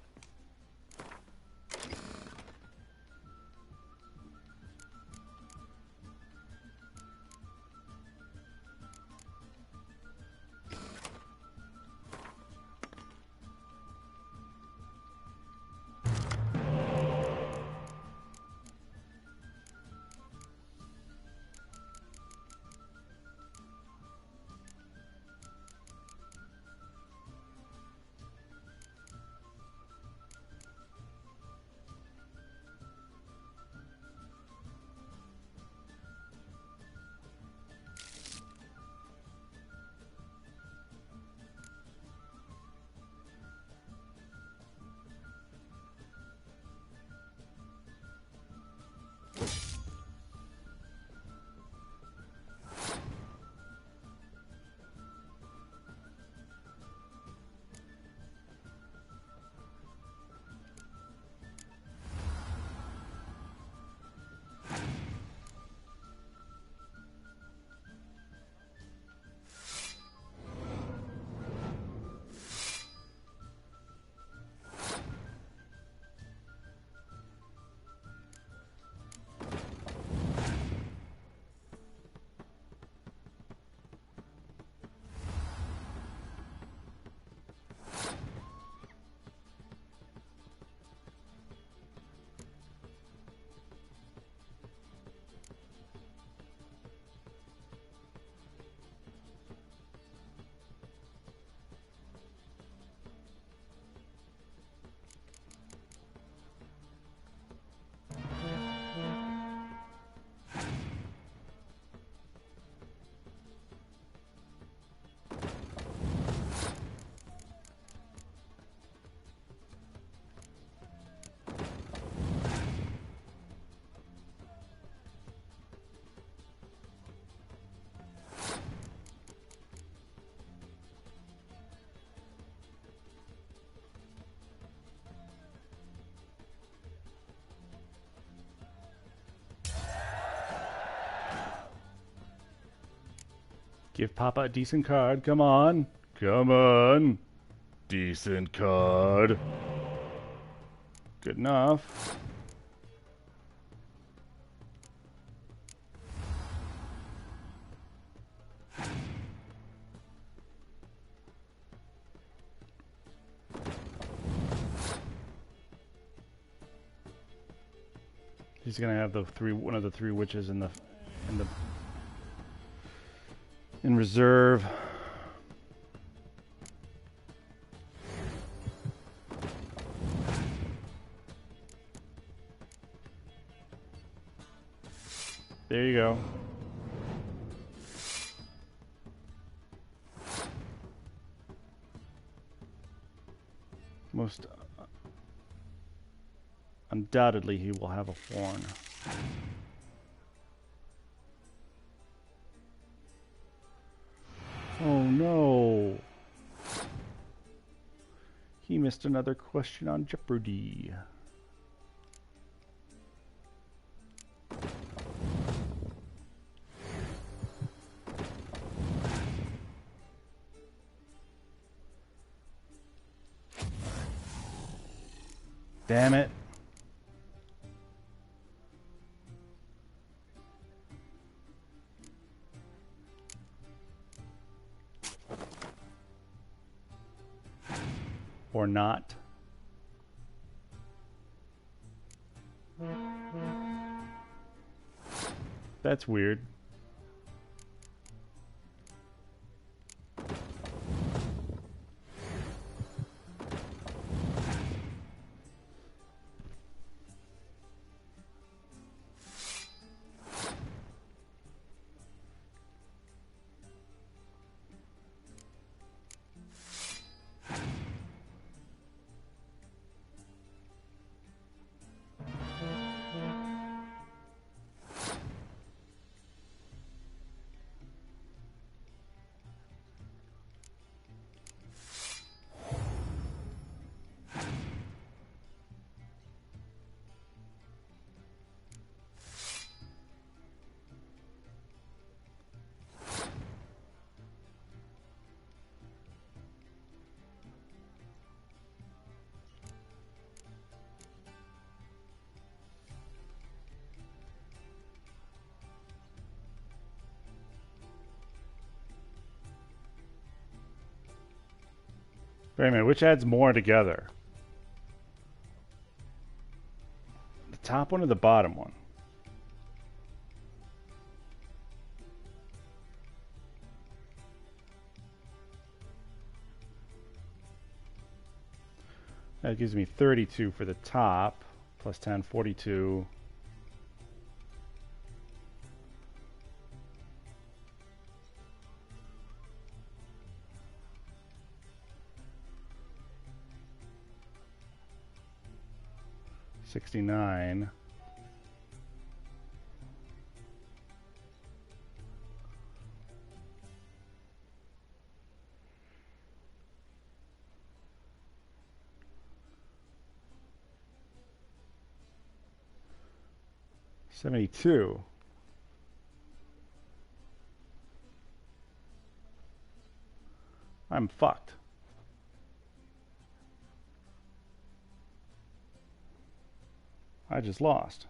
Give Papa a decent card. Come on. Come on. Decent card. Good enough. He's gonna have one of the three witches in reserve. There you go. Most undoubtedly he will have a horn. Oh no. He missed another question on Jeopardy. Damn it. Or not. That's weird. Wait a minute, which adds more together? The top one or the bottom one? That gives me 32 for the top, plus 10, 42. $69. $72. I'm fucked. I just lost.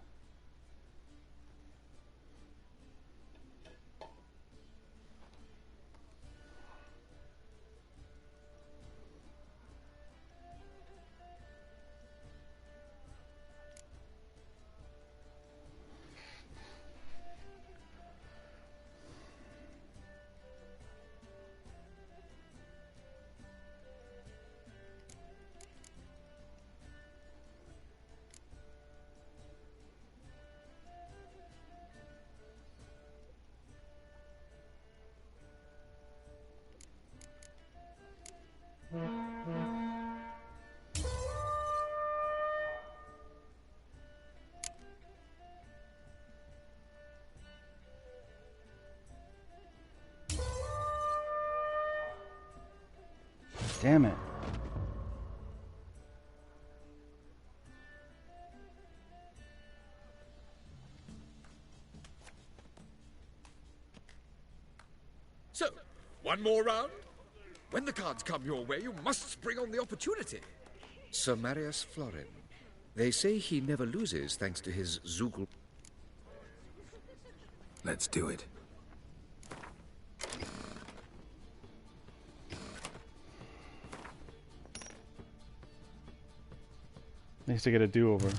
Damn it. So, One more round? When the cards come your way, you must spring on the opportunity. Sir Marius Florin. They say he never loses thanks to his Zugel. Let's do it. Needs to get a do-over.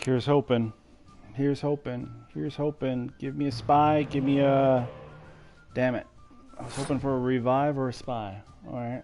Here's hoping. Here's hoping. Here's hoping. Give me a spy. Give me a... Damn it. I was hoping for a revive or a spy. Alright.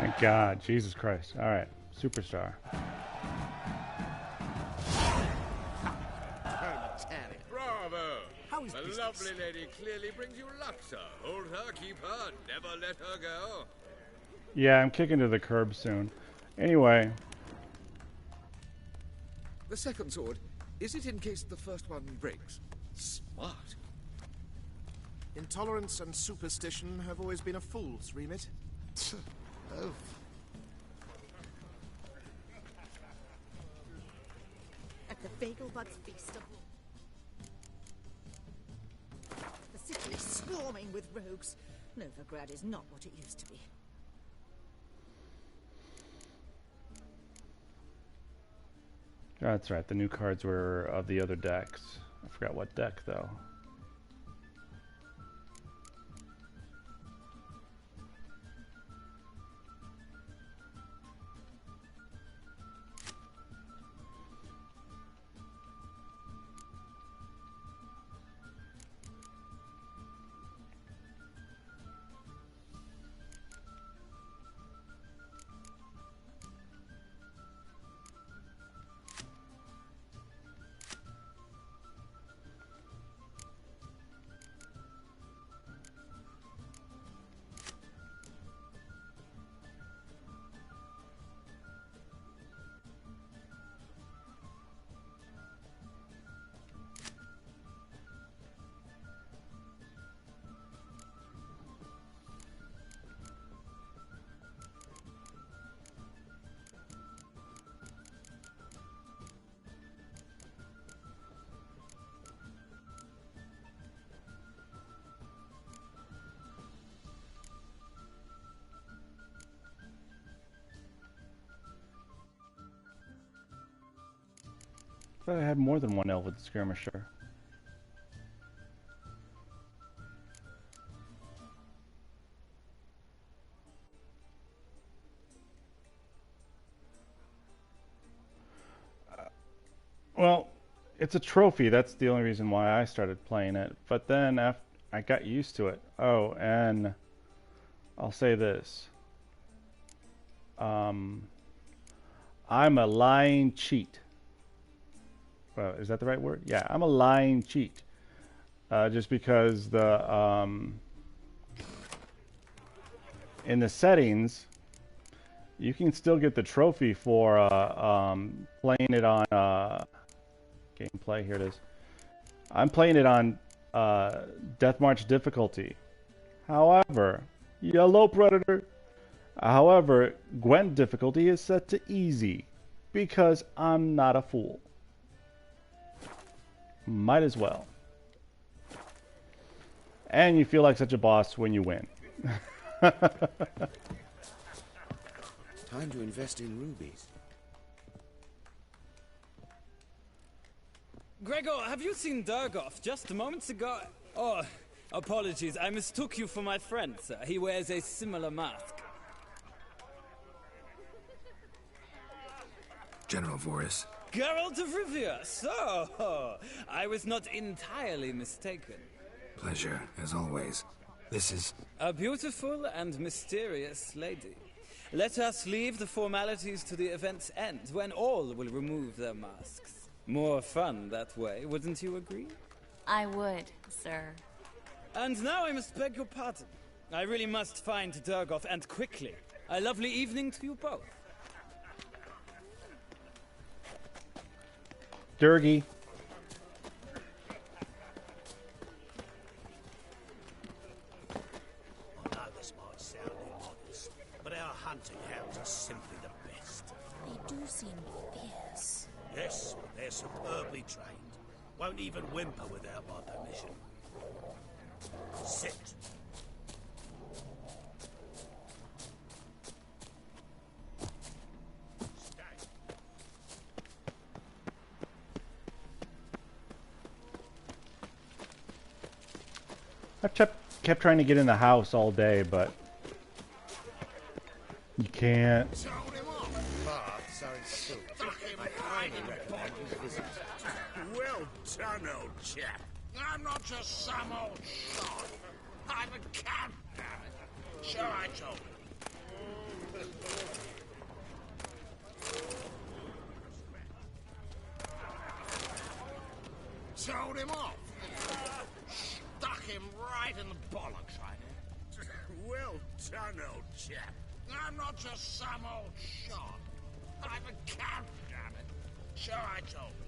Thank God. Jesus Christ. All right. Superstar. Bravo! How is the business? lovely lady clearly brings you luck, sir. Hold her, keep her, never let her go. Yeah, I'm kicking to the curb soon. Anyway. The second sword, Is it in case the first one breaks? Smart. Intolerance and superstition have always been a fool's remit. Oh. At the Vegelbud's feast of... The city is swarming with rogues. Novigrad is not what it used to be. That's right, the new cards were of the other decks. I forgot what deck, though. I thought I had more than one Elven skirmisher. Well, it's a trophy. That's the only reason why I started playing it. But then after I got used to it. Oh, and I'll say this. I'm a lying cheat. Is that the right word? Yeah, I'm a lying cheat. Just because the in the settings, you can still get the trophy for playing it on gameplay. Here it is. I'm playing it on Death March difficulty. However, Yellow Predator. However, Gwent difficulty is set to easy because I'm not a fool. Might as well. And you feel like such a boss when you win. Time to invest in rubies. Gregor, have you seen Durgoff just moments ago? Oh, apologies. I mistook you for my friend, sir. He wears a similar mask. General Voris. Geralt of Rivia, so I was not entirely mistaken. Pleasure, as always. This is... A beautiful and mysterious lady. Let us leave the formalities to the event's end, when all will remove their masks. More fun that way, wouldn't you agree? I would, sir. And now I must beg your pardon. I really must find Durgoff, and quickly. A lovely evening to you both. Durgy. I know this might sound immodest, but our hunting hounds are simply the best. They do seem fierce. Yes, they're superbly trained. Won't even whimper without my permission. Sit. I've kept trying to get in the house all day, but you can't. Well done, old chap. I'm not just some old shot. I'm a camp, damn it. Sure, I told you. Told him off. Stuck him right in the bollocks, I did. Well done, old chap. I'm not just some old shot. I'm a camp, damn it. Sure, I told you.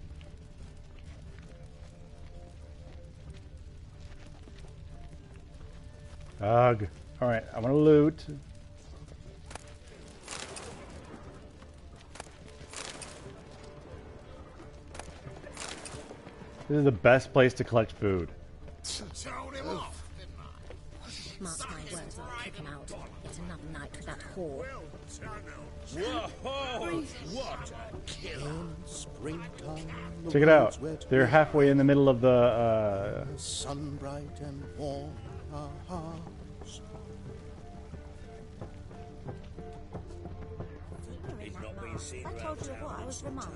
Ugh. Alright, I want to loot. This is the best place to collect food. Told him off, didn't I? Mark my words, I'll kick him out. It's another night with that whore. Whoa! What a killer! Check it out. They're halfway in the middle of the sun bright and warm our hearts. He's not been seen I told you what, I was Vermont.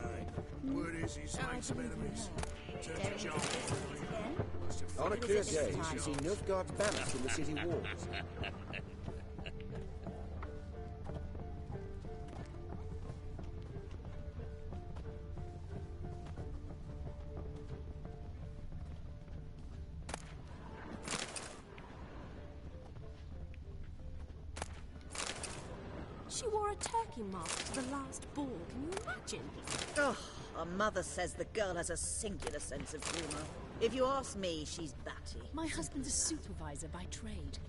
Word is he's slain some enemies. On a clear day, you see Nilfgaard's banner from the city walls. She wore a turkey mask to the last ball. Can you imagine? Oh, her mother says the girl has a singular sense of humour. If you ask me, she's batty. My husband's a supervisor by trade.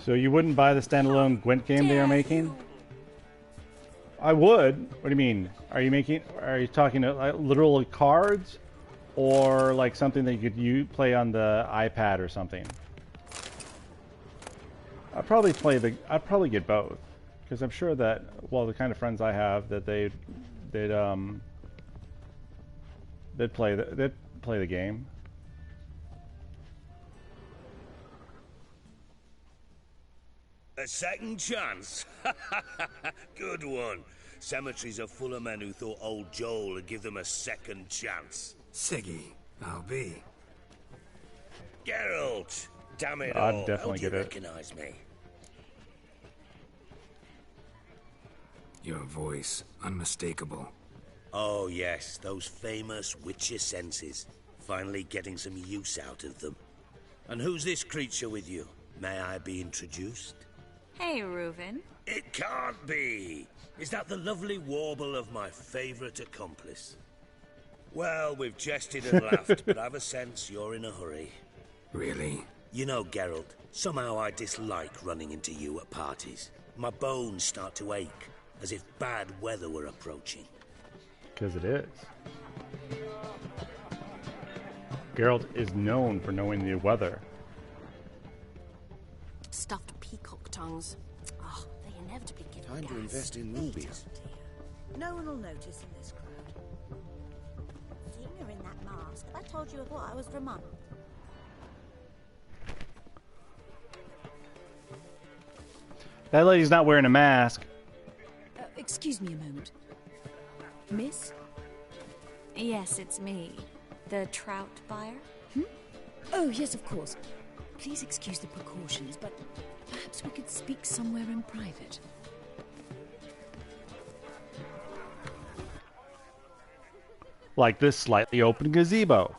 So you wouldn't buy the standalone Gwent game they are making? I would. What do you mean? Are you talking like literal cards, or like something that you could play on the iPad or something? I'd probably get both, because I'm sure that, well, the kind of friends I have, that they'd play the game. A second chance? Good one. Cemeteries are full of men who thought old Joel would give them a second chance. Siggy, I'll be. Geralt! Damn it I'd all. definitely How do get you it. recognize me? Your voice, unmistakable. Oh yes, those famous witcher senses. Finally getting some use out of them. And who's this creature with you? May I be introduced? Hey, Reuven. It can't be! Is that the lovely warble of my favourite accomplice? Well, we've jested and laughed, but I've a sense you're in a hurry. Really? You know, Geralt, somehow I dislike running into you at parties. My bones start to ache, as if bad weather were approaching. Because it is. Geralt is known for knowing the weather. Stuffed peacock tongues. Oh, they inevitably give Time gas. to invest in rubies. No one will notice in this crowd. Seeing her in that mask, I told you of what I was Vermont. That lady's not wearing a mask. Excuse me a moment. Miss? Yes, it's me. The trout buyer? Oh, yes, of course. Please excuse the precautions, but perhaps we could speak somewhere in private. Like this slightly open gazebo.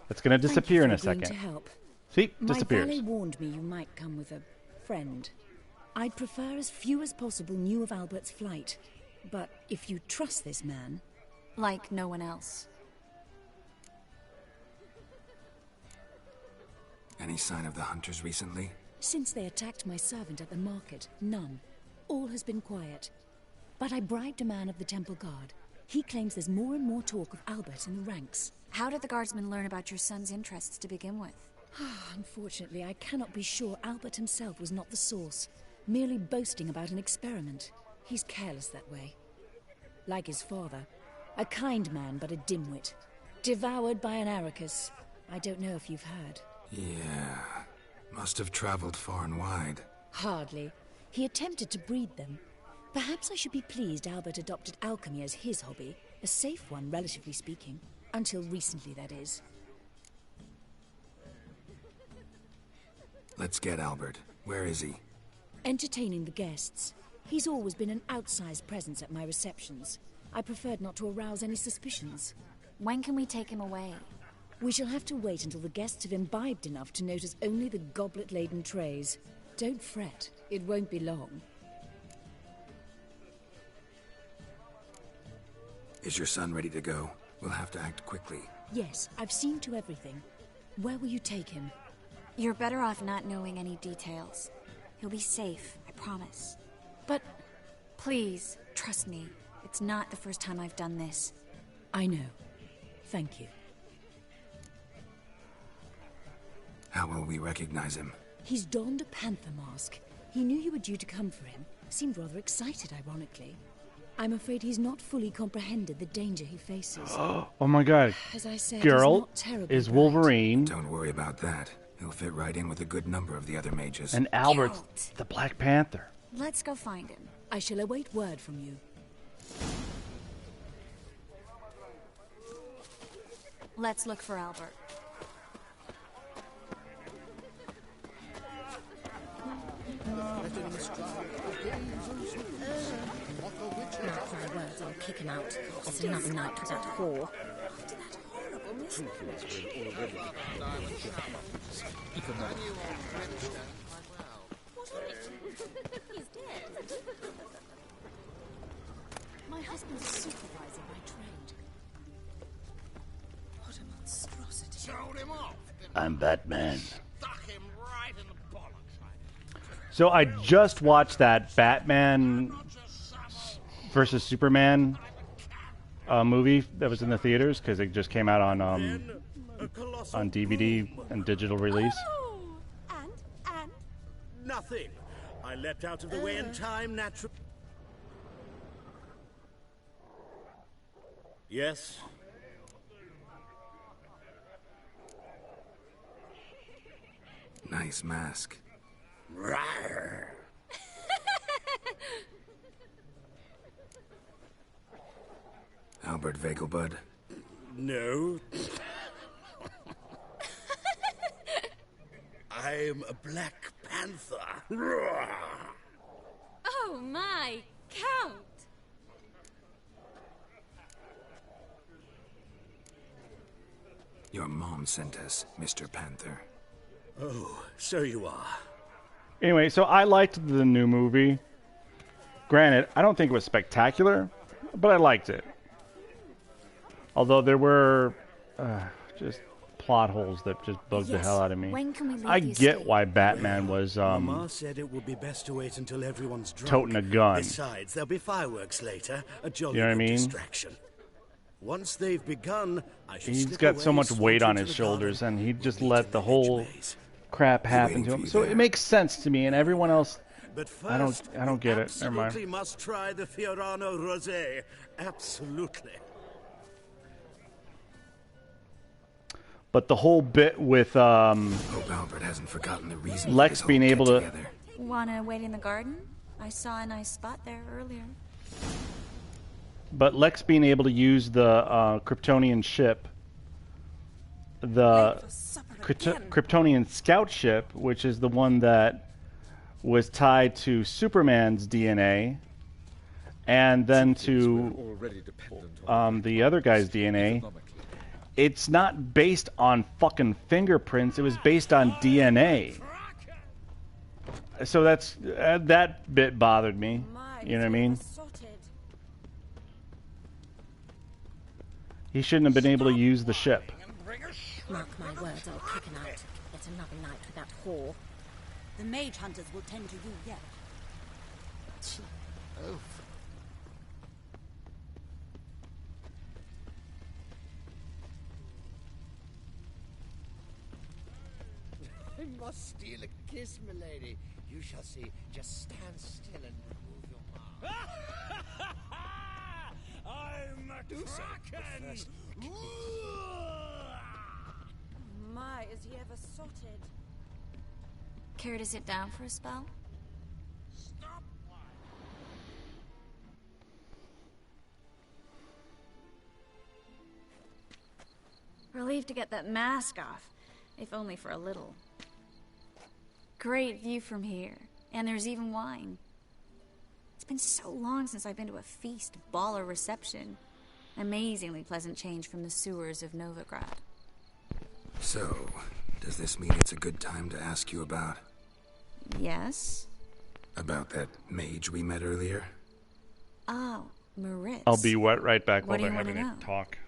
That's going to disappear in a Thank you for second. agreeing to help. See? My Disappears. valet warned me you might come with a friend. I'd prefer as few as possible knew of Albert's flight. But if you trust this man... Like no one else. Any sign of the hunters recently? Since they attacked my servant at the market, none. All has been quiet. But I bribed a man of the Temple Guard. He claims there's more and more talk of Albert in the ranks. How did the guardsmen learn about your son's interests to begin with? Unfortunately, I cannot be sure Albert himself was not the source, merely boasting about an experiment. He's careless that way. Like his father, a kind man but a dimwit. Devoured by an Arrakis. I don't know if you've heard. Yeah. Must have traveled far and wide. Hardly. He attempted to breed them. Perhaps I should be pleased Albert adopted alchemy as his hobby. A safe one, relatively speaking. Until recently, that is. Let's get Albert. Where is he? Entertaining the guests. He's always been an outsized presence at my receptions. I preferred not to arouse any suspicions. When can we take him away? We shall have to wait until the guests have imbibed enough to notice only the goblet-laden trays. Don't fret. It won't be long. Is your son ready to go? We'll have to act quickly. Yes, I've seen to everything. Where will you take him? You're better off not knowing any details. He'll be safe, I promise. But... Please, trust me. It's not the first time I've done this. I know. Thank you. How will we recognize him? He's donned a panther mask. He knew you were due to come for him. Seemed rather excited, ironically. I'm afraid he's not fully comprehended the danger he faces. Oh my god. As I said, Geralt he's not terribly is Wolverine. Don't worry about that. He'll fit right in with a good number of the other mages. And Albert's the Black Panther. Let's go find him. I shall await word from you. Let's look for Albert. Mark my words, I'll kick him out. It's another night with that whore. My husband's a supervisor by trade. What a monstrosity. Sold him off. I'm Batman. Stuck him right in the bollocks. So I just watched that Batman versus Superman movie that was in the theaters because it just came out on DVD and digital release. And? Nothing. I leapt out of the way in time, naturally. Yes? Nice mask. Rawr. Albert Vegelbud? No. I'm a Black Panther. Rawr. Oh my, Count! Your mom sent us, Mr. Panther. Oh, so you are. Anyway, so I liked the new movie. Granted, I don't think it was spectacular, but I liked it. Although there were just plot holes that just bugged the hell out of me. When can we leave I the get estate? why Batman was Mama said it would be best to wait until everyone's drunk. toting a gun. Besides, there'll be fireworks later. A jolly You know what I good mean? distraction. Once they've begun, I shall He's slip got away, so much weight saunter on to his the shoulders, garden. and he just let the whole crap happen to him. So it makes sense to me, and everyone else, But I don't first, get it. Never mind. absolutely must try the Fiorano Rosé. Absolutely. But the whole bit with Hope Albert hasn't forgotten the reason for Lex this being whole able to get-together. Wanna wait in the garden? I saw a nice spot there earlier. But Lex being able to use the Kryptonian ship, the Kryptonian scout ship, which is the one that was tied to Superman's DNA, and then to the other guy's DNA. It's not based on fucking fingerprints. It was based on DNA. So that's that bit bothered me. You know what I mean? He shouldn't have been able to use the ship. Mark my words, I'll kick him out. It's another night with that whore. The mage hunters will tend to you yet. Oh. I must steal a kiss, milady. You shall see. Just stand still and remove your mask. I'm a Kraken! My, is he ever sorted? Care to sit down for a spell? Relieved to get that mask off, if only for a little. Great view from here, and there's even wine. It's been so long since I've been to a feast, ball, or reception. Amazingly pleasant change from the sewers of Novigrad. So, does this mean it's a good time to ask you about... Yes? About that mage we met earlier? Oh, Maritz. I'll be right back while What do they're you wanna having know? a talk.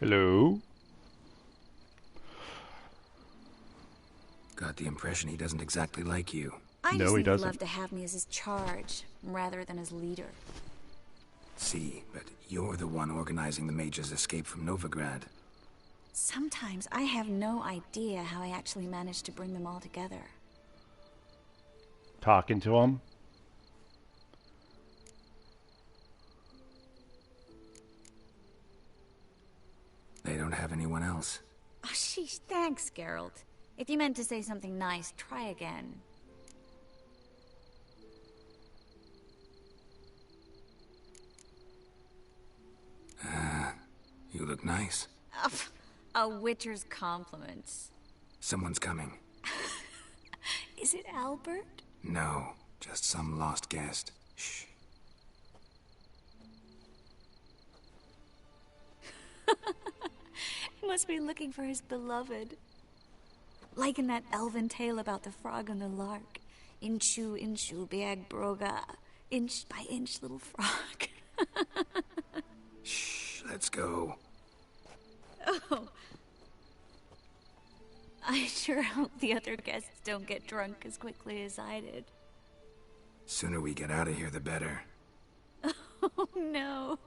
Hello? Got the impression he doesn't exactly like you. I No, just he think he'd doesn't. love to have me as his charge, rather than his leader. See, but you're the one organizing the mage's escape from Novigrad. Sometimes I have no idea how I actually managed to bring them all together. Talking to him? They don't have anyone else. Oh, sheesh, thanks, Geralt. If you meant to say something nice, try again. You look nice. A witcher's compliments. Someone's coming. Is it Albert? No, just some lost guest. Shh. He must be looking for his beloved. Like in that elven tale about the frog and the lark. Inchu, inchu, beag broga. Inch by inch, little frog. Shh, let's go. Oh. I sure hope the other guests don't get drunk as quickly as I did. Sooner we get out of here, the better. Oh, no.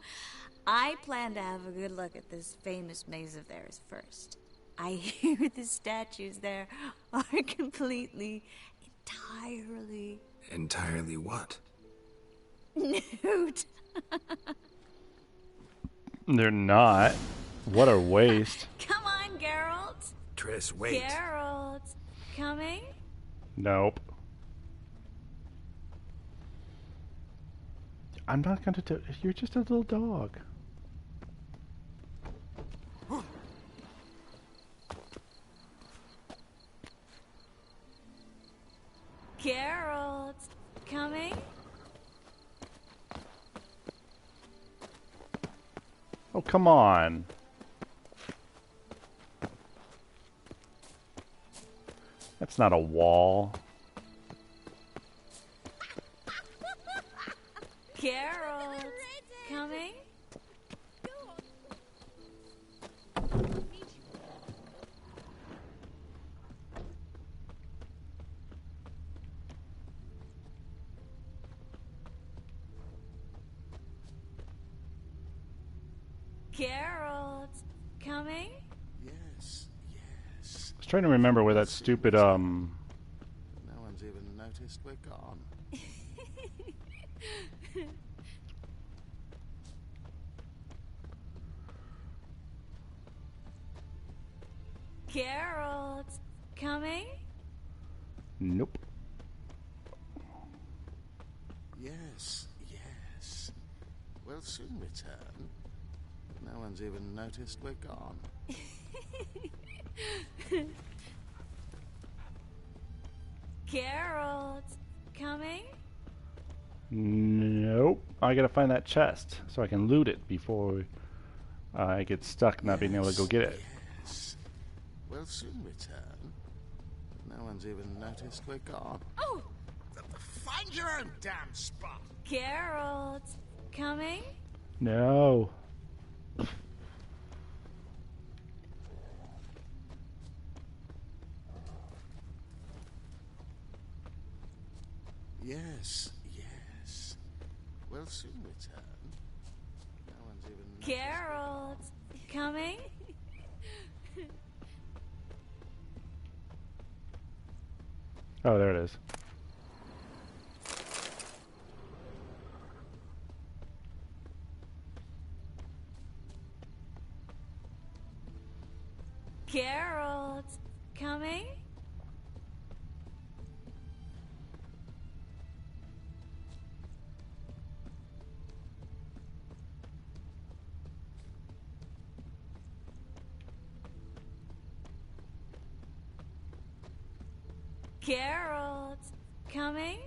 I plan to have a good look at this famous maze of theirs first. I hear the statues there are completely, entirely... Entirely what? nude. They're not. What a waste. Come on, Geralt. Triss, wait. Geralt. Coming? Nope. I'm not gonna do... You're just a little dog. Geralt. Coming? Oh, come on. That's not a wall. Geralt. Coming? Geralt. Coming? Yes, yes. I was trying to remember where that stupid, No one's even noticed we're gone. Geralt. Coming? Nope. Yes, yes. We'll soon return. No one's even noticed we're gone. Geralt. Coming? Nope. I gotta find that chest so I can loot it before I get stuck not being able to go get it. Yes. We'll soon return. No one's even noticed we're gone. Oh! Find your own damn spot. Geralt, coming? No. Yes, yes. We'll soon return. No one's even Geralt, coming? Oh, there it is. Geralt, coming? Geralt, coming?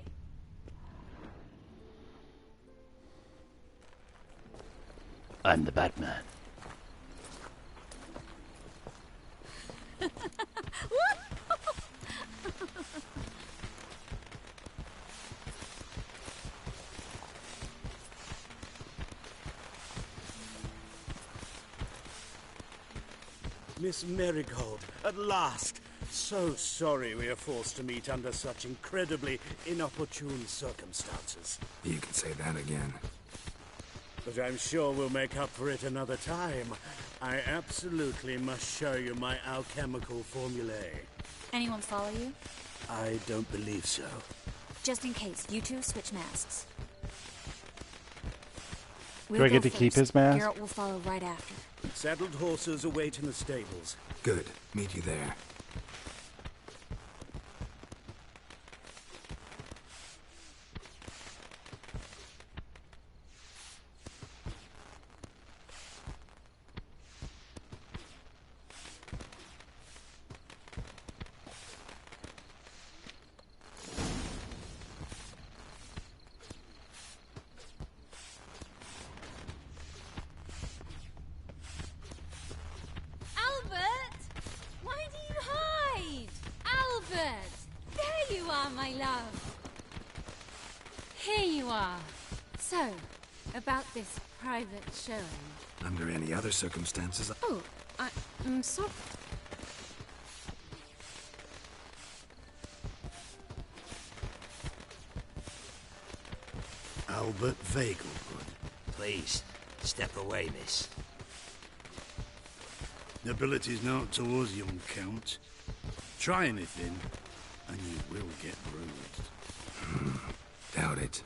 I'm the Batman. Miss Marigold, at last! So sorry we are forced to meet under such incredibly inopportune circumstances. You can say that again. But I'm sure we'll make up for it another time. I absolutely must show you my alchemical formulae. Anyone follow you? I don't believe so. Just in case, you two switch masks. Do I get to keep his mask? Geralt will follow right after. Saddled horses await in the stables. Good. Meet you there. Albert! Why do you hide? Albert! There you are, my love. Here you are. So, about this private showing. Under any other circumstances... Oh, I'm sorry. Albert Vegelbud. Please, step away, miss. Nobility's not towards young Count. Try anything, and you will get bruised. Doubt it.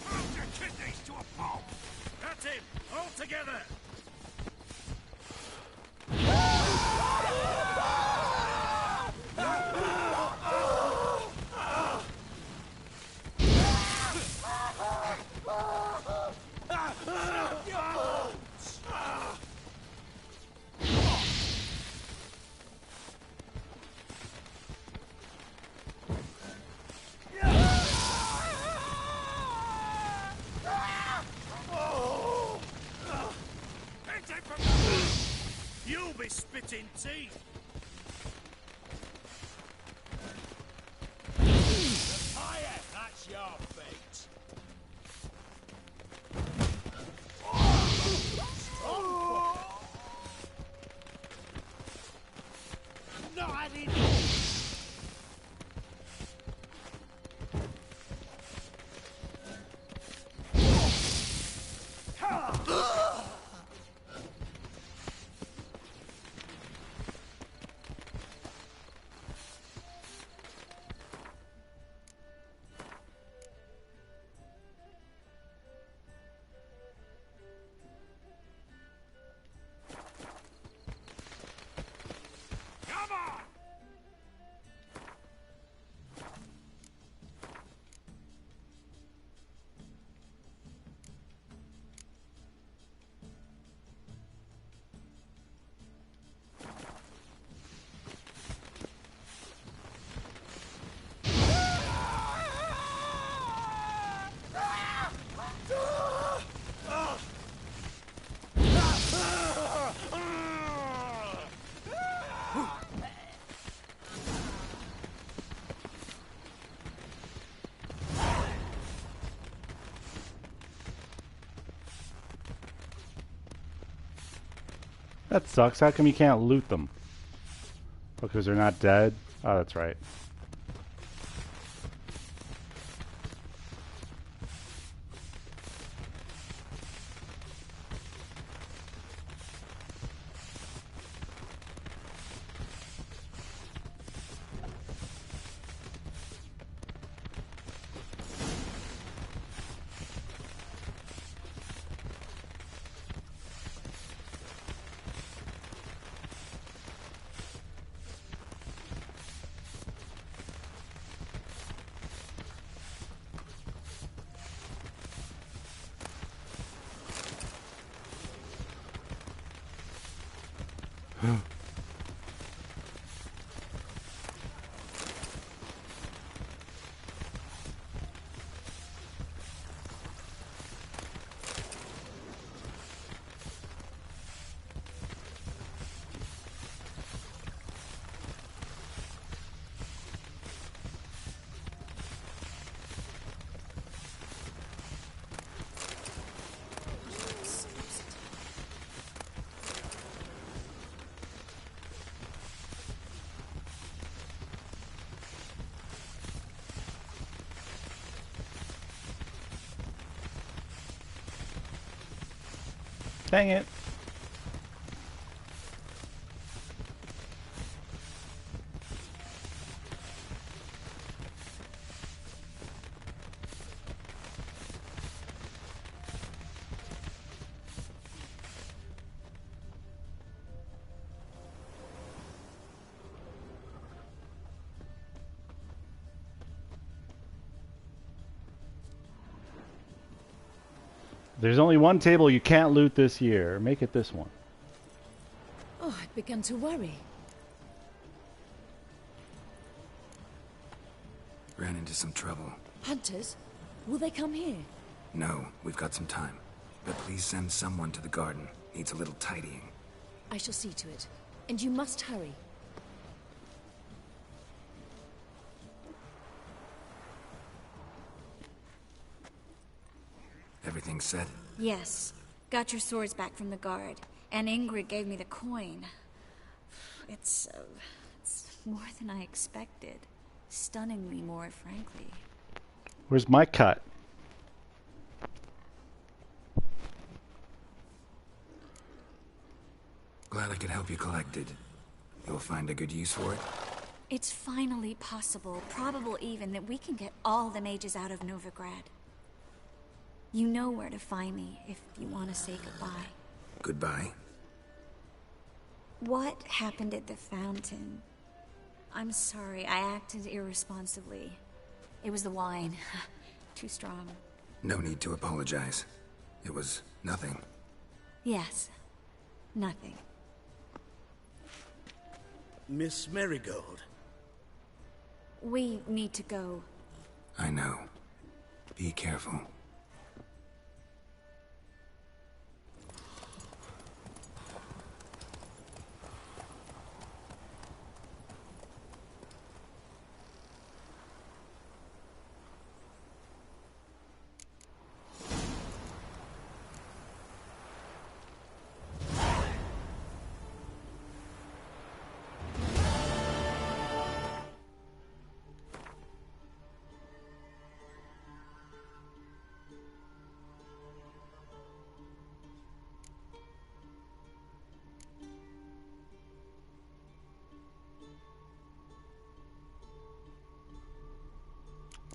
Pound your kidneys to a pulp! That's it! All together! You'll be spitting teeth! The fire, that's your fate! Not adding. That sucks. How come you can't loot them? Because they're not dead? Oh, that's right. Dang it. There's only one table you can't loot this year. Make it this one. Oh, I'd begun to worry. Ran into some trouble. Hunters? Will they come here? No, we've got some time. But please send someone to the garden. Needs a little tidying. I shall see to it. And you must hurry. Everything set? Yes. Got your swords back from the guard. And Ingrid gave me the coin. It's more than I expected. Stunningly more, frankly. Where's my cut? Glad I could help you collect it. You'll find a good use for it? It's finally possible, probable even, that we can get all the mages out of Novigrad. You know where to find me if you want to say goodbye. Goodbye? What happened at the fountain? I'm sorry, I acted irresponsibly. It was the wine. Too strong. No need to apologize. It was nothing. Yes. Nothing. Miss Marigold. We need to go. I know. Be careful.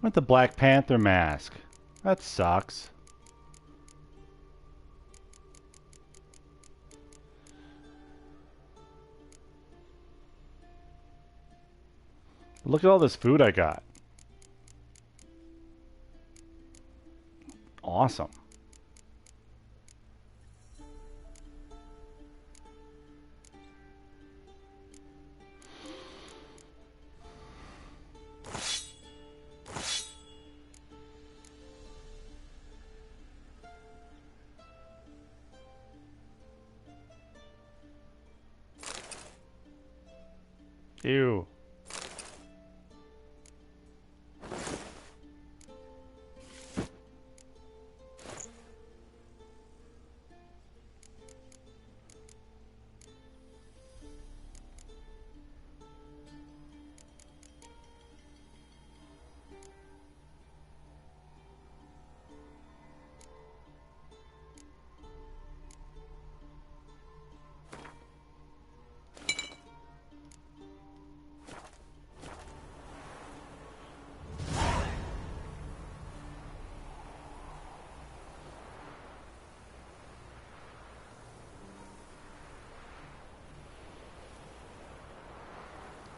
With the Black Panther mask. That sucks. Look at all this food I got. Awesome. Ew.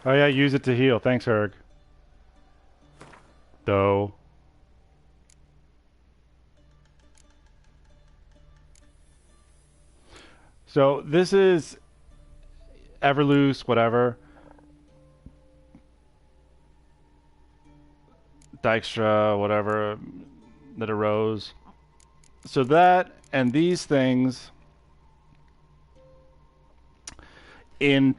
Oh yeah, use it to heal. Thanks, Herg. Though. So this is Everloose, whatever. Dykstra, whatever that arose. So that and these things in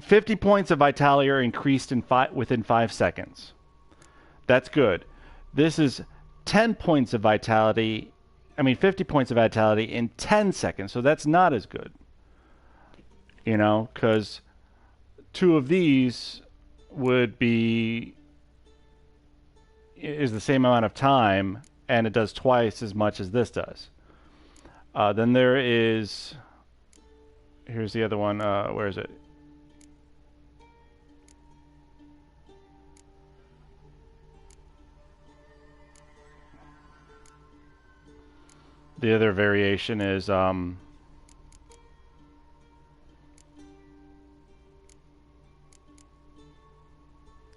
50 points of vitality are increased in within 5 seconds. That's good. This is 10 points of vitality. 50 points of vitality in 10 seconds. So that's not as good. You know, because 2 of these would be is the same amount of time, and it does twice as much as this does. Then there is, here's the other one. Where is it? The other variation is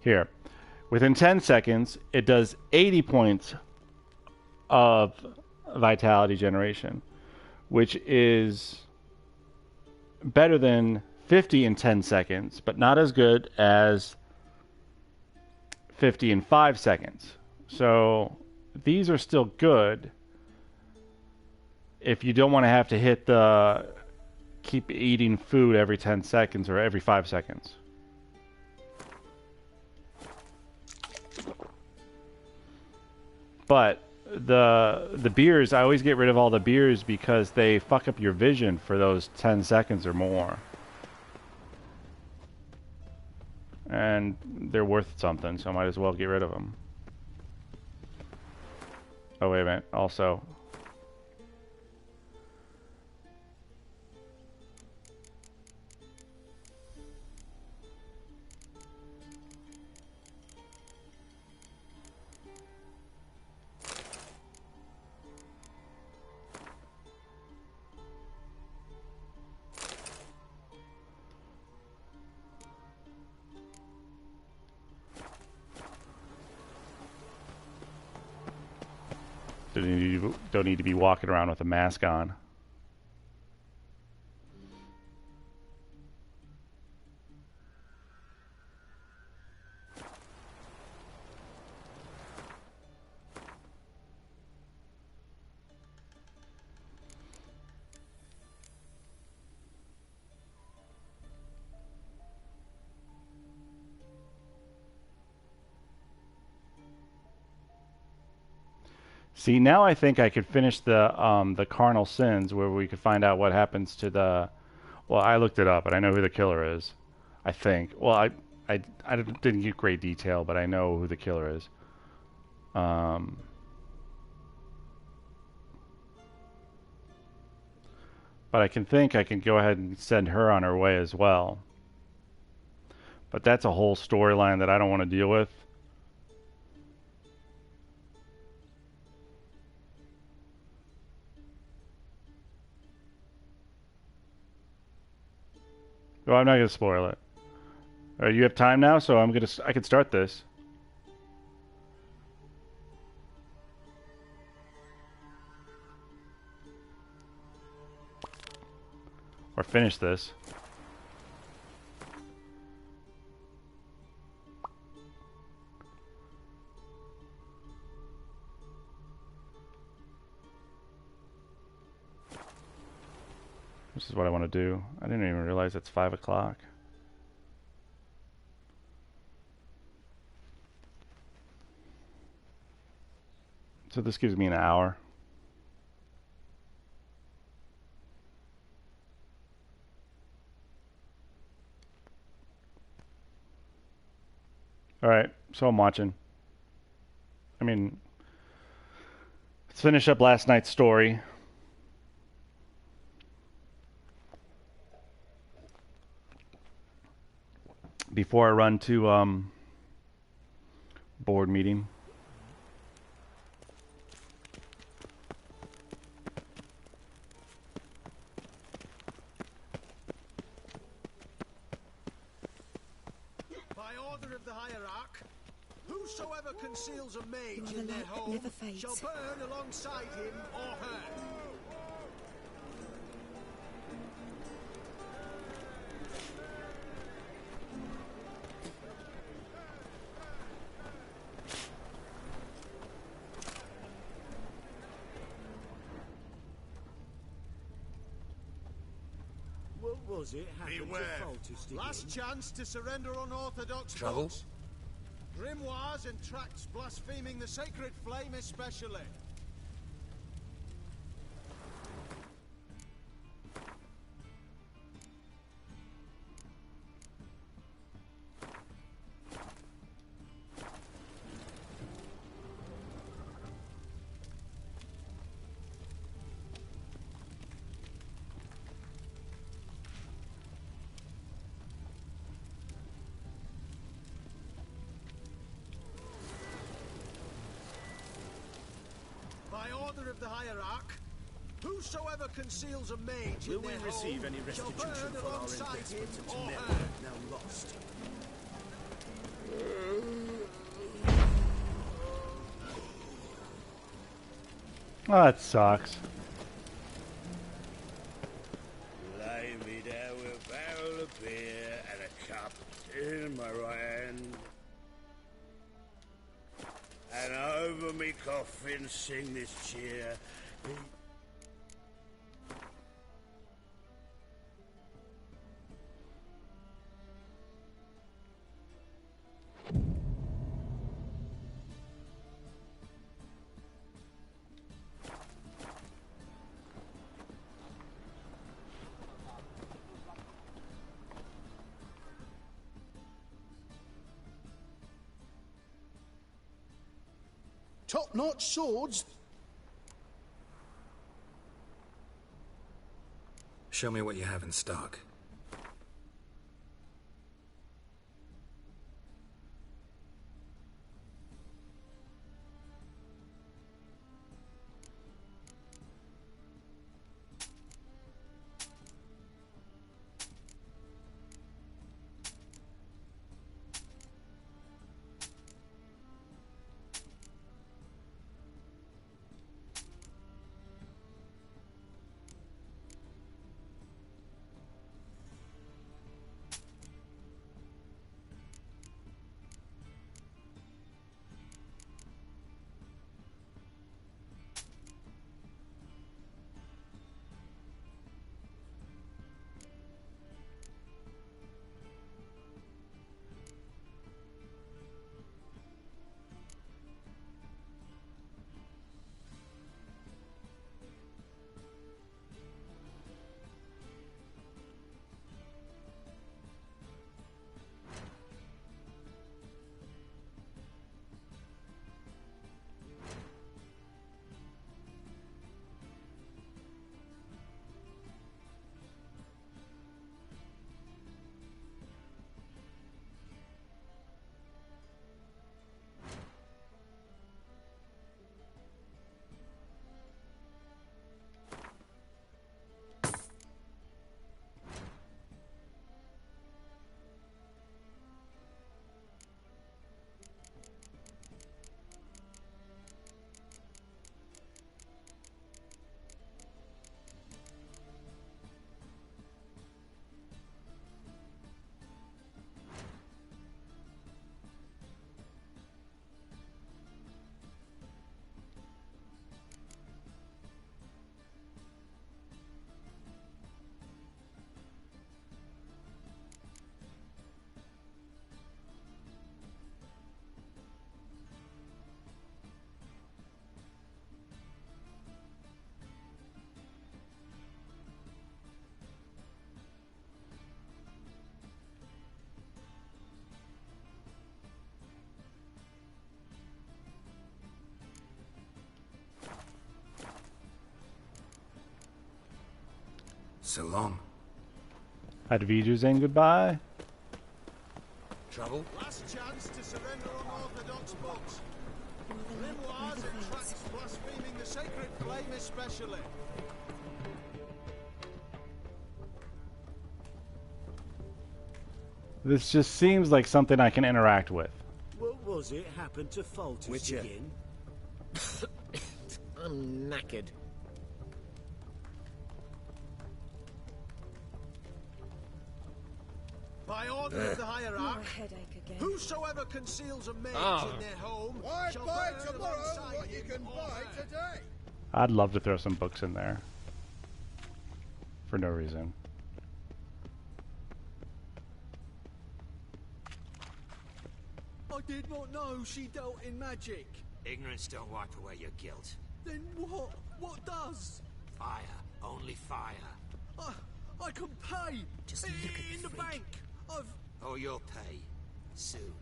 here. Within 10 seconds, it does 80 points of vitality generation, which is better than 50 in 10 seconds, but not as good as 50 in 5 seconds. So these are still good if you don't want to have to hit the keep eating food every 10 seconds or every 5 seconds. But the beers, I always get rid of all the beers because they fuck up your vision for those 10 seconds or more. And they're worth something, so I might as well get rid of them. Oh, wait a minute. Also, don't need to be walking around with a mask on. See, now I think I could finish the carnal sins, where we could find out what happens to the. Well, I looked it up, and I know who the killer is. I think. Well, I didn't get great detail, but I know who the killer is. But I can go ahead and send her on her way as well. But that's a whole storyline that I don't want to deal with. Well, I'm not going to spoil it. You have time now, so I can start this. Or finish this. This is what I want to do. I didn't even realize it's 5 o'clock. So this gives me an hour. Alright, so I'm watching. Let's finish up last night's story. Before I run to board meeting. order of the hierarch, whosoever conceals a mage You are in the their light that home never fades. shall burn alongside him or her. What was it? Beware. Last chance to surrender unorthodox books. Grimoires and tracts blaspheming the sacred flame especially. By order of the hierarch, whosoever conceals a mage Will in we their receive home any shall restitution burn for our alongside him investment into or men her. now lost? Oh, that sucks. Lay me down with a barrel of beer and a cup in my right hand. And over me coffin sing this cheer. Top-notch swords. Show me what you have in stock. So long. Adviju saying goodbye. Trouble? Last chance to surrender unorthodox books. Grimoires and tracts blaspheming the sacred flame especially. This just seems like something I can interact with. What was it happened to Faltus Witcher. again? I'm knackered. By order of the Oh, hierarch, a headache again. whosoever conceals a mage in their home Why shall buy burn tomorrow alongside what you him can or buy her. today? I'd love to throw some books in there. For no reason. I did not know she dealt in magic. Ignorance don't wipe away your guilt. Then what? What does? Fire. Only fire. I can pay. Just in, look at in the the freak. bank. I've... Oh, you'll pay. Soon.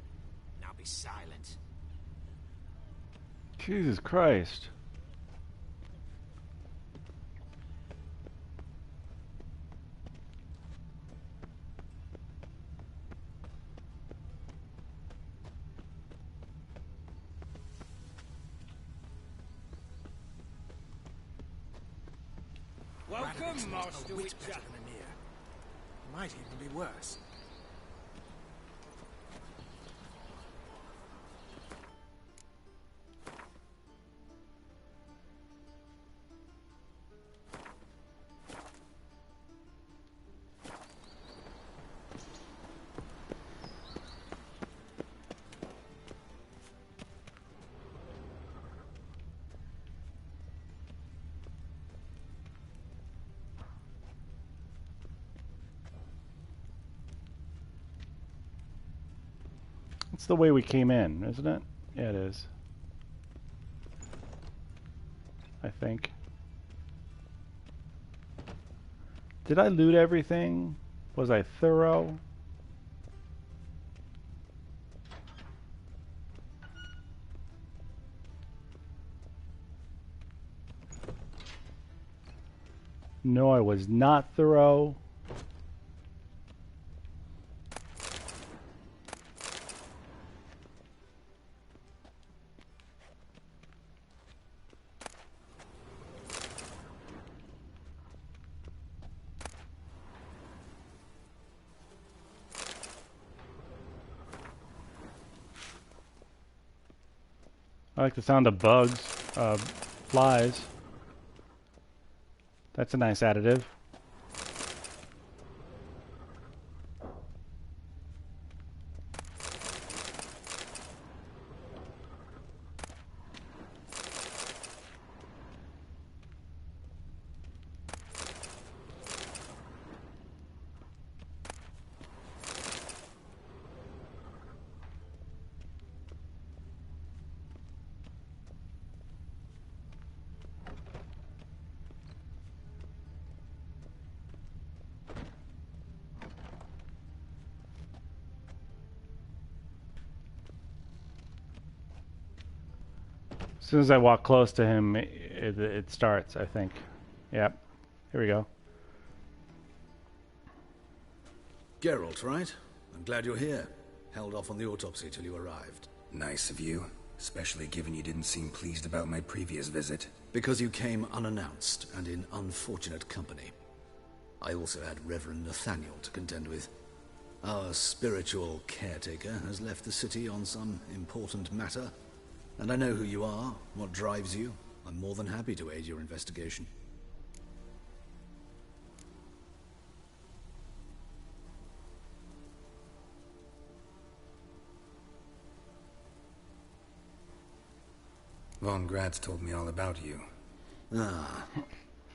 Now be silent. Jesus Christ. Welcome, Master Witcher. Might even be worse. It's the way we came in, isn't it? Yeah, it is. I think. Did I loot everything? Was I thorough? No, I was not thorough. I like the sound of bugs, flies. That's a nice additive. As soon as I walk close to him, it starts, I think. Yep. Here we go. Geralt, right? I'm glad you're here. Held off on the autopsy till you arrived. Nice of you, especially given you didn't seem pleased about my previous visit. Because you came unannounced and in unfortunate company. I also had Reverend Nathaniel to contend with. Our spiritual caretaker has left the city on some important matter. And I know who you are, what drives you. I'm more than happy to aid your investigation. Von Gratz told me all about you. Ah,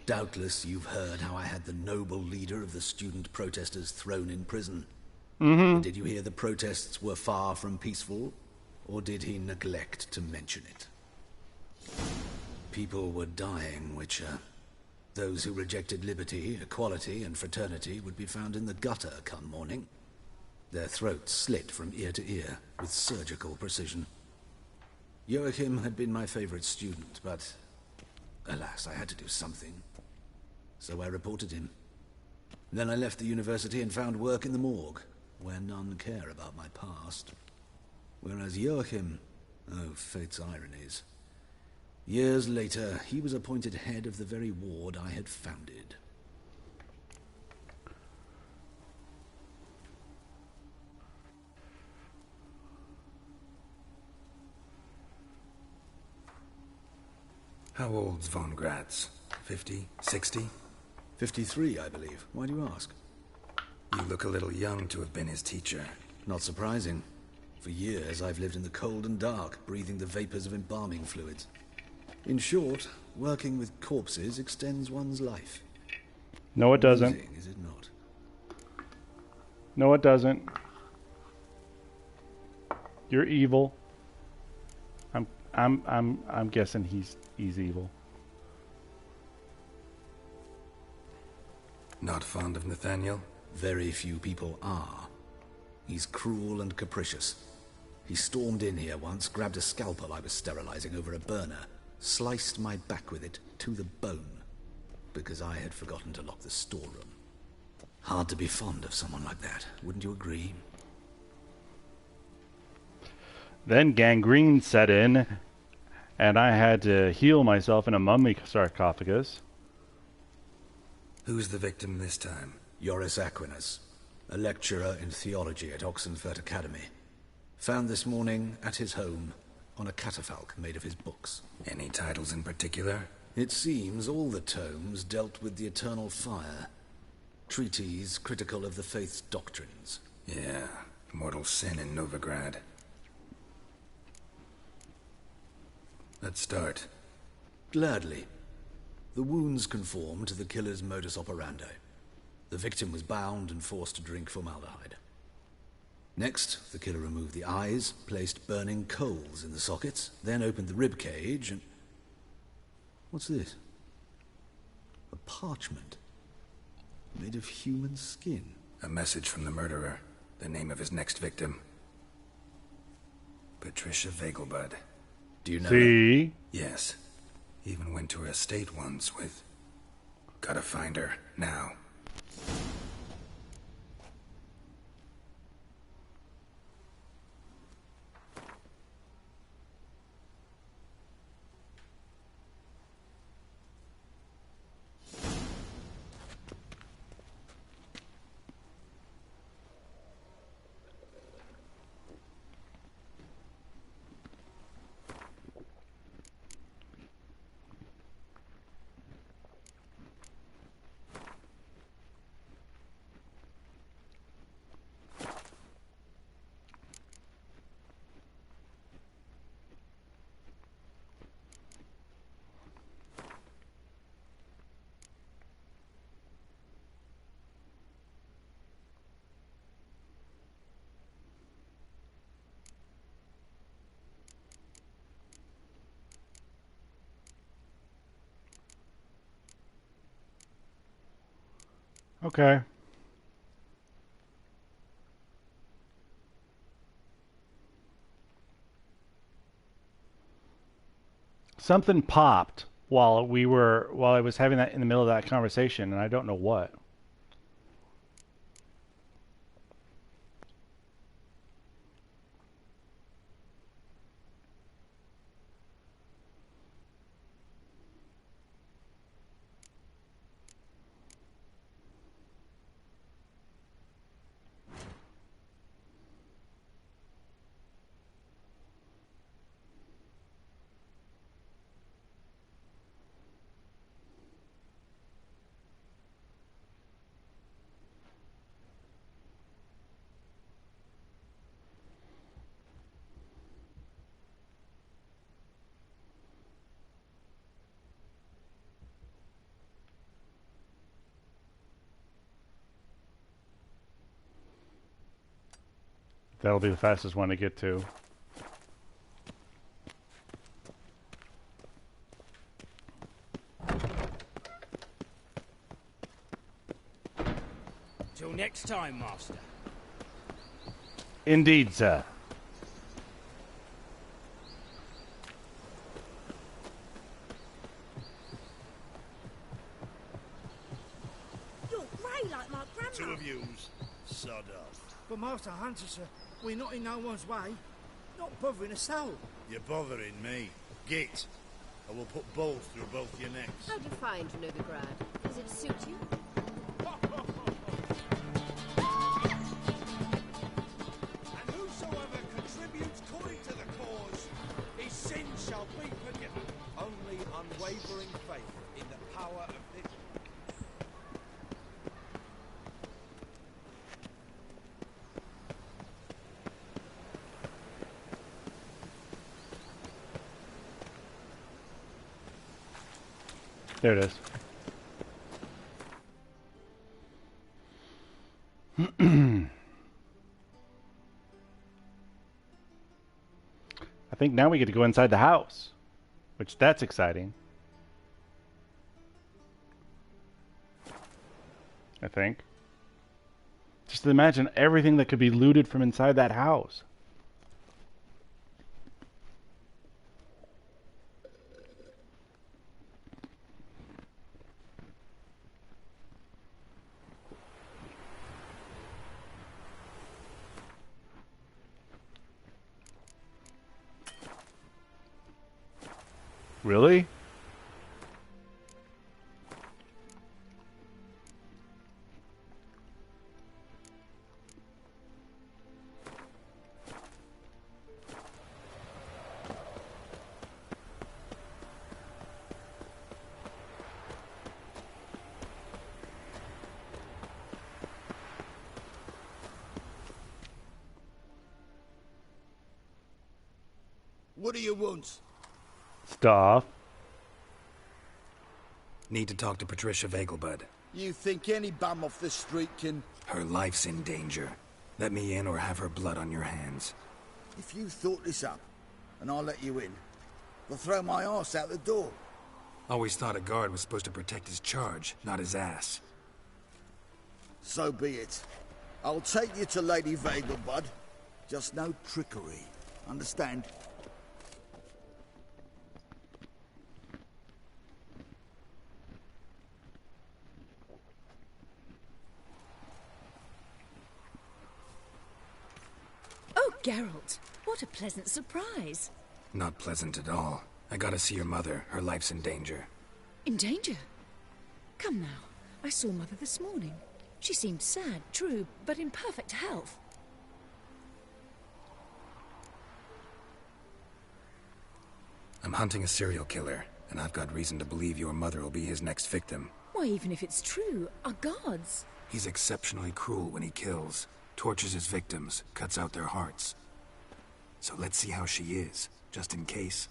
doubtless you've heard how I had the noble leader of the student protesters thrown in prison. Mm-hmm. Did you hear the protests were far from peaceful? Or did he neglect to mention it? People were dying, Witcher. Those who rejected liberty, equality, and fraternity would be found in the gutter come morning. Their throats slit from ear to ear with surgical precision. Joachim had been my favorite student, but alas, I had to do something. So I reported him. Then I left the university and found work in the morgue, where none care about my past. Whereas Joachim, oh, fate's ironies. Years later, he was appointed head of the very ward I had founded. How old's von Gratz? 50? 60? 53, I believe. Why do you ask? You look a little young to have been his teacher. Not surprising. For years, I've lived in the cold and dark, breathing the vapors of embalming fluids. In short, working with corpses extends one's life. No, it doesn't. Amusing, is it not? No, it doesn't. You're evil. I'm guessing he's evil. Not fond of Nathaniel? Very few people are. He's cruel and capricious. He stormed in here once, grabbed a scalpel I was sterilizing over a burner, sliced my back with it to the bone, because I had forgotten to lock the storeroom. Hard to be fond of someone like that, wouldn't you agree? Then gangrene set in, and I had to heal myself in a mummy sarcophagus. Who's the victim this time? Joris Aquinas, a lecturer in theology at Oxenfurt Academy. Found this morning at his home on a catafalque made of his books. Any titles in particular? It seems all the tomes dealt with the eternal fire. Treatises critical of the faith's doctrines. Yeah, mortal sin in Novigrad. Let's start. Gladly. The wounds conform to the killer's modus operandi. The victim was bound and forced to drink formaldehyde. Next, the killer removed the eyes, placed burning coals in the sockets, then opened the rib cage and... What's this? A parchment. Made of human skin. A message from the murderer. The name of his next victim. Patricia Vegelbud. Do you know See? her? Yes. Even went to her estate once with... Gotta find her, now. Okay. Something popped while I was having that in the middle of that conversation, and I don't know what. That'll be the fastest one to get to. Till next time, Master. Indeed, sir. You're grey like my grandma. Two of yous, sod off. But Master Hunter, sir, we're not in no one's way. Not bothering a soul. You're bothering me. Git. I will put balls through both your necks. How do you find Novigrad? Does it suit you? And whosoever contributes coin to the cause, his sins shall be forgiven. Only unwavering There it is. I think now we get to go inside the house, which that's exciting. I think. Just imagine everything that could be looted from inside that house. Really? What do you want? Stuff. Need to talk to Patricia Vegelbud. You think any bum off the street can... Her life's in danger. Let me in or have her blood on your hands. If you thought this up, and I'll let you in, I'll throw my ass out the door. Always thought a guard was supposed to protect his charge, not his ass. So be it. I'll take you to Lady Vegelbud. Just no trickery. Understand? Oh, Geralt, what a pleasant surprise. Not pleasant at all. I gotta see your mother. Her life's in danger. In danger? Come now. I saw Mother this morning. She seemed sad, true, but in perfect health. I'm hunting a serial killer, and I've got reason to believe your mother will be his next victim. Why, even if it's true, our gods. He's exceptionally cruel when he kills, tortures his victims, cuts out their hearts. So let's see how she is, just in case.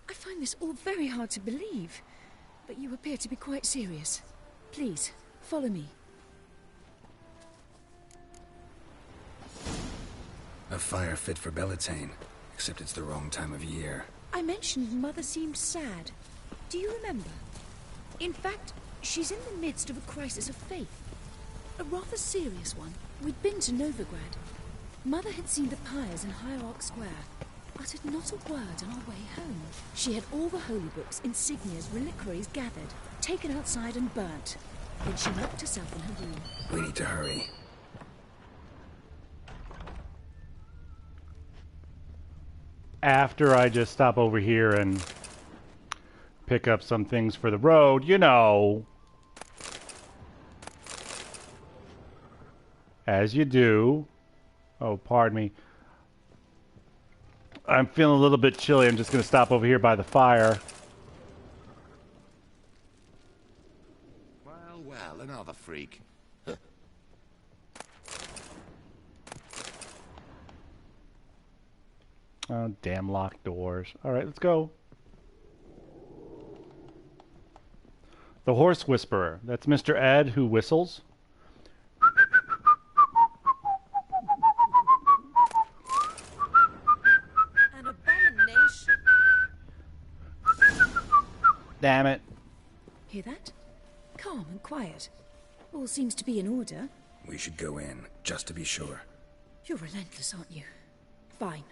I find this all very hard to believe, but you appear to be quite serious. Please, follow me. A fire fit for Bellatane, except it's the wrong time of year. I mentioned Mother seemed sad. Do you remember? In fact, she's in the midst of a crisis of faith. A rather serious one. We'd been to Novigrad. Mother had seen the pyres in Hierarch Square, uttered not a word on our way home. She had all the holy books, insignias, reliquaries gathered, taken outside and burnt. Then she locked herself in her room. We need to hurry. After I just stop over here and pick up some things for the road, you know. As you do. Oh, pardon me. I'm feeling a little bit chilly. I'm just going to stop over here by the fire. Well, well, another freak. Oh, damn locked doors. Alright, let's go. The Horse Whisperer. That's Mr. Ed who whistles. An abomination. Damn it. Hear that? Calm and quiet. All seems to be in order. We should go in, just to be sure. You're relentless, aren't you? Fine.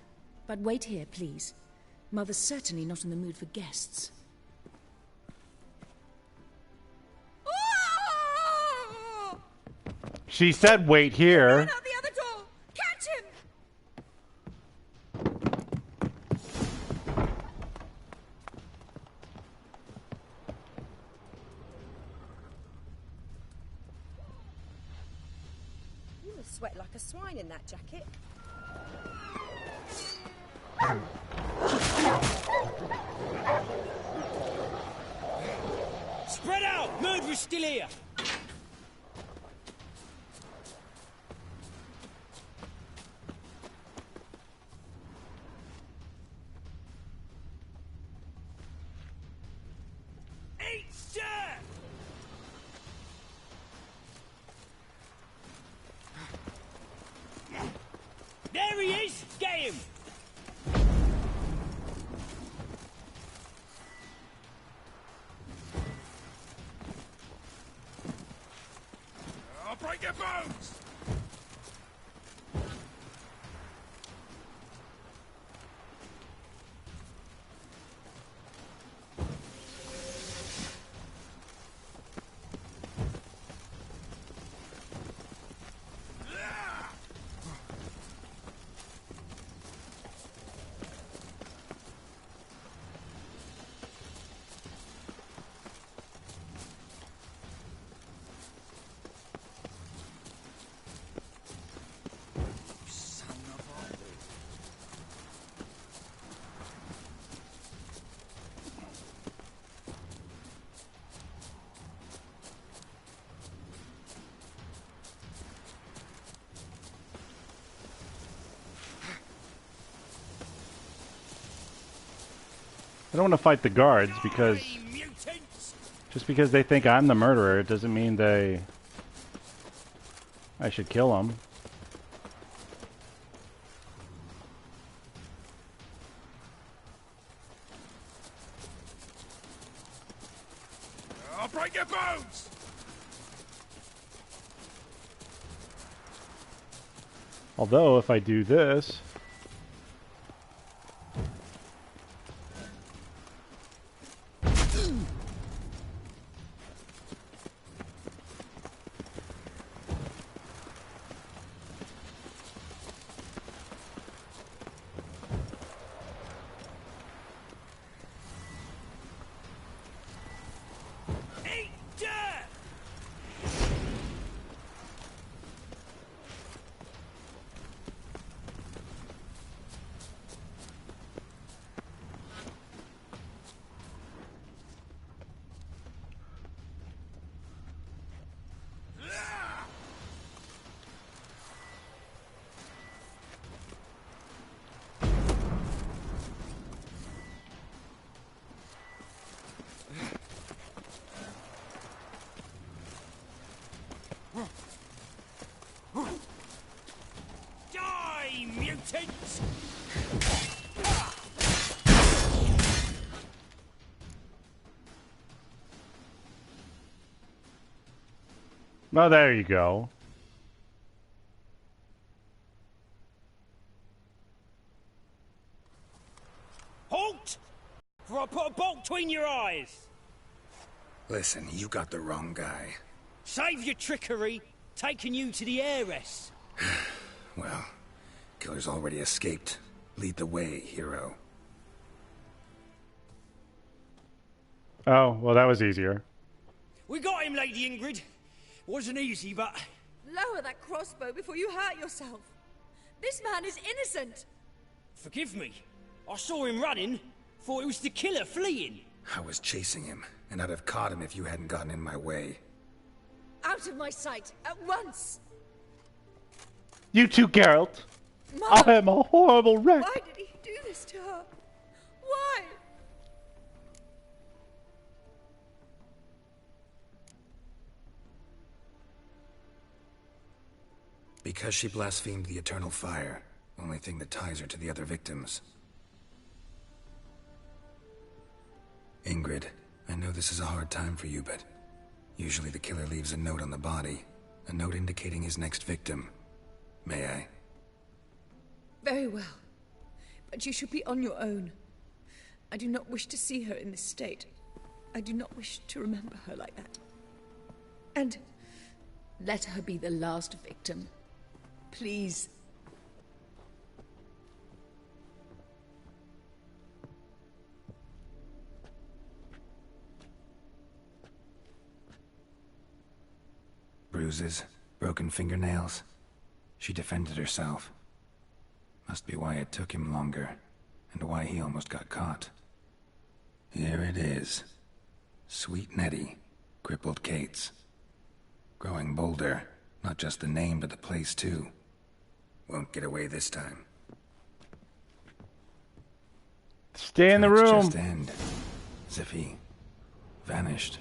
But wait here, please. Mother's certainly not in the mood for guests. She said wait here. Run out the other door! Catch him! You must sweat like a swine in that jacket. Spread out! Murderer's still here! Eat dirt! There he is! Get him! I'll break your bones! I don't want to fight the guards because just because they think I'm the murderer, it doesn't mean I should kill them. I'll break your bones! Although if I do this, Die, mutants! oh, there you go. Halt! For I put a bolt between your eyes! Listen, you got the wrong guy. Save your trickery, taking you to the heiress. Well, killer's already escaped. Lead the way, hero. Oh, well, that was easier. We got him, Lady Ingrid. Wasn't easy, but... Lower that crossbow before you hurt yourself. This man is innocent. Forgive me. I saw him running. Thought it was the killer fleeing. I was chasing him, and I'd have caught him if you hadn't gotten in my way. Out of my sight, at once! You too, Geralt. Mother, I am a horrible wreck. why did he do this to her? Why? Because she blasphemed the eternal fire. Only thing that ties her to the other victims. Ingrid, I know this is a hard time for you, but usually the killer leaves a note on the body. A note indicating his next victim. May I? Very well. But you should be on your own. I do not wish to see her in this state. I do not wish to remember her like that. And let her be the last victim. Please. Bruises, broken fingernails. She defended herself. Must be why it took him longer, and why he almost got caught. Here it is. Sweet Nettie, crippled Kate's. Growing bolder, not just the name but the place too. Won't get away this time. Stay in the room. Just end. As if he Vanished.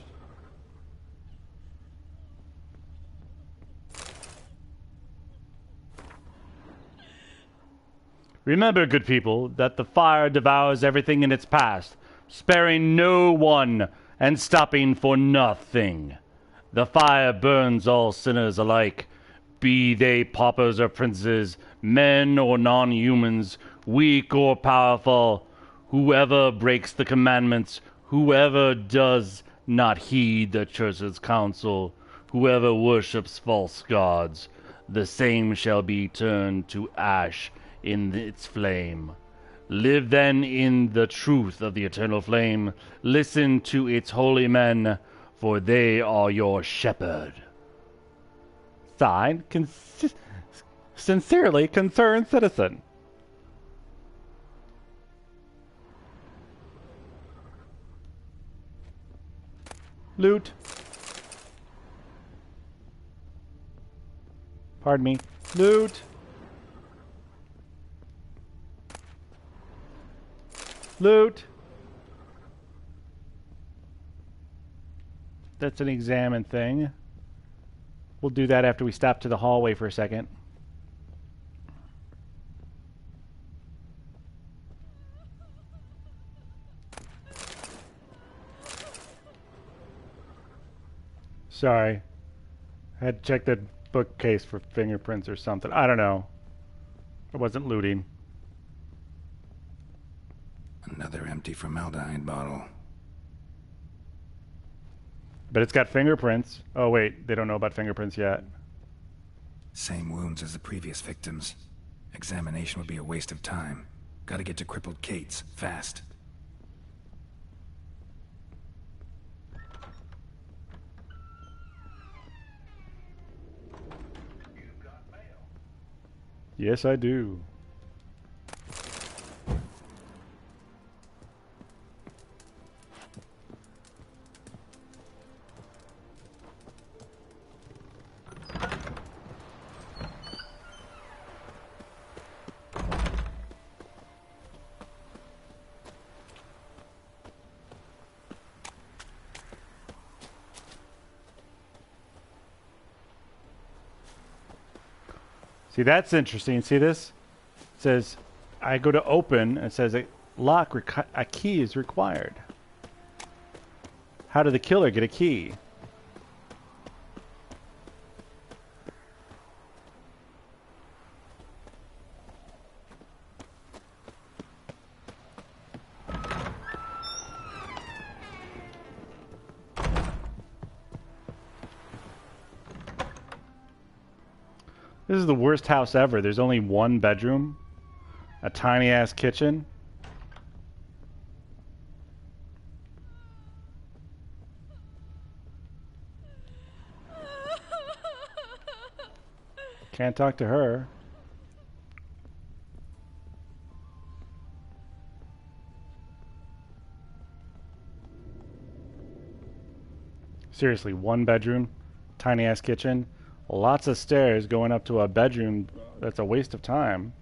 Remember, good people, that the fire devours everything in its path, sparing no one and stopping for nothing. The fire burns all sinners alike, be they paupers or princes, men or non-humans, weak or powerful. Whoever breaks the commandments, whoever does not heed the church's counsel, whoever worships false gods, the same shall be turned to ash in its flame. Live then in the truth of the eternal flame. Listen to its holy men, for they are your shepherd. Signed, sincerely concerned citizen. Loot. Pardon me. Loot. Loot. That's an examine thing. We'll do that after we stop to the hallway for a second. Sorry. I had to check the bookcase for fingerprints or something. I don't know. I wasn't looting. Another empty formaldehyde bottle. But it's got fingerprints. Oh wait, they don't know about fingerprints yet. Same wounds as the previous victims. Examination would be a waste of time. Gotta get to crippled Kate's, fast. Yes, I do. See, that's interesting. See this? It says, I go to open, and it says a key is required. How did the killer get a key? This is the worst house ever. There's only one bedroom, a tiny ass kitchen. Can't talk to her. Seriously, one bedroom, tiny ass kitchen. Lots of stairs going up to a bedroom. That's a waste of time.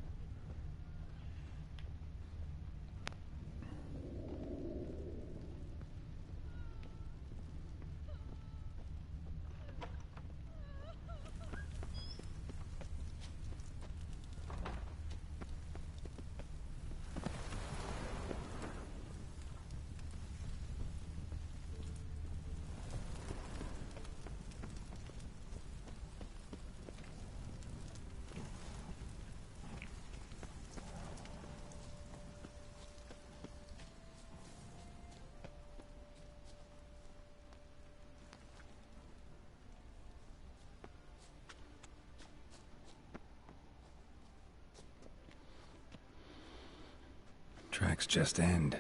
Tracks just end.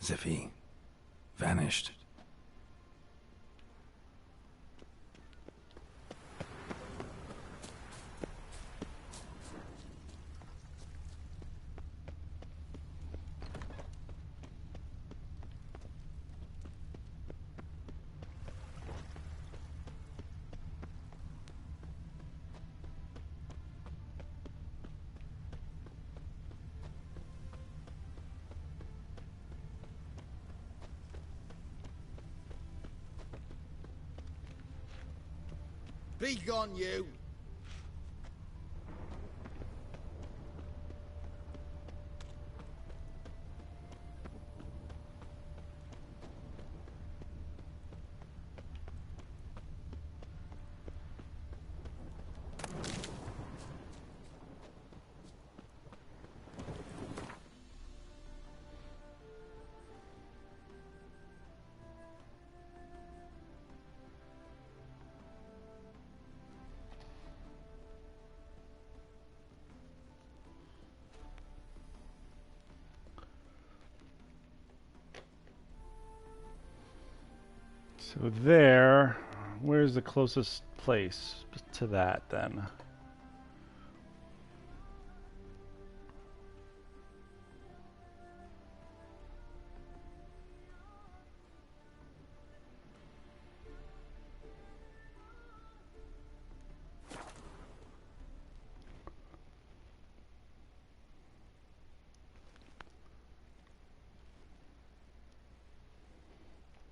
As if he vanished. Be gone, you! So there, where's the closest place to that then?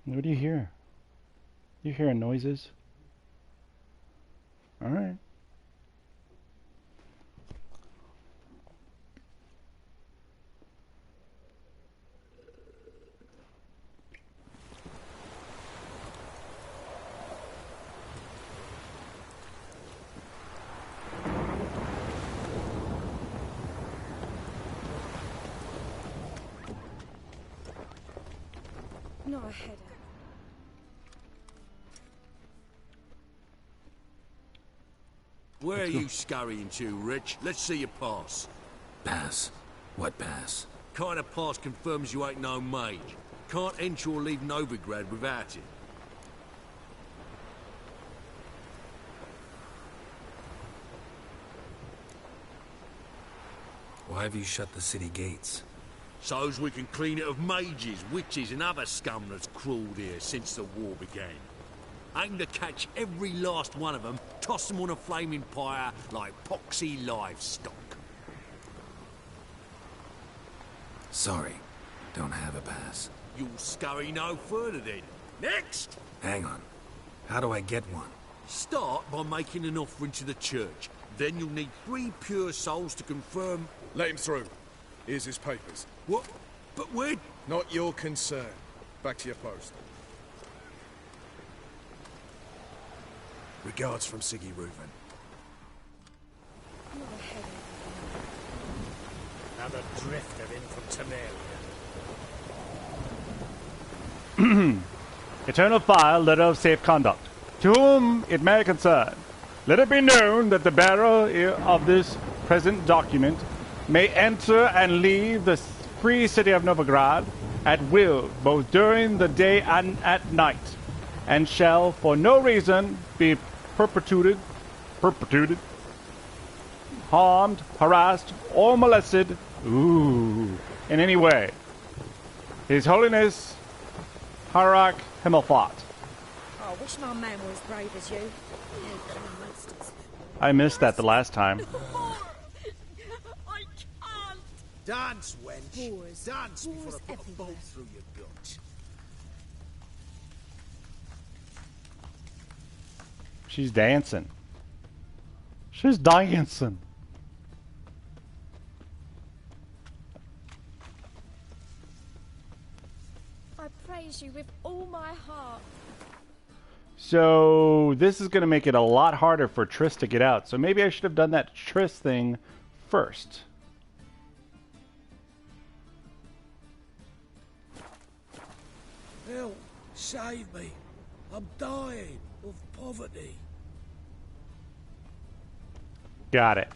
What do you hear? You hearing noises? All right. Not a header. Where are you scurrying to, Rich? Let's see your pass. Pass? What pass? Kind of pass confirms you ain't no mage. Can't enter or leave Novigrad without it. Why have you shut the city gates? So's we can clean it of mages, witches and other scum that's crawled here since the war began. Aim to catch every last one of them, toss them on a flaming pyre like poxy livestock. Sorry, don't have a pass. You'll scurry no further then. Next! Hang on. How do I get one? Start by making an offering to the church. Then you'll need 3 pure souls to confirm... Let him through. Here's his papers. What? But where... Not your concern. Back to your post. Regards from Siggy Reuven. Another drifter in from Temeria. Eternal File, Letter of Safe Conduct. To whom it may concern, let it be known that the bearer of this present document may enter and leave the free city of Novigrad at will, both during the day and at night, and shall for no reason be perpetuated, harmed, harassed, or molested, in any way. His Holiness Harak Himmelfart. Oh, I wish my man were as brave as you. I missed that the last time. I can't! Dance, wench! Dance before I put a bolt through your gut. She's dancing. She's dancing. I praise you with all my heart. So this is going to make it a lot harder for Triss to get out. So maybe I should have done that Triss thing first. Help! Save me! I'm dying of poverty. Got it.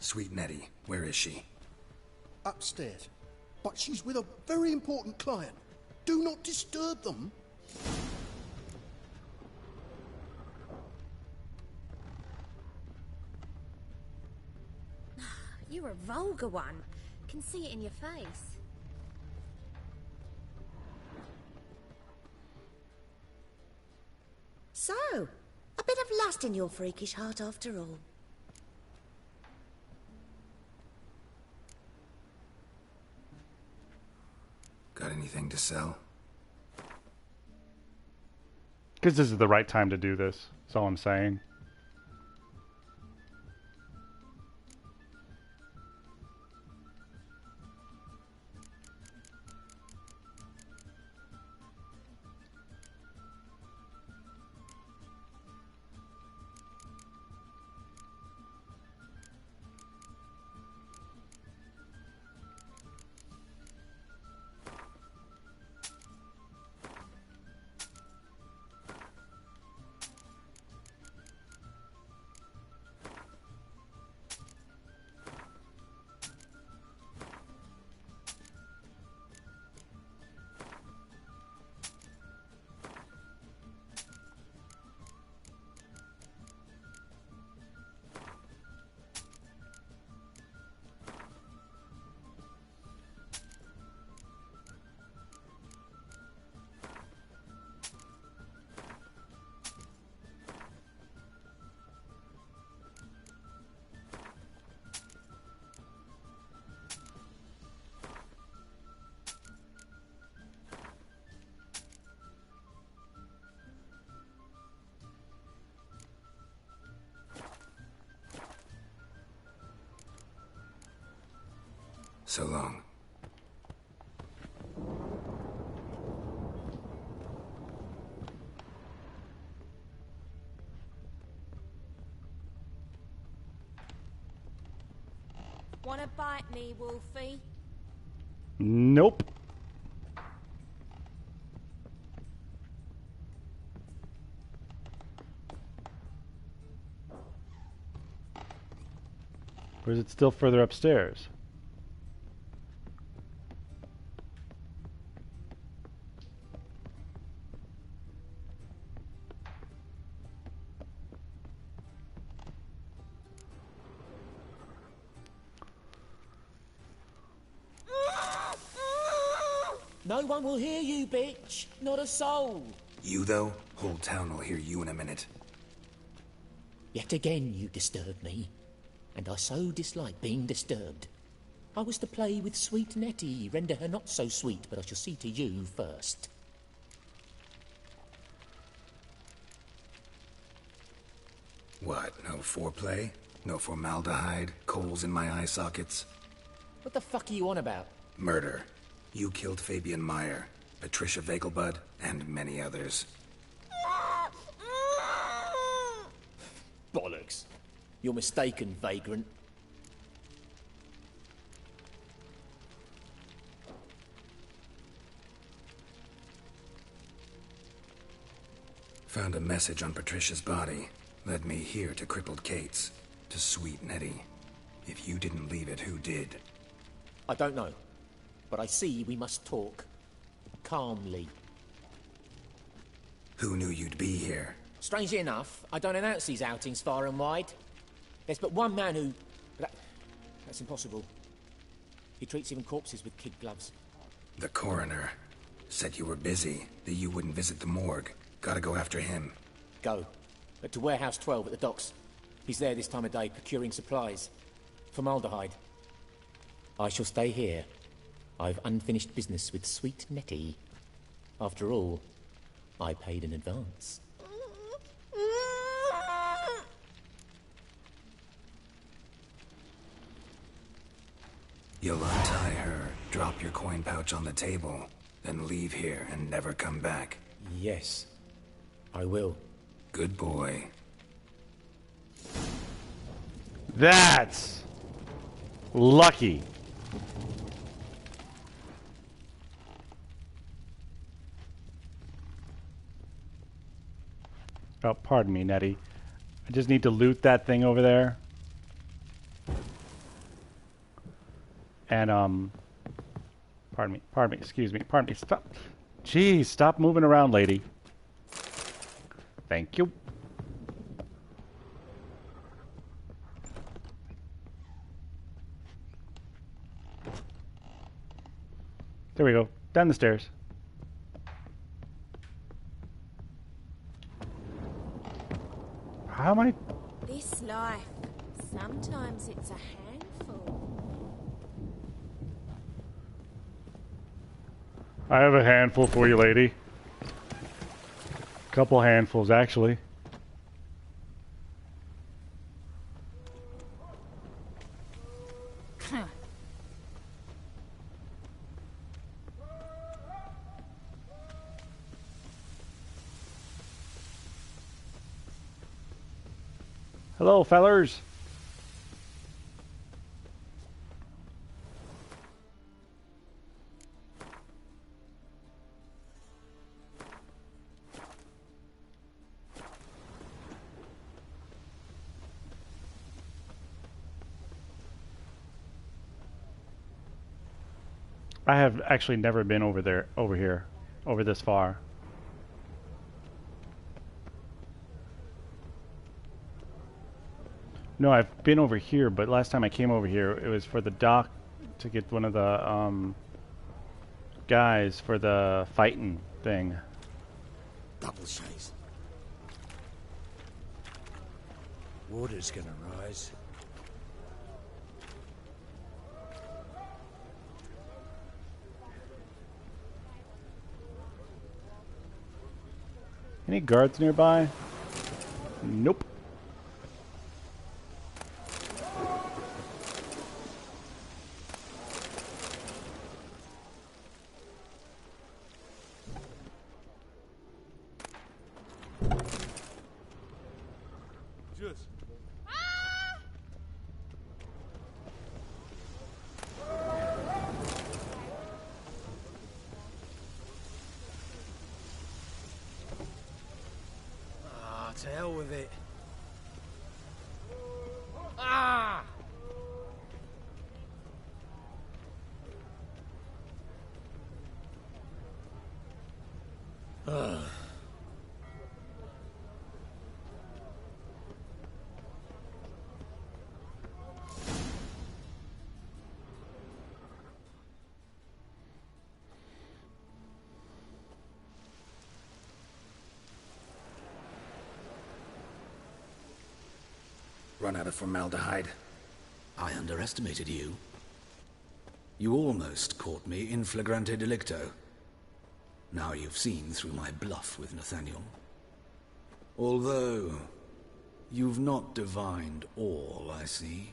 Sweet Nettie, where is she? Upstairs. But she's with a very important client. Do not disturb them. You're a vulgar one. Can see it in your face. So, a bit of lust in your freakish heart after all. Got anything to sell? Because this is the right time to do this. That's all I'm saying. So long. Wanna bite me, Wolfie? Nope. Or is it still further upstairs? No one will hear you, bitch. Not a soul. You, though? Whole town will hear you in a minute. Yet again you disturb me, and I so dislike being disturbed. I was to play with sweet Nettie, render her not so sweet, but I shall see to you first. What, no foreplay? No formaldehyde? Coals in my eye sockets? What the fuck are you on about? Murder. You killed Fabian Meyer, Patricia Vegelbud, and many others. Bollocks. You're mistaken, vagrant. Found a message on Patricia's body. Led me here to crippled Kate's. To sweet Nettie. If you didn't leave it, who did? I don't know. But I see we must talk. Calmly. Who knew you'd be here? Strangely enough, I don't announce these outings far and wide. There's but one man who... That's impossible. He treats even corpses with kid gloves. The coroner. Said you were busy, that you wouldn't visit the morgue. Gotta go after him. Go. But to Warehouse 12 at the docks. He's there this time of day, procuring supplies. Formaldehyde. I shall stay here. I've unfinished business with sweet Nettie. After all, I paid in advance. You'll untie her, drop your coin pouch on the table, then leave here and never come back. Yes, I will. Good boy. That's lucky. Oh, pardon me, Nettie. I just need to loot that thing over there. And pardon me, excuse me, pardon me. Stop. Jeez, stop moving around, lady. Thank you. There we go. Down the stairs. How am I? This life, sometimes it's a handful. I have a handful for you, lady. Couple handfuls, actually. Hello, fellers. I have actually never been over here, over this far. No, I've been over here, but last time I came over here, it was for the dock to get one of the guys for the fighting thing. Double chase. Water's gonna rise. Any guards nearby? Nope. To hell with it. Ah! Run out of formaldehyde. I underestimated you. You almost caught me in flagrante delicto. Now you've seen through my bluff with Nathaniel. Although, you've not divined all, I see.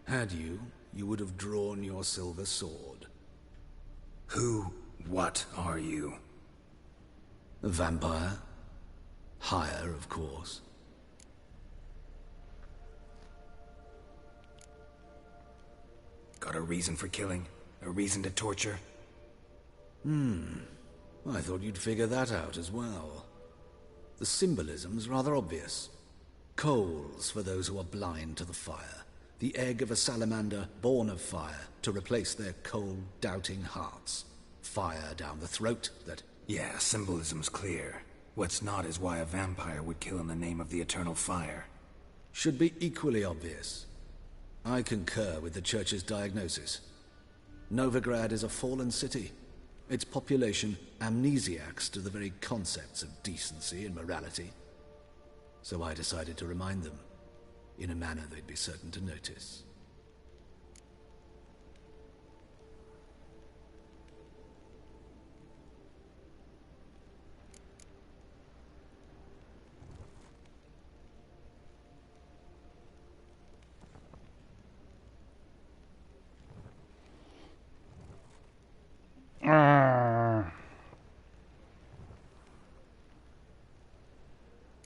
Had you, you would have drawn your silver sword. What are you? A vampire. Higher, of course. Got a reason for killing? A reason to torture? I thought you'd figure that out as well. The symbolism's rather obvious. Coals for those who are blind to the fire. The egg of a salamander born of fire to replace their cold, doubting hearts. Fire down the throat that... Yeah, symbolism's clear. What's not is why a vampire would kill in the name of the eternal fire. Should be equally obvious. I concur with the Church's diagnosis. Novigrad is a fallen city. Its population amnesiacs to the very concepts of decency and morality. So I decided to remind them, in a manner they'd be certain to notice.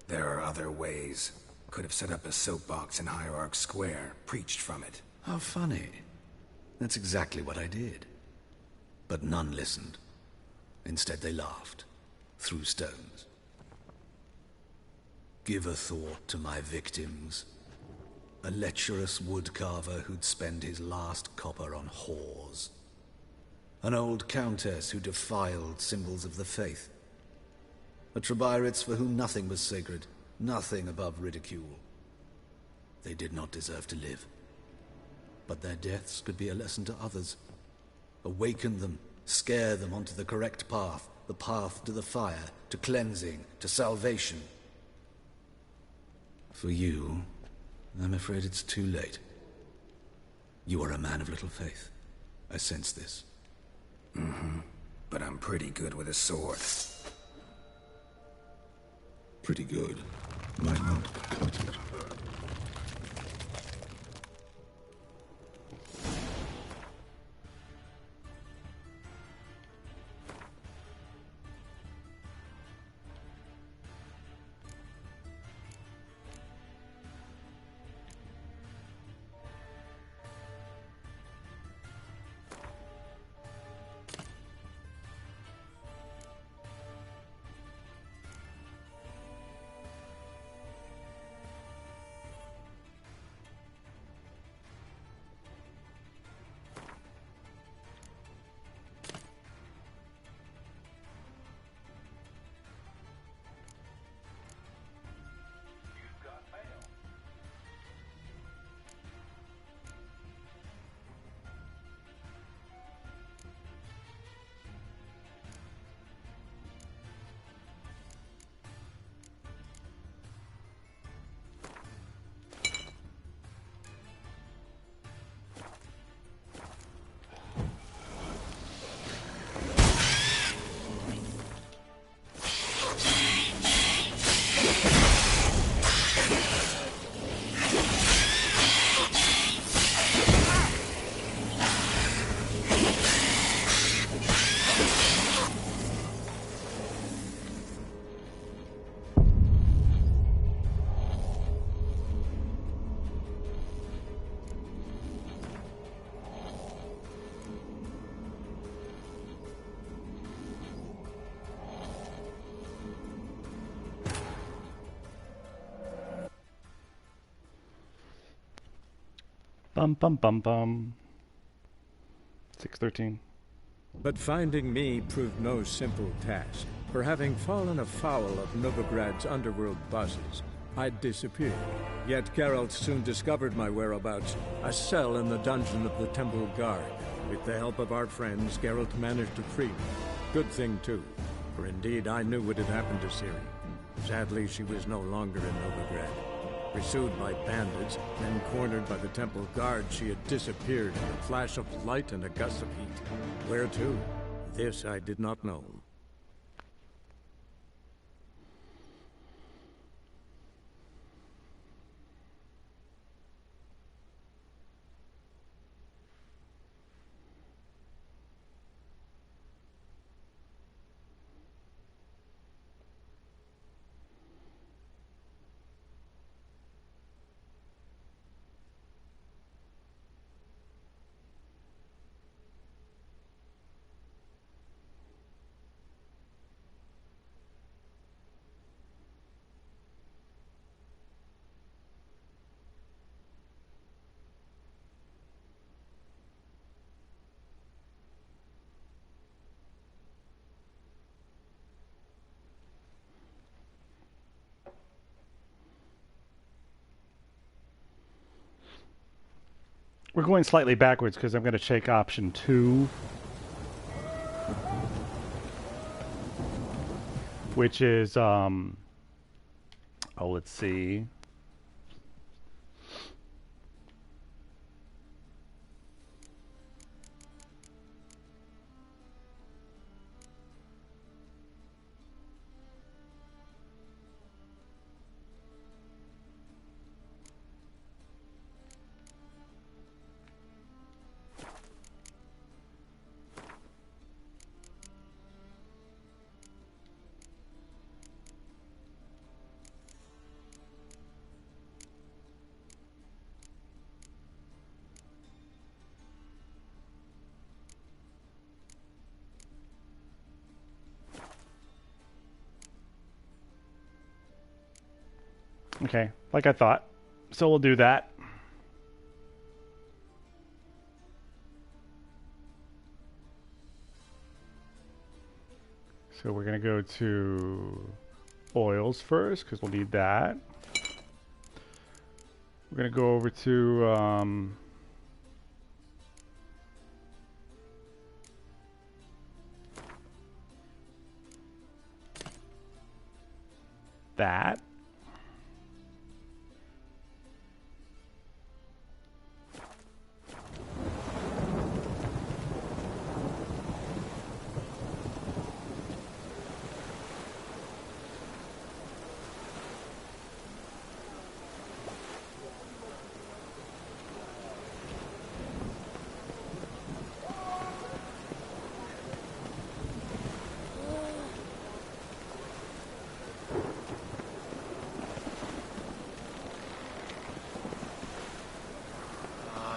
There are other ways. Could have set up a soapbox in Hierarch Square, preached from it. How funny. That's exactly what I did. But none listened. Instead they laughed. Threw stones. Give a thought to my victims. A lecherous woodcarver who'd spend his last copper on whores. An old countess who defiled symbols of the faith. A Trebyrites for whom nothing was sacred, nothing above ridicule. They did not deserve to live. But their deaths could be a lesson to others. Awaken them, scare them onto the correct path, the path to the fire, to cleansing, to salvation. For you, I'm afraid it's too late. You are a man of little faith. I sense this. Mm-hmm. But I'm pretty good with a sword. Pretty good. Might not cut it. Bum bum bum bum. 613. But finding me proved no simple task. For having fallen afoul of Novigrad's underworld bosses, I'd disappeared. Yet Geralt soon discovered my whereabouts, a cell in the dungeon of the Temple Guard. With the help of our friends, Geralt managed to free me. Good thing, too, for indeed I knew what had happened to Ciri. Sadly, she was no longer in Novigrad. Pursued by bandits, then cornered by the Temple Guard, she had disappeared in a flash of light and a gust of heat. Where to? This I did not know. We're going slightly backwards because I'm going to check option 2. Which is, let's see. Okay, like I thought. So we'll do that. So we're going to go to oils first because we'll need that. We're going to go over to that.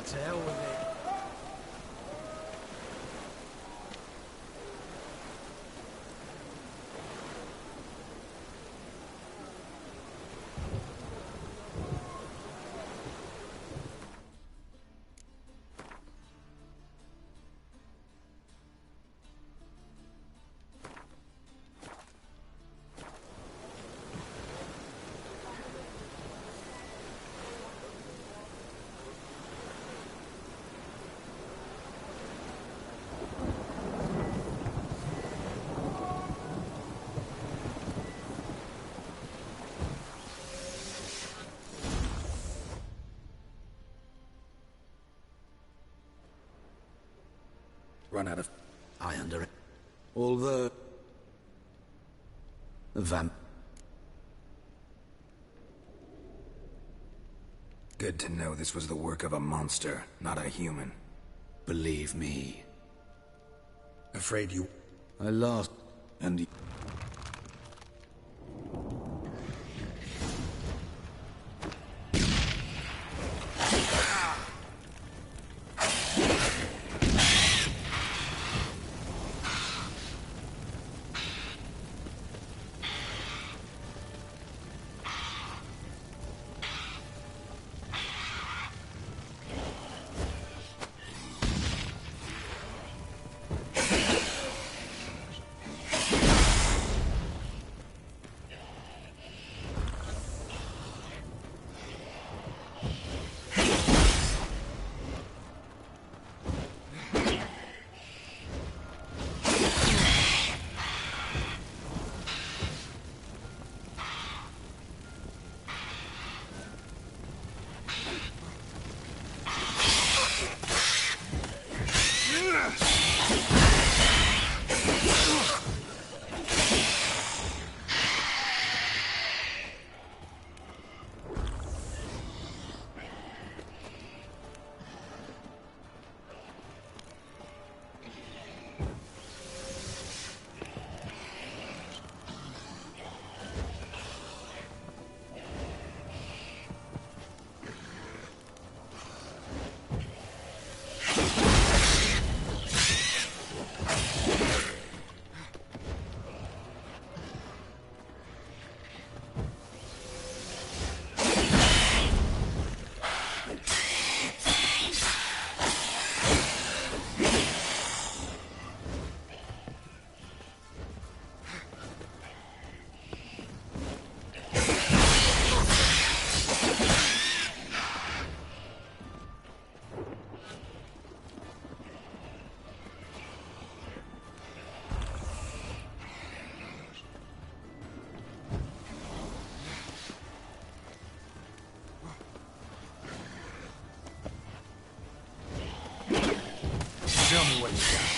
To hell with it. Run out of... I under it. Although... Vamp... Good to know this was the work of a monster, not a human. Believe me. Afraid you... I lost... And... Tell me what you got.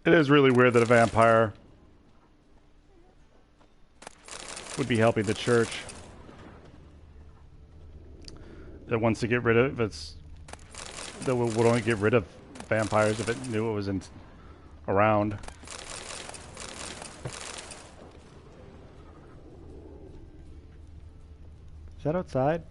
It is really weird that a vampire would be helping the church. That wants to get rid of that would only get rid of vampires if it knew it was around. Is that outside?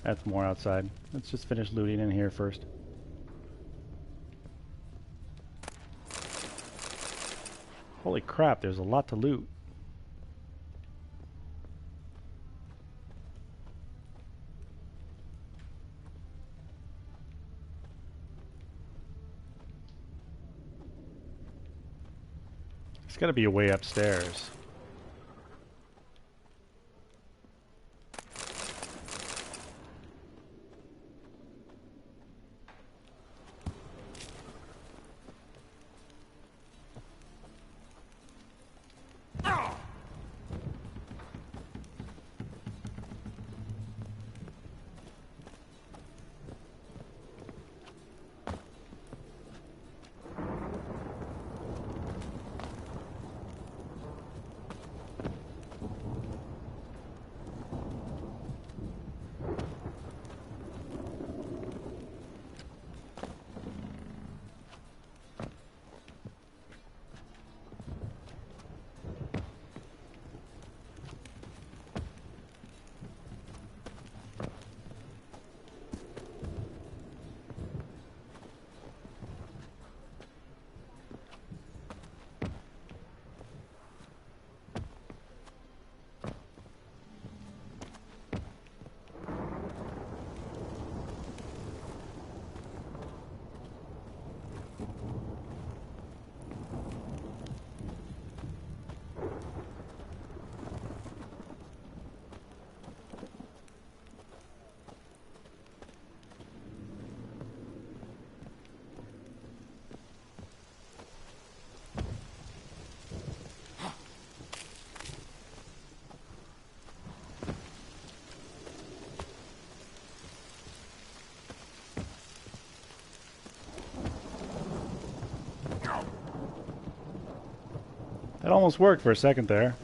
That's more outside. Let's just finish looting in here first. Holy crap, there's a lot to loot. There's gotta be a way upstairs. That almost worked for a second there.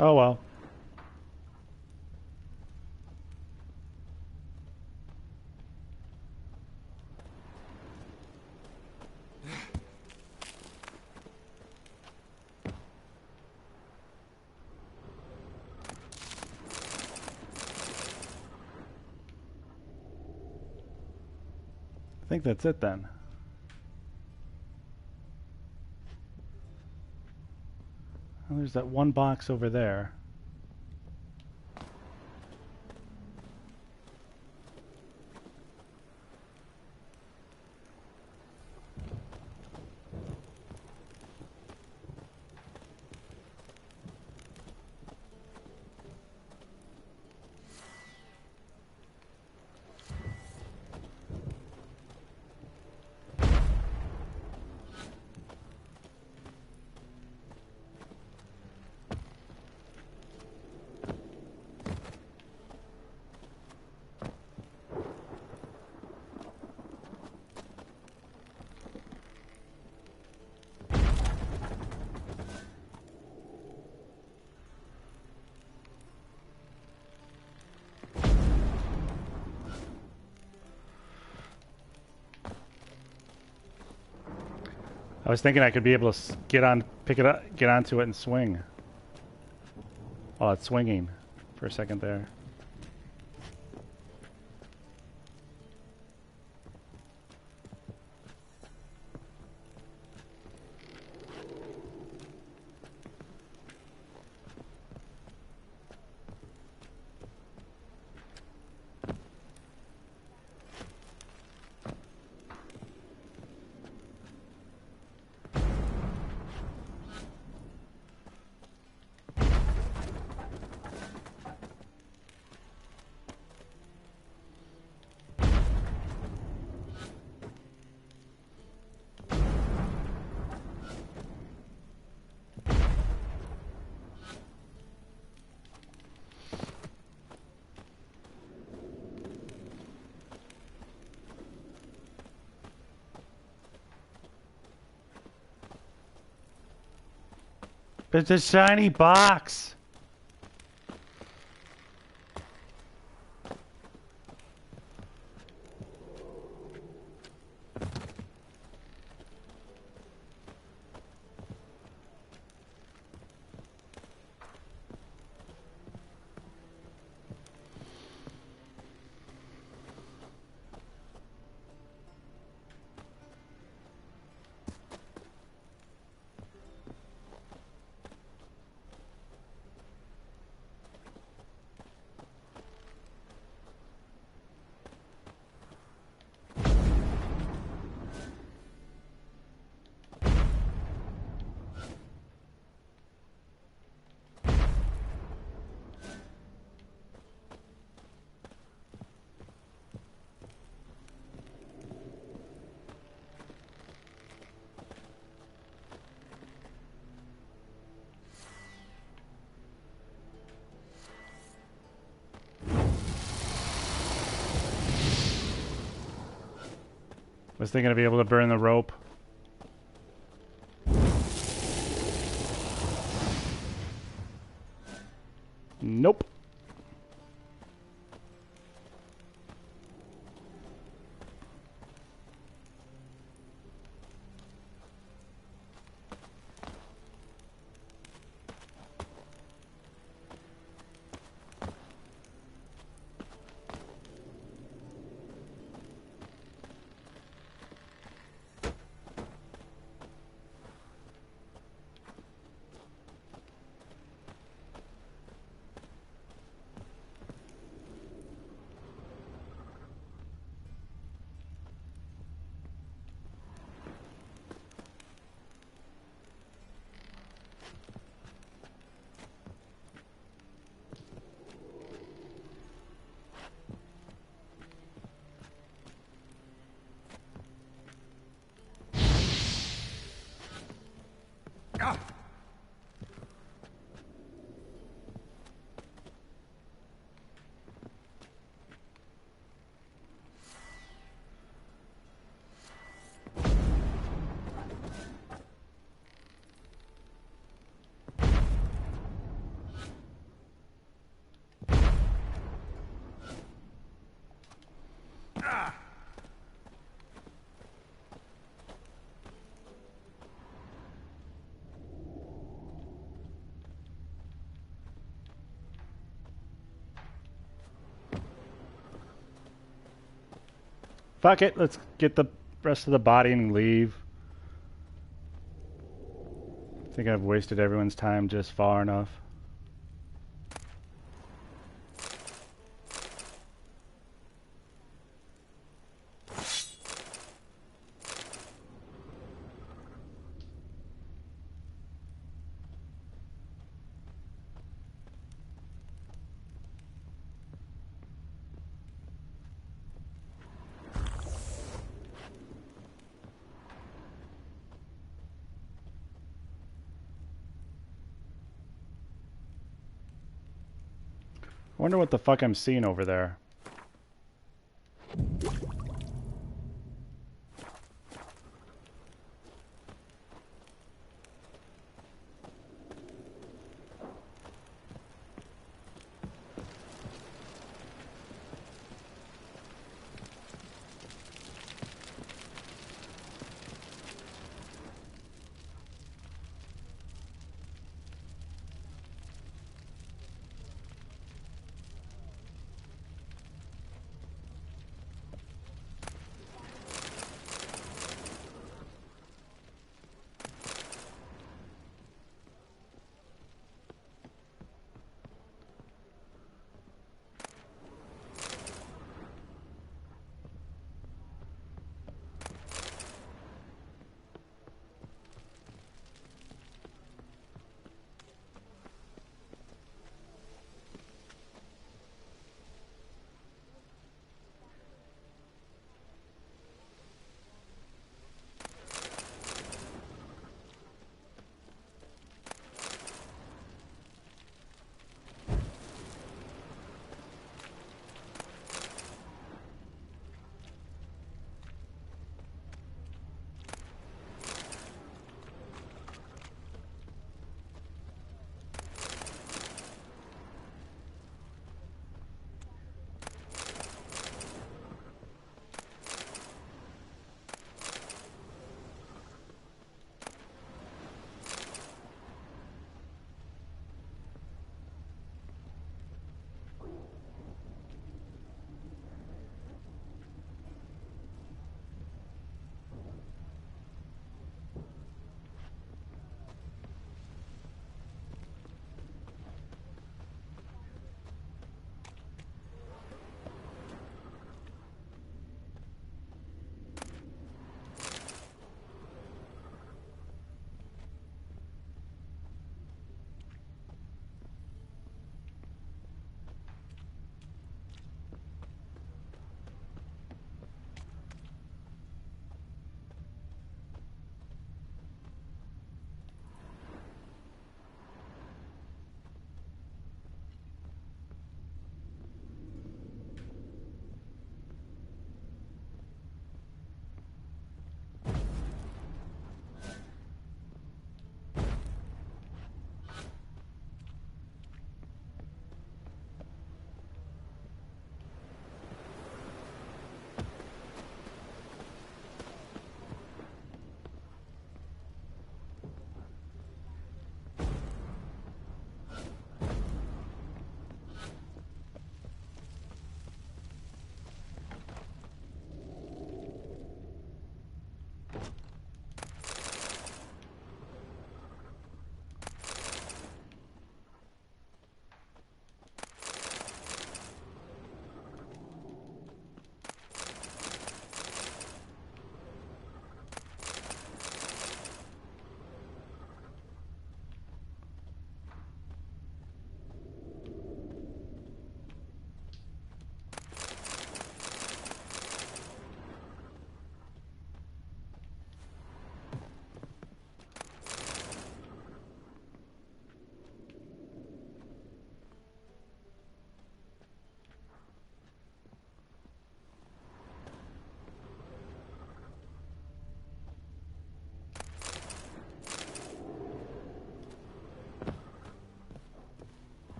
Oh well. I think that's it then. Well, there's that one box over there. I was thinking I could be able to get onto it and swing. Oh, it's swinging for a second there. It's a shiny box. Was thinking to be able to burn the rope. Nope. Fuck it, let's get the rest of the body and leave. I think I've wasted everyone's time just far enough. I wonder what the fuck I'm seeing over there.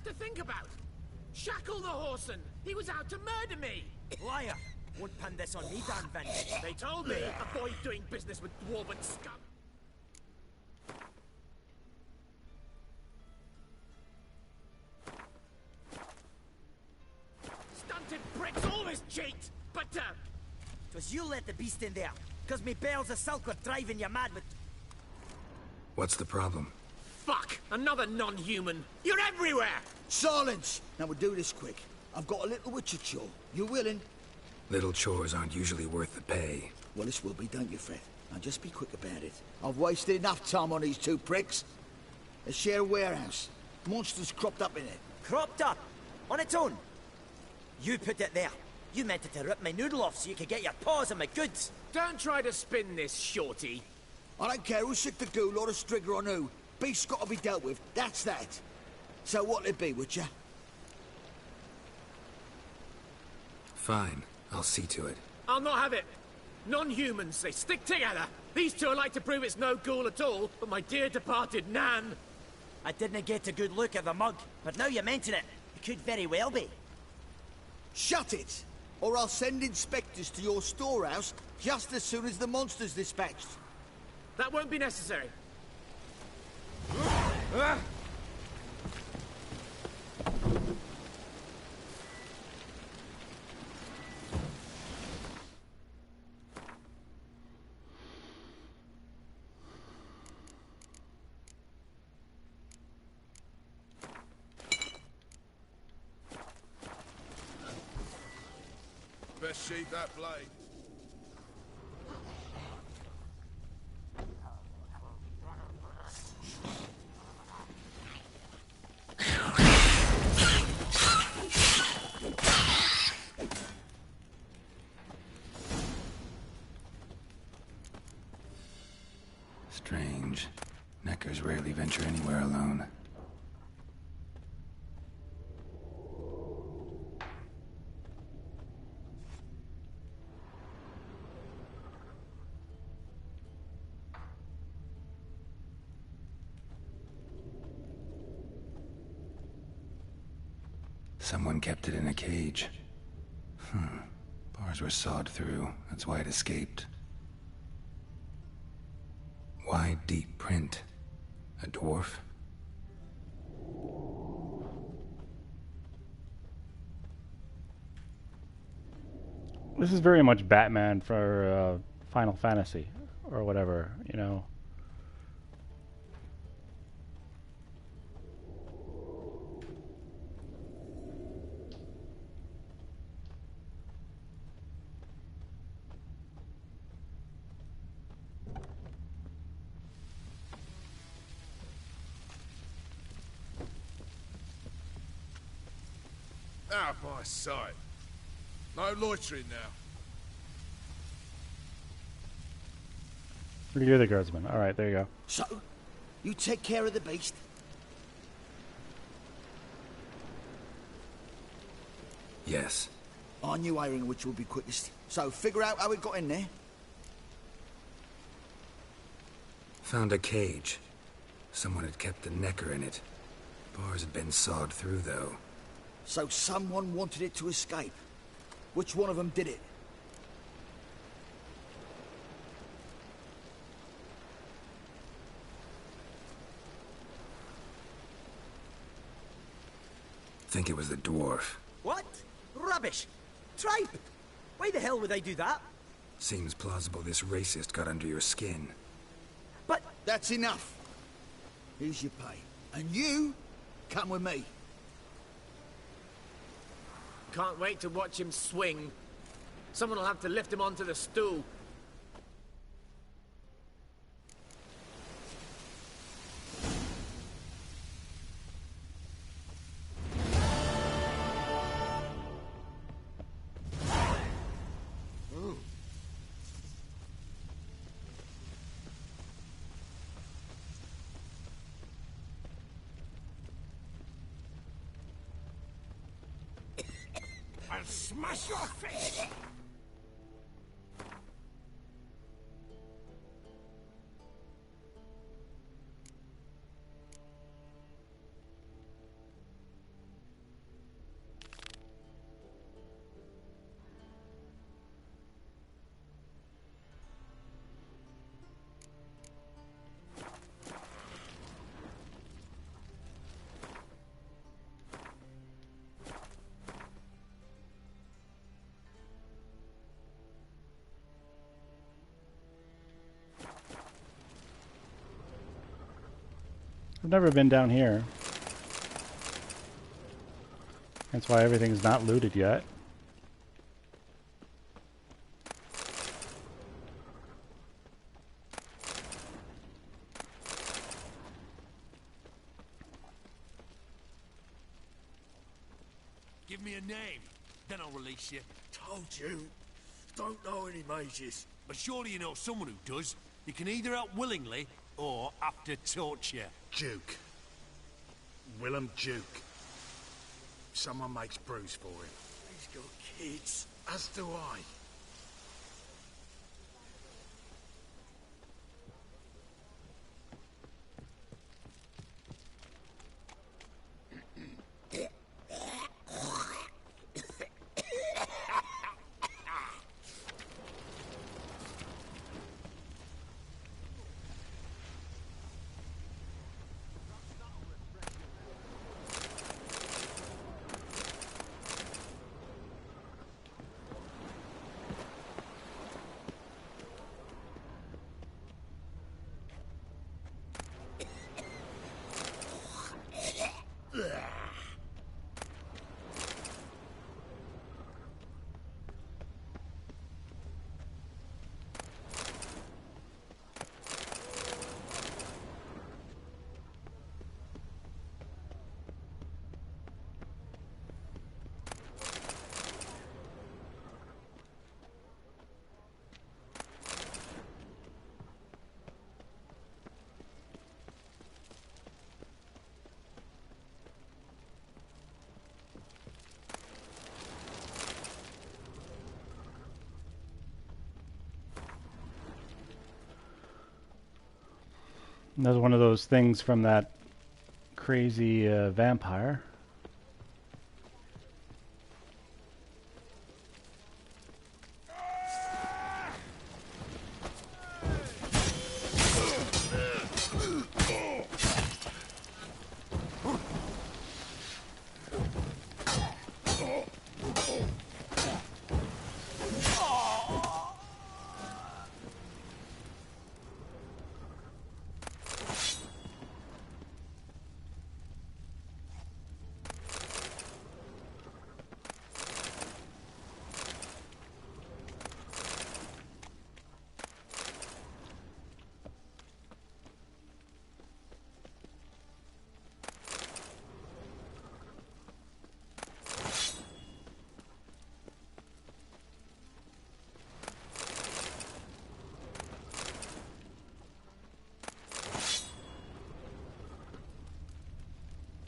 to think about. Shackle the whoreson. He was out to murder me. Liar! Won't pin this on me, Dan Vince. They told me, avoid doing business with dwarven scum. Stunted pricks always cheat, but, 'Twas you let the beast in there, 'cause me bells of silk were driving you mad with... What's the problem? fuck! Another non-human. You're everywhere! Silence! Now we'll do this quick. I've got a little witcher chore. You willing? Little chores aren't usually worth the pay. Well, this will be, don't you fret. Now just be quick about it. I've wasted enough time on these two pricks. They share a warehouse. Monsters cropped up in it. Cropped up? On its own? You put it there. You meant it to rip my noodle off so you could get your paws on my goods. Don't try to spin this, shorty. I don't care who's sick the ghoul or the strigger on who. Beast's got to be dealt with. That's that. So what'll it be, Witcher? Fine. I'll see to it. I'll not have it. Non-humans, they stick together. These two are like to prove it's no ghoul at all, but my dear departed Nan. I didn't get a good look at the mug, but now you mention it, it could very well be. Shut it! Or I'll send inspectors to your storehouse just as soon as the monster's dispatched. That won't be necessary. Best sheath that blade. Strange. Neckers rarely venture anywhere alone. Someone kept it in a cage. Bars were sawed through. That's why it escaped. Wide, deep print. A dwarf? This is very much Batman for Final Fantasy or whatever, you know. Out of my sight. No loitering now. You're the guardsman. All right, there you go. So, you take care of the beast. Yes. I knew hiring which would be quickest. So, figure out how it got in there. Found a cage. Someone had kept a necker in it. Bars had been sawed through, though. So someone wanted it to escape. Which one of them did it? Think it was the dwarf. What? Rubbish! Tripe! Why the hell would I do that? Seems plausible this racist got under your skin. But... That's enough. Here's your pay. And you, come with me. Can't wait to watch him swing. Someone will have to lift him onto the stool. I'll smash your face! I've never been down here. That's why everything's not looted yet. Give me a name, then I'll release you. Told you. Don't know any mages. But surely you know someone who does. You can either help willingly, or have to torture. Duke. Willem Duke. Someone makes brews for him. He's got kids. As do I. Another one of those things from that crazy vampire.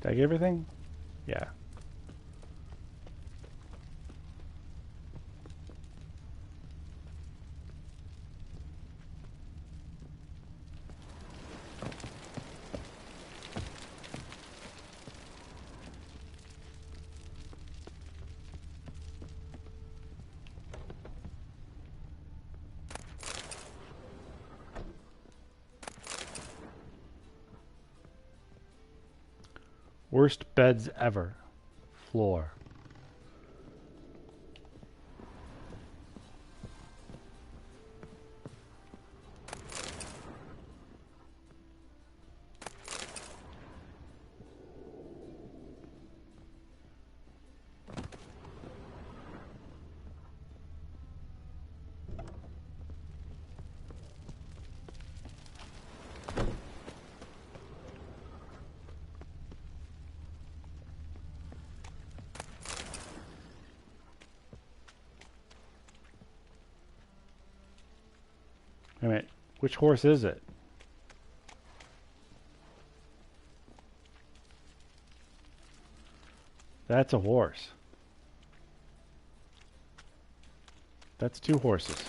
Did I get everything? Yeah. Worst beds ever. Floor. Wait a minute. Which horse is it? That's a horse. That's two horses.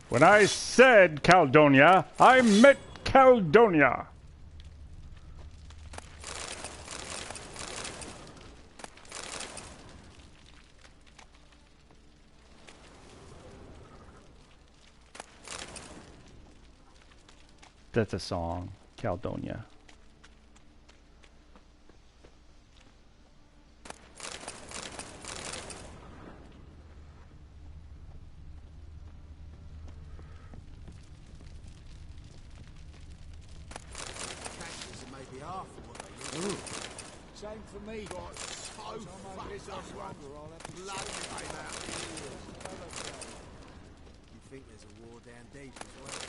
When I said Caledonia, I meant Caledonia. That's a song, Caledonia. Same for me. Got so fucked up. You think there's a war down deep as well?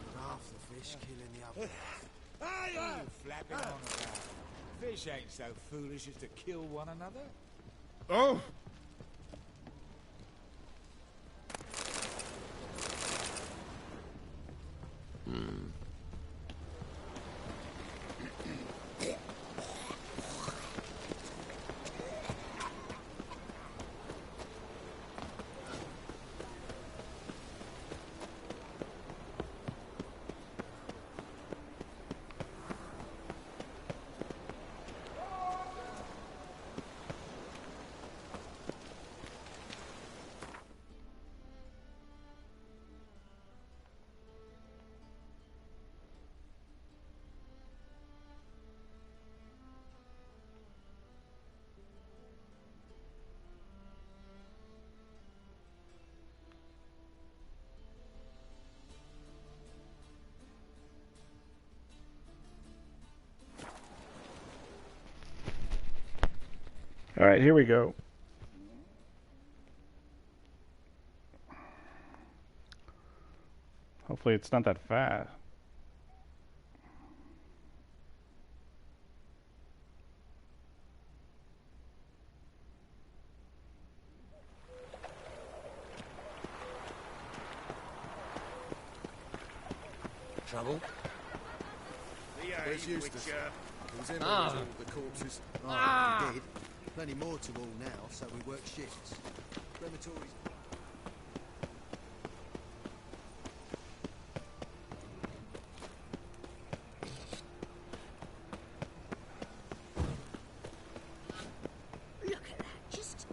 With half the fish killing the other. What are you flapping on about? Fish ain't so foolish as to kill one another. Oh! All right, here we go. Hopefully it's not that fast. Trouble? Where's Eustace? Who's in Ah. all the corpses? Ah. Dead. Plenty more to all now, so we work shifts. Crematories. Look at that, just...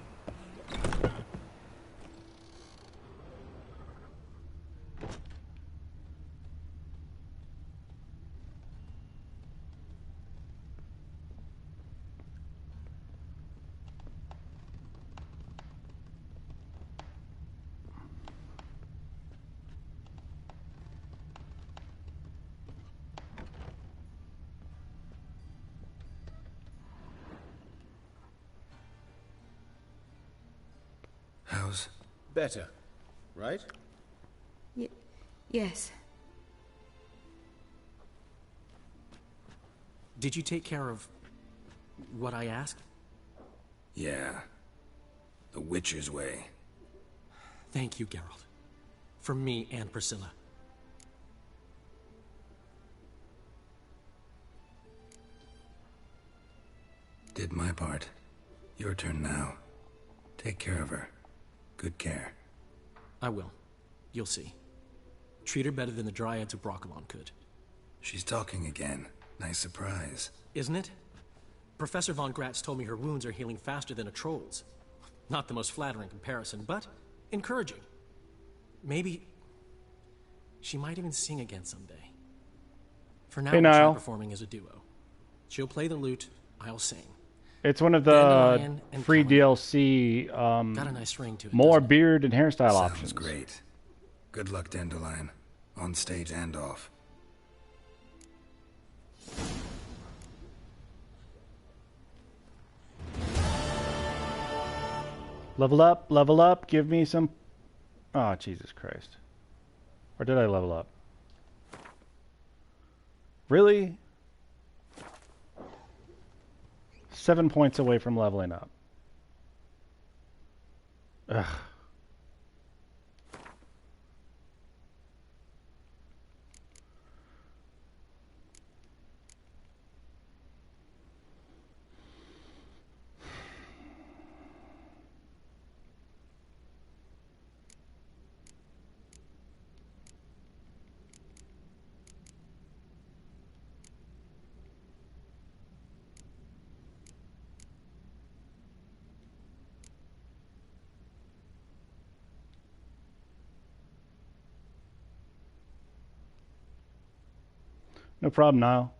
How's... Better, right? Yes. Did you take care of what I asked? Yeah. The Witcher's way. Thank you, Geralt. From me and Priscilla. Did my part. Your turn now. Take care of her. Good care. I will. You'll see. Treat her better than the Dryads of Broccolon could. She's talking again. Nice surprise. Isn't it? Professor von Gratz told me her wounds are healing faster than a troll's. Not the most flattering comparison, but encouraging. Maybe she might even sing again someday. For now, Hey, we'll try Niall. performing as a duo. She'll play the lute, I'll sing. It's one of the Dandelion and free chamomile. DLC. Got a nice ring to it, More doesn't it? beard and hairstyle Sounds options. great. Good luck, Dandelion. On stage and off. Level up, give me some... Oh, Jesus Christ. Or did I level up? Really? 7 points away from leveling up. Ugh. No problem, Niall.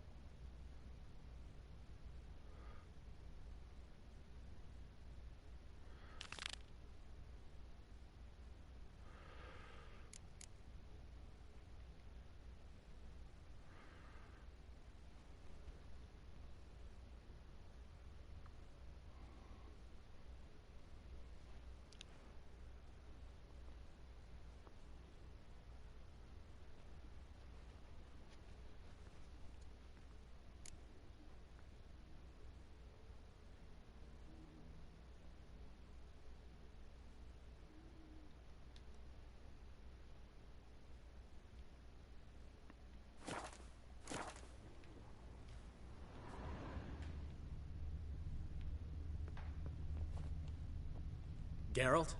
Geralt?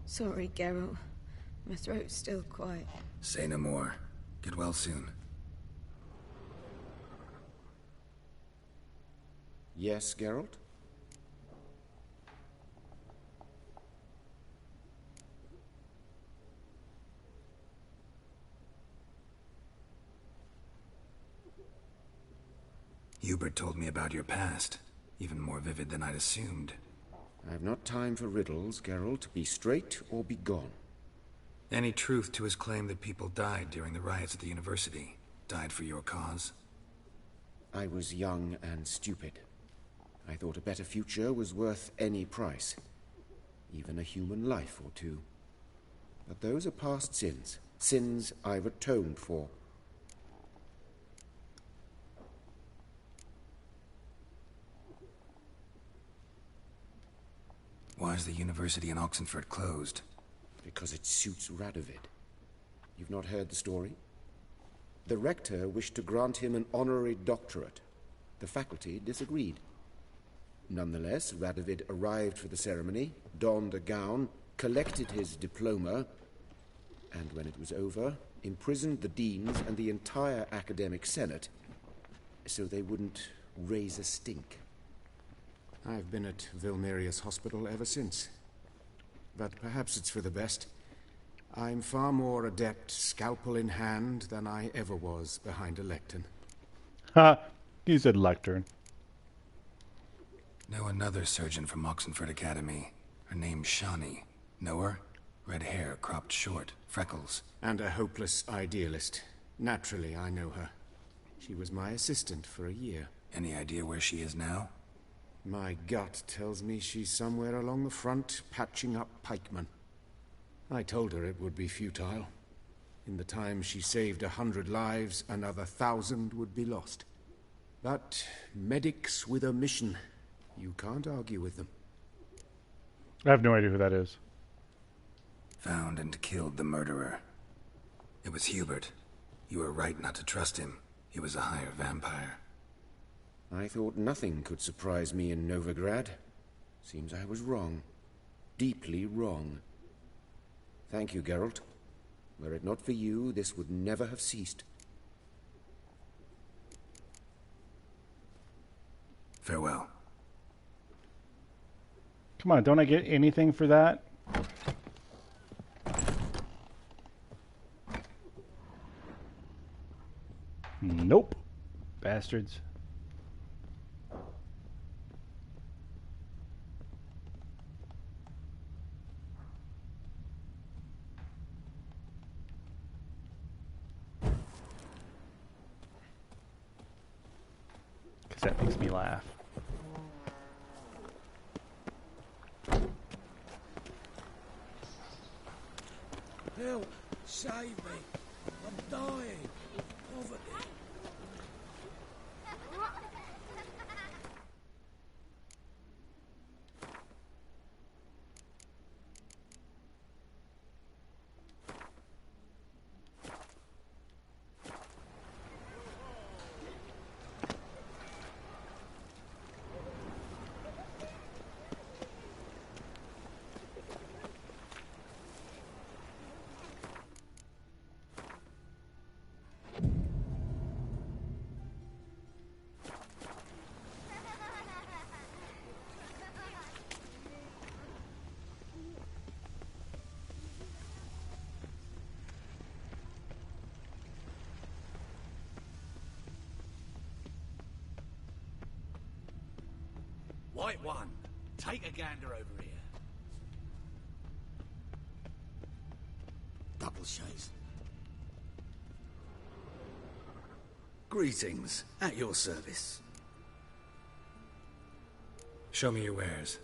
Sorry, Geralt. My throat's still quite... Say no more. Get well soon. Yes, Geralt? Hubert told me about your past. Even more vivid than I'd assumed. I've not time for riddles, Geralt. Be straight or be gone. Any truth to his claim that people died during the riots at the university? Died for your cause? I was young and stupid. I thought a better future was worth any price. Even a human life or two. But those are past sins. Sins I've atoned for. Why is the university in Oxenford closed? Because it suits Radovid. You've not heard the story? The rector wished to grant him an honorary doctorate. The faculty disagreed. Nonetheless, Radovid arrived for the ceremony, donned a gown, collected his diploma, and when it was over, imprisoned the deans and the entire academic senate so they wouldn't raise a stink. I've been at Vilmerius Hospital ever since. But perhaps it's for the best. I'm far more adept, scalpel in hand, than I ever was behind a lectern. Ha! You said lectern. Know another surgeon from Oxenford Academy. Her name's Shawnee. Know her? Red hair, cropped short, freckles. And a hopeless idealist. Naturally, I know her. She was my assistant for a year. Any idea where she is now? My gut tells me she's somewhere along the front, patching up pikemen. I told her it would be futile. In the time she saved 100 lives, another 1,000 would be lost. But medics with a mission, you can't argue with them. I have no idea who that is. Found and killed the murderer. It was Hubert. You were right not to trust him. He was a higher vampire. I thought nothing could surprise me in Novigrad. Seems I was wrong. Deeply wrong. Thank you, Geralt. Were it not for you, this would never have ceased. Farewell. Come on, don't I get anything for that? Nope. Bastards. Because that makes me laugh. Help! Save me! I'm dying! Poverty! Right one. Take a gander over here. Double shades. Greetings. At your service. Show me your wares.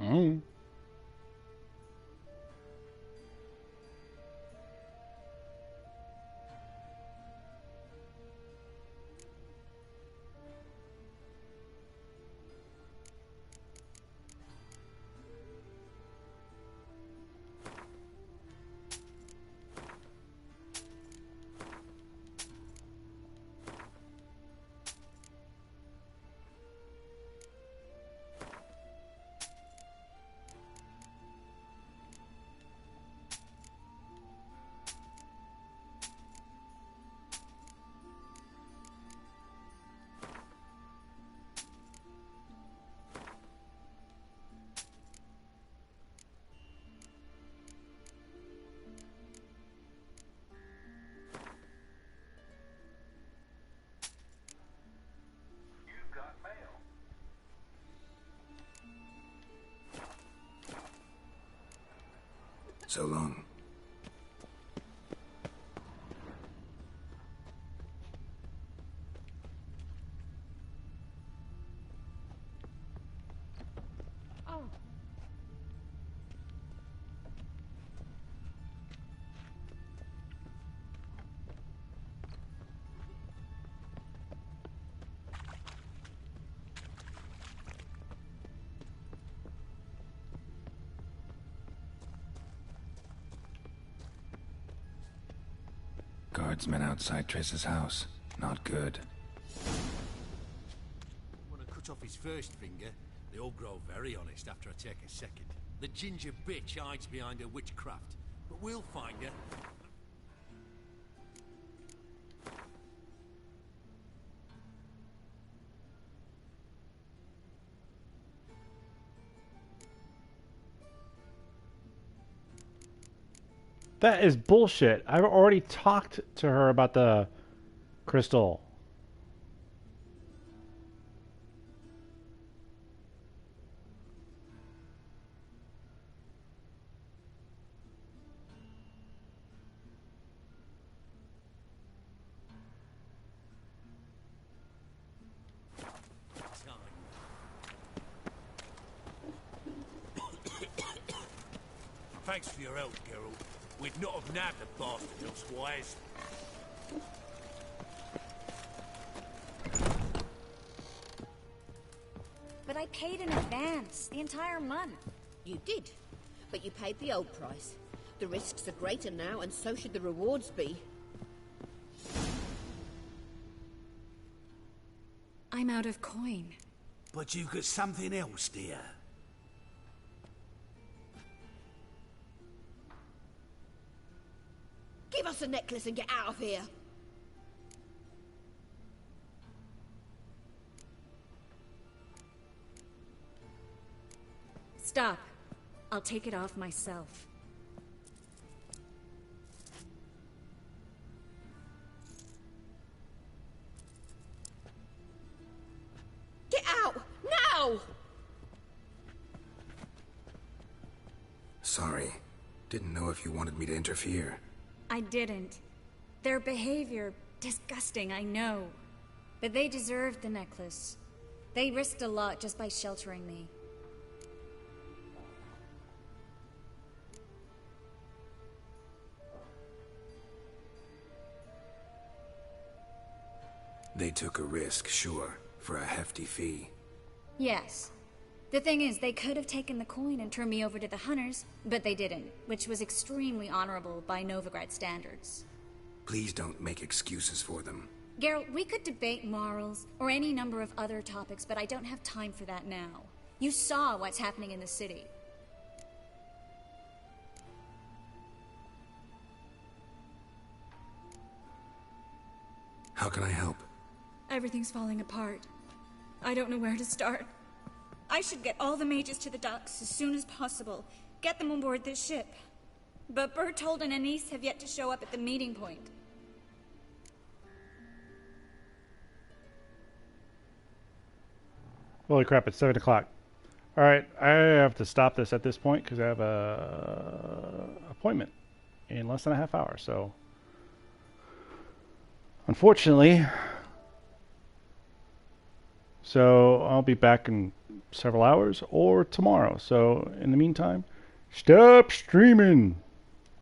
Mm. So long. Guardsmen outside Triss's house. Not good. Want to cut off his first finger? They all grow very honest after I take a second. The ginger bitch hides behind her witchcraft, but we'll find her. That is bullshit. I've already talked to her about the crystal. Thanks for your help, Geralt. We'd not have nabbed the bastard elsewise. But I paid in advance, the entire month. You did, but you paid the old price. The risks are greater now, and so should the rewards be. I'm out of coin. But you've got something else, dear. Give us the necklace and get out of here. Stop. I'll take it off myself. Get out! Now! Sorry. Didn't know if you wanted me to interfere. I didn't. Their behavior, disgusting, I know. But they deserved the necklace. They risked a lot just by sheltering me. They took a risk, sure, for a hefty fee. Yes. The thing is, they could have taken the coin and turned me over to the hunters, but they didn't, which was extremely honorable by Novigrad standards. Please don't make excuses for them. Geralt, we could debate morals, or any number of other topics, but I don't have time for that now. You saw what's happening in the city. How can I help? Everything's falling apart. I don't know where to start. I should get all the mages to the docks as soon as possible. Get them on board this ship. But Bertold and Anise have yet to show up at the meeting point. Holy crap, it's 7 o'clock. Alright, I have to stop this at this point because I have a appointment in less than a half hour. So, unfortunately, I'll be back in several hours or tomorrow. So, in the meantime, stop streaming.